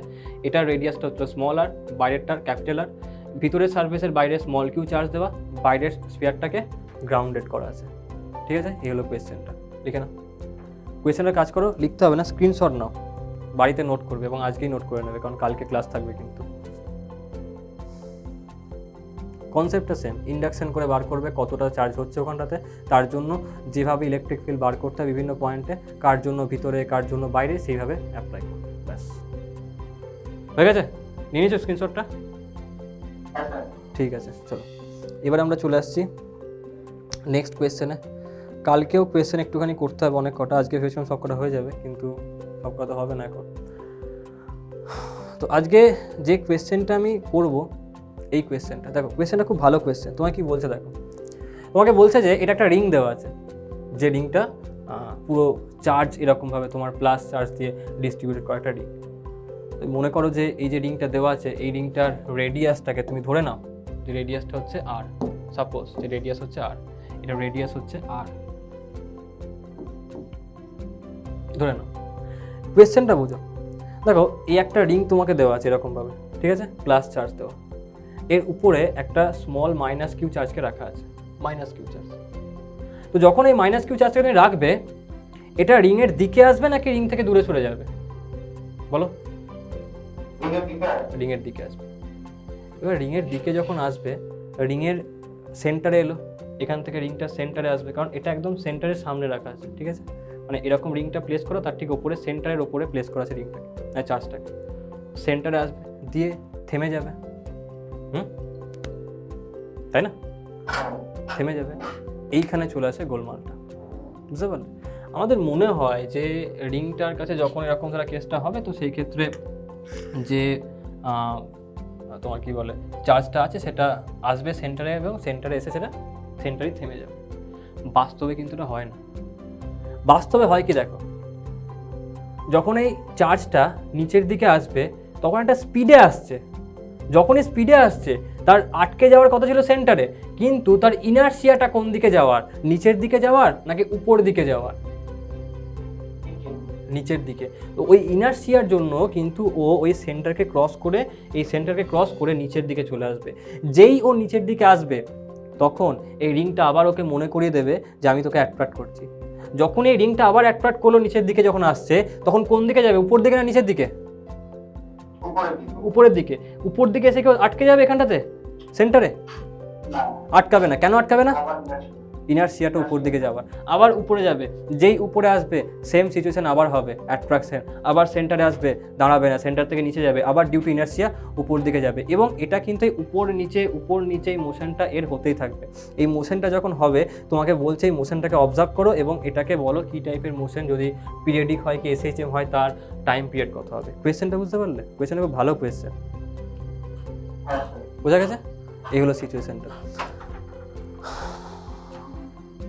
এটার রেডিয়াসটা হচ্ছে স্মল আর, বাইরেরটার ক্যাপিটাল আর, ভিতরের সার্ফেসের বাইরে স্মল কিউ চার্জ দেওয়া, বাইরের স্ফিয়ারটাকে গ্রাউন্ডেড করা আছে, ঠিক আছে? এই হলো কোয়েশ্চেনটা, লিখে নাও। কোয়েশ্চেনটা কাজ করো, লিখতে হবে না, স্ক্রিনশট নাও, বাড়িতে নোট করবে এবং আজকেই নোট করে নেবে, কারণ কালকে ক্লাস থাকবে। কিন্তু কনসেপ্টটা সেম, ইন্ডাকশন করে বার করবে কতটা চার্জ হচ্ছে ওখানটাতে, তার জন্য যেভাবে ইলেকট্রিক ফিল্ড বার করতে হয় বিভিন্ন পয়েন্টে, কার জন্য ভিতরে কার জন্য বাইরে, সেইভাবে অ্যাপ্লাই করবে, ব্যাস। হয়ে গেছে? নিয়ে নিয়েছো স্ক্রিনশটটা? ঠিক আছে, চলো এবার আমরা চলে আসছি নেক্সট কোয়েশ্চেনে। কালকেও কোয়েশ্চেন একটুখানি করতে হবে অনেক কটা, আজকে ভেবেছিলাম সব কটা হয়ে যাবে, কিন্তু সব কটা হবে না এখন। তো আজকে যে কোয়েশ্চেনটা আমি করব, এই কোয়েশ্চেনটা দেখো, কোয়েশ্চেনটা খুব ভালো কোয়েশ্চেন। তোমায় কি বলছে দেখো, তোমাকে বলছে যে এটা একটা রিং দেওয়া আছে, যে রিংটা পুরো চার্জ এরকমভাবে তোমার প্লাস চার্জ দিয়ে ডিস্ট্রিবিউটেড করা একটা রিং। মনে করো যে এই যে রিংটা দেওয়া আছে, এই রিংটার রেডিয়াসটাকে তুমি ধরে নাও যে রেডিয়াসটা হচ্ছে আর, সাপোজ যে রেডিয়াস হচ্ছে আর, এটা রেডিয়াস হচ্ছে আর, ধরে নাও। কোয়েশ্চেনটা বোঝো, দেখো এই একটা রিং তোমাকে দেওয়া আছে এরকমভাবে, ঠিক আছে? প্লাস চার্জ দেওয়া, এর উপরে একটা স্মল মাইনাস কিউ চার্জকে রাখা আছে, মাইনাস কিউ চার্জ। তো যখন এই মাইনাস কিউ চার্জকে তুমি রাখবে, এটা রিংয়ের দিকে আসবে নাকি রিং থেকে দূরে সরে যাবে? বলো। রিংয়ের দিকে আসবে। এবার রিংয়ের দিকে যখন আসবে, রিংয়ের সেন্টারে এলো, এখান থেকে রিংটা সেন্টারে আসবে, কারণ এটা একদম সেন্টারের সামনে রাখা আছে, ঠিক আছে? মানে এরকম রিংটা প্লেস করো, তার ঠিক ওপরে সেন্টারের ওপরে প্লেস করা আছে রিংটাকে, চার্জটাকে সেন্টারে আসবে, দিয়ে থেমে যাবে, তাই না? থেমে যাবে, এইখানে চলে আসে গোলমালটা, বুঝতে পারলে? আমাদের মনে হয় যে রিংটার কাছে যখন এরকম ধরা কেসটা হবে, তো সেই ক্ষেত্রে যে তোমার কি বলে চার্জটা আছে সেটা আসবে সেন্টারে, এবং সেন্টারে এসে সেটা সেন্টারেই থেমে যাবে। বাস্তবে কিন্তু এটা হয় না। বাস্তবে হয় কি দেখো, যখন এই চার্জটা নিচের দিকে আসবে তখন একটা স্পিডে আসছে, যখনই স্পিডে আসছে তার আটকে যাওয়ার কথা ছিল সেন্টারে, কিন্তু তার ইনারশিয়াটা কোন দিকে যাওয়ার, নিচের দিকে যাওয়ার নাকি উপর দিকে যাওয়ার? নিচের দিকে। তো ওই ইনারশিয়ার জন্য কিন্তু ও ওই সেন্টারকে ক্রস করে, এই সেন্টারকে ক্রস করে নিচের দিকে চলে আসবে। যেই ও নিচের দিকে আসবে তখন এই রিংটা আবার ওকে মনে করিয়ে দেবে যে আমি তোকে অ্যাট্রাক্ট করছি। যখন এই রিংটা আবার অ্যাট্রাক্ট করলো নিচের দিকে যখন আসছে, তখন কোন দিকে যাবে, উপর দিকে না নিচের দিকে? উপরের দিকে। উপর দিকে এসে কেউ আটকে যাবে এখানটাতে সেন্টারে? আটকাবে না। কেন আটকাবে না? ইনারশিয়াটা উপর দিকে যাবার, আবার উপরে যাবে, যেই উপরে আসবে সেম সিচুয়েশন আবার হবে, অ্যাট্রাকশন, আবার সেন্টারে আসবে, দাঁড়াবে না, সেন্টার থেকে নিচে যাবে, আবার ডিউ টু ইনারশিয়া উপর দিকে যাবে। এবং এটা কিন্তু উপর নিচে এই মোশনটা এর হতেই থাকবে। এই মোশনটা যখন হবে তোমাকে বলছে এই মোশনটাকে অবজার্ভ করো এবং এটাকে বলো কী টাইপের মোশন, যদি পিরিয়ডিক হয় কি এসএইচএম হয় তার টাইম পিরিয়ড কত হবে। কোয়েশ্চেনটা বুঝতে পারলে? কোয়েশ্চেনটা খুব ভালো কোয়েশ্চেন, বোঝা গেছে? এই হলো সিচুয়েশনটা।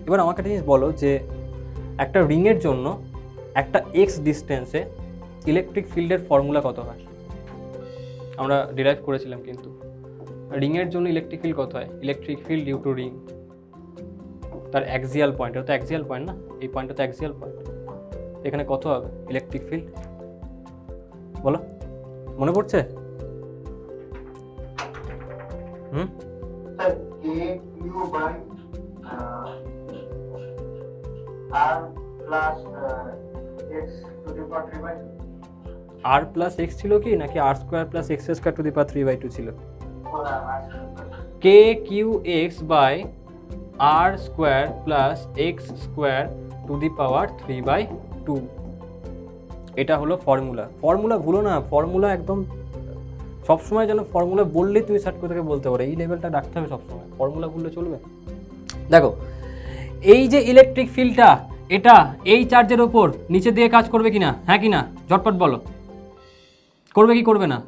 এবার আমাকে একটা জিনিস বলো যে একটা রিংয়ের জন্য একটা এক্স ডিস্টেন্সে ইলেকট্রিক ফিল্ডের ফর্মুলা কত হয়? আমরা ডিরাইভ করেছিলাম, কিন্তু রিংয়ের জন্য ইলেকট্রিক ফিল্ড কত হয়? Electric field due to ring তার অ্যাক্সিয়াল পয়েন্ট, এটা তো অ্যাক্সিয়াল পয়েন্ট না, এই পয়েন্টটা তো অ্যাক্সিয়াল পয়েন্ট, এখানে কত হবে ইলেকট্রিক ফিল্ড? বলো, মনে পড়ছে? আর প্লাস এক্স ছিল কি, নাকি R square plus x square to the power 3/2 ছিল? K q x by R square plus x square to the power 3/2। এটা হলো ফর্মুলা ভুলো না, ফর্মুলা একদম সবসময় যেন ফর্মুলা বললেই তুমি সার্ট করে থেকে বলতে পারো, এই লেভেলটা রাখতে হবে সবসময়, ফর্মুলা ভুললে চলবে। দেখো এই যে ইলেকট্রিক ফিল্ডটা, এটা এই চার্জের ওপর নিচে দিয়ে কাজ করবে কিনা, হ্যাঁ কিনা ঝটপট বলো, করবে কি করবে না?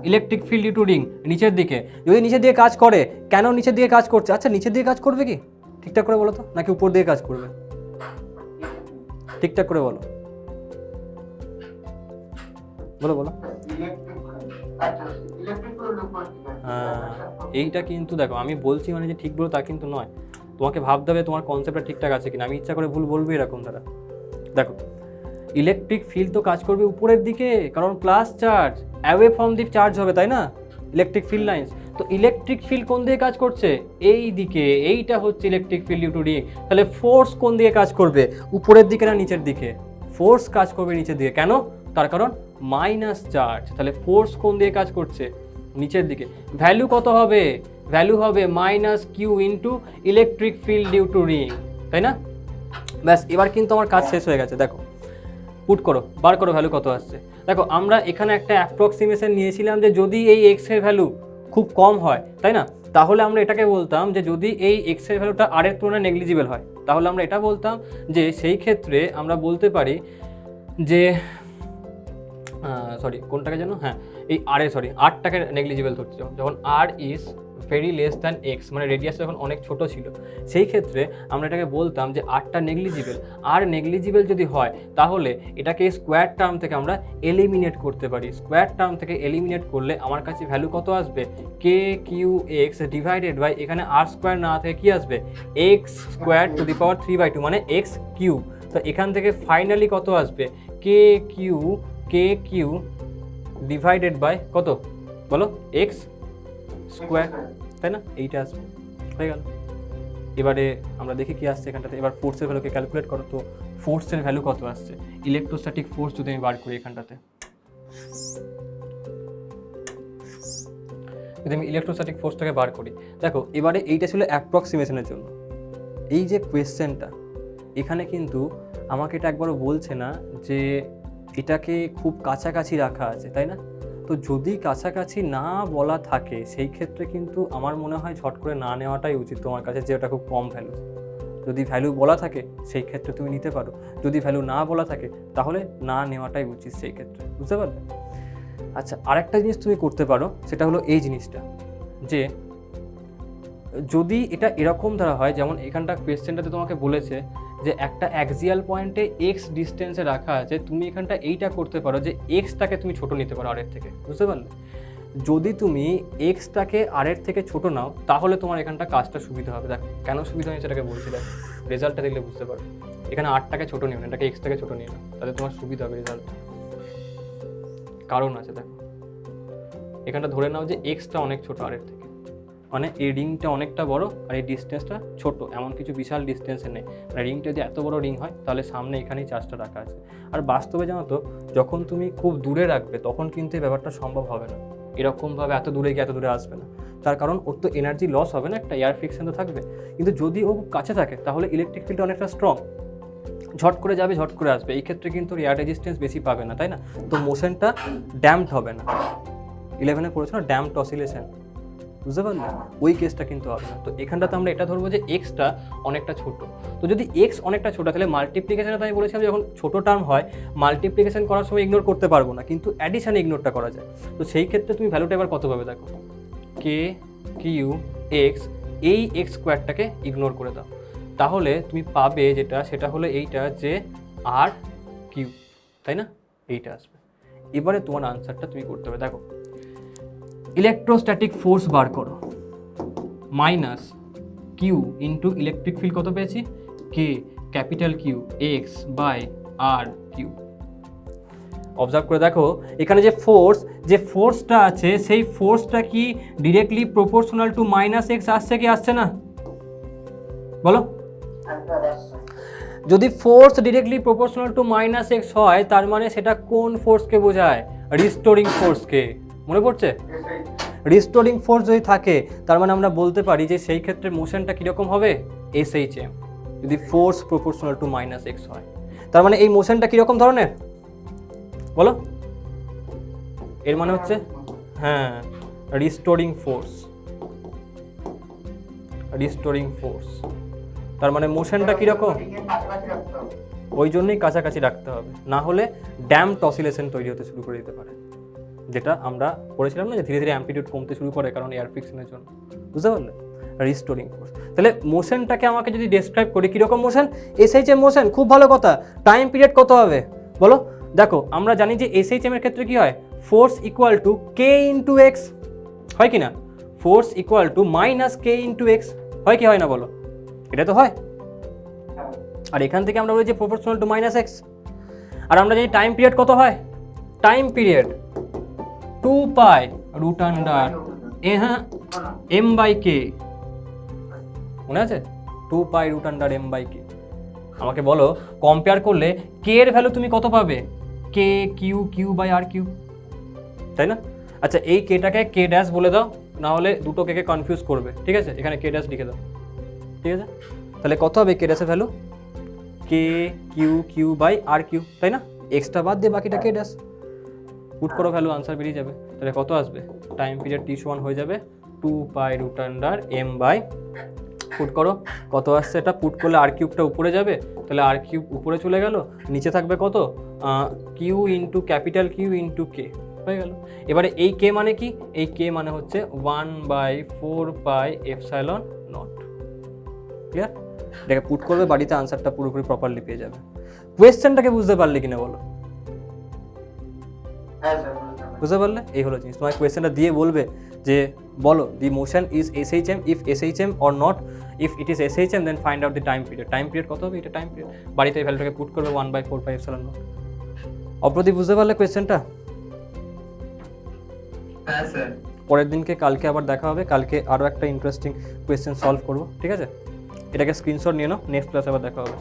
Electric field due to ring নিচের দিকে, যদি নিচের দিকে কাজ করে, কেন নিচের দিকে কাজ করছে? আচ্ছা নিচের দিকে কাজ করবে কি ঠিকঠাক করে বলো তো, নাকি উপর দিকে কাজ করবে? ঠিকঠাক করে বলো, বলো বলো। এইটা কিন্তু দেখো আমি বলছি মানে যে ঠিক বলো তা কিন্তু নয়, তোমাকে ভাবতে হবে তোমার কনসেপ্টটা ঠিকঠাক আছে কিনা। আমি ইচ্ছা করে ভুল বলবো এরকম দ্বারা। দেখো ইলেকট্রিক ফিল্ড তো কাজ করবে উপরের দিকে, কারণ plus charge away from the charge হবে, তাই না? ইলেকট্রিক ফিল্ড লাইন্স, তো ইলেকট্রিক ফিল্ড কোন দিকে কাজ করছে? এই দিকে, এইটা হচ্ছে electric field due to ring. তাহলে ফোর্স কোন দিকে কাজ করবে, উপরের দিকে না নিচের দিকে? ফোর্স কাজ করবে নিচের দিকে, কেন? তার কারণ মাইনাস চার্জ। তাহলে ফোর্স কোন দিকে কাজ করছে? নিচের দিকে। ভ্যালু কত হবে? ভ্যালু হবে minus q into electric field due to ring, তাই না? ব্যাস, এবার কিন্তু আমার কাজ শেষ হয়ে গেছে। দেখো পুট করো, বার করো ভ্যালু কত আসছে। দেখো আমরা এখানে একটা অ্যাপ্রক্সিমেশন নিয়েছিলাম যে যদি এই এক্স এর ভ্যালু খুব কম হয়, তাই না, তাহলে আমরা এটাকে বলতাম যে যদি এই এক্স এর ভ্যালুটা আর এর তুলনায় নেগলিজিবল হয়, তাহলে আমরা এটা বলতাম যে সেই ক্ষেত্রে আমরা বলতে পারি যে কোনটাকে যেন, হ্যাঁ এই আরটাকে নেগলিজিবল ধরছি, যখন R is very less than x, মানে রেডিয়াস যখন অনেক ছোট ছিল, সেই ক্ষেত্রে আমরা এটাকে বলতাম যে আরটা নেগলিজিবল। আর নেগলিজিবল যদি হয় তাহলে এটাকে স্কোয়ার টার্ম থেকে আমরা এলিমিনেট করতে পারি। স্কোয়ার টার্ম থেকে এলিমিনেট করলে আমার কাছে ভ্যালু কত আসবে? কে কিউ এক্স ডিভাইডেড বাই, এখানে আর স্কোয়ার না থেকে কি আসবে? X square to the power 3/2 মানে এক্স কিউ। তো এখান থেকে ফাইনালি কত আসবে? কে কিউ ডিভাইডেড বাই কত বলো? এক্স স্কোয়ার, তাই না? এইটা আসবে, হয়ে গেল। এবারে আমরা দেখি কি আসছে এখানটাতে। এবার ফোর্সের ভ্যালুকে ক্যালকুলেট করো, তো ফোর্সের ভ্যালু কত আসছে? ইলেকট্রোস্ট্যাটিক ফোর্স যদি আমি বার করি এখানটাতে, যদি আমি ইলেকট্রোস্ট্যাটিক ফোর্সটাকে বার করি, দেখো এবারে এইটা ছিল অ্যাপ্রক্সিমেশনের জন্য। এই যে কোয়েশ্চেনটা এখানে কিন্তু আমাকে এটা একবারও বলছে না যে এটাকে খুব কাছাকাছি রাখা আছে, তাই না? তো যদি কাছাকাছি না বলা থাকে সেই ক্ষেত্রে কিন্তু আমার মনে হয় ঝট করে না নেওয়াটাই উচিত তোমার কাছে, যে ওটা খুব কম ভ্যালু। যদি ভ্যালু বলা থাকে সেই ক্ষেত্রে তুমি নিতে পারো, যদি ভ্যালু না বলা থাকে তাহলে না নেওয়াটাই উচিত সেই ক্ষেত্রে, বুঝতে পারলে? আচ্ছা, আরেকটা জিনিস তুমি করতে পারো, সেটা হলো এই জিনিসটা, যে যদি এটা এরকম ধরা হয়, যেমন এখানটা কোয়েশ্চেনটাতে তোমাকে বলেছে যে একটা অ্যাক্সিয়াল পয়েন্টে এক্স ডিস্টেন্সে রাখা আছে, তুমি এখানটা এইটা করতে পারো যে এক্সটাকে তুমি ছোট নিতে পারো আরের থেকে, বুঝতে পারলে? যদি তুমি এক্সটাকে আরের থেকে ছোট নাও তাহলে তোমার এখানটা কাজটা সুবিধা হবে। দেখো কেন সুবিধা হয় সেটাকে বলছি, দেখো রেজাল্টটা দেখলে বুঝতে পারো। এখানে আরটাকে ছোট নিও না, এটাকে এক্সটাকে ছোট নিও না, তাহলে তোমার সুবিধা হবে রেজাল্ট। কারণ আছে, দেখো এখানটা ধরে নাও যে এক্সটা অনেক ছোট আরের থেকে, মানে এই রিংটা অনেকটা বড় আর এই ডিস্টেন্সটা ছোট, এমন কিছু বিশাল ডিস্টেন্সে নেই। মানে রিংটা যদি এত বড় রিং হয় তাহলে সামনে এখানেই চার্জটা রাখা আছে। আর বাস্তবে জানো তো, যখন তুমি খুব দূরে রাখবে তখন কিন্তু এই ব্যাপারটা সম্ভব হবে না, এরকমভাবে এত দূরে গিয়ে এত দূরে আসবে না। তার কারণ ওর তো এনার্জি লস হবে না, একটা এয়ার ফ্রিকশন তো থাকবে। কিন্তু যদি ও খুব কাছে থাকে তাহলে ইলেকট্রিক ফিল্ডটা অনেকটা স্ট্রং, ঝট করে যাবে ঝট করে আসবে। এই ক্ষেত্রে কিন্তু এয়ার রেজিস্ট্যান্স বেশি পাবে না, তাই না? তো মোশনটা ড্যাম্পড হবে না। 11-এ পড়েছো না ড্যাম্পড অসিলেশন, বুঝতে পারলে? ওই কেসটা কিন্তু হবে না। তো এখানটাতে আমরা এটা ধরবো যে এক্সটা অনেকটা ছোট। তো যদি এক্স অনেকটা ছোটো তাহলে মাল্টিপ্লিকেশনে তো আমি বলেছিলাম যখন ছোটো টার্ম হয় মাল্টিপ্লিকেশন করার সময় ইগনোর করতে পারবো না, কিন্তু অ্যাডিশানে ইগনোরটা করা যায়। তো সেই ক্ষেত্রে তুমি ভ্যালুটা এবার কত পাবে দেখো, কে কিউ এক্স, এই এক্স স্কোয়ারটাকে ইগনোর করে দাও, তাহলে তুমি পাবে যেটা, সেটা হলো এইটা যে আর কিউ, তাই না? এইটা আসবে। এবারে তোমার আনসারটা তুমি করতে হবে। দেখো ইলেকট্রোস্ট্যাটিক ফোর্স বার করো, minus q into electric field কত পেয়েছি? K capital q x by R q. Observe করে দেখো এখানে যে ফোর্সটা আছে সেই ফোর্সটা কি directly proportional to minus x আসছে কি আসছে না বলো? যদি force directly proportional to minus x হয় তার মানে সেটা কোন ফোর্সকে বোঝায়? রিস্টোরিং ফোর্সকে, মনে পড়ছে? রিস্টোরিং ফোর্স যদি থাকে তার মানে আমরা বলতে পারি যে সেই ক্ষেত্রে মোশনটা কীরকম হবে SHM, যদি ফোর্স প্রপোর্শনাল টু -x হয়। তার মানে এই মোশনটা কীরকম ধরনের বলো? এর মানে হচ্ছে হ্যাঁ রিস্টোরিং ফোর্স, রিস্টোরিং ফোর্স। তার মানে মোশনটা কীরকম? কাছাকাছি রাখতে হবে। ওই জন্যই কাছাকাছি রাখতে হবে, না হলে ড্যাম্পড অসিলেশন তৈরি হতে শুরু করে দিতে পারে, যেটা আমরা পড়েছিলাম না যে ধীরে ধীরে অ্যাম্প্লিটিউড কমতে শুরু করে কারণ এয়ার ফ্রিকশনের জন্য। বুঝতে পারলে? Restoring force. তাহলে মোশনটাকে আমাকে যদি ডেসক্রাইব করি কীরকম মোশন, SHM মোশন, খুব ভালো কথা। টাইম পিরিয়ড কত হবে বলো? দেখো আমরা জানি যে SHM এর ক্ষেত্রে কি হয়, force equal to K into x, হয় কি না? Force equal to -K into x, হয় কি হয় না বলো? এটা তো হয়। আর এখান থেকে আমরা বলি যে প্রপোর্শনাল টু -x। আর আমরা জানি টাইম পিরিয়ড কত হয়, টাইম পিরিয়ড 2π রুট আন্ডার হ্যাঁ m/k, মনে আছে? 2π রুট আন্ডার m/k। আমাকে বলো কম্পেয়ার করলে k এর ভ্যালু তুমি কত পাবে? k q/r3, তাই না? আচ্ছা এই কেটাকে k ড্যাশ বলে দাও, না হলে দুটো কে কনফিউজ করবে, ঠিক আছে? এখানে k ড্যাশ লিখে দাও, ঠিক আছে? তাহলে কত হবে k ড্যাশের ভ্যালু? k q/r3, তাই না? এক্সট্রা বাদ দিয়ে বাকিটা k ড্যাশ পুট করো, ভ্যালু আনসার বেরিয়ে যাবে। তাহলে কত আসবে? টাইম পিরিয়ড t1 হয়ে যাবে 2π রুট আন্ডার m/, পুট করো কত আসছে, এটা পুট করলে r কিউবটা উপরে যাবে, তাহলে r কিউব উপরে চলে গেল, নিচে থাকবে কত? q into capital Q into k, হয়ে গেল। এবারে এই k মানে কি? এই k মানে হচ্ছে 1/4π এপসাইলন নট। ক্লিয়ার? এটাকে পুট করবে, বাড়িতে আনসারটা পুরোপুরি প্রপারলি পেয়ে যাবে। কোয়েশ্চেনটাকে বুঝতে পারলে কিনা বলো? হ্যাঁ স্যার, বুঝতে পারলাম। বুঝতে পারলে? এই হলো জিনিস। তোমার কোয়েশ্চেনটা দিয়ে বলবে যে বলো the motion is SHM, if SHM or not, if it is SHM then find out the time period. Time period কত হবে? এটা টাইম পিরিয়ড, বাড়িতে এই ভ্যালুটাকে পুট করবে 1/4π এপসাইলন নট। অপ্রদীপ বুঝতে পারলে কোয়েশ্চেনটা? হ্যাঁ স্যার। পরের দিনকে কালকে আবার দেখা হবে, কালকে আরও একটা ইন্টারেস্টিং কোয়েশ্চেন সলভ করবো, ঠিক আছে? এটাকে স্ক্রিনশট নিয়ে নাও, নেক্সট ক্লাসে আবার দেখা হবে।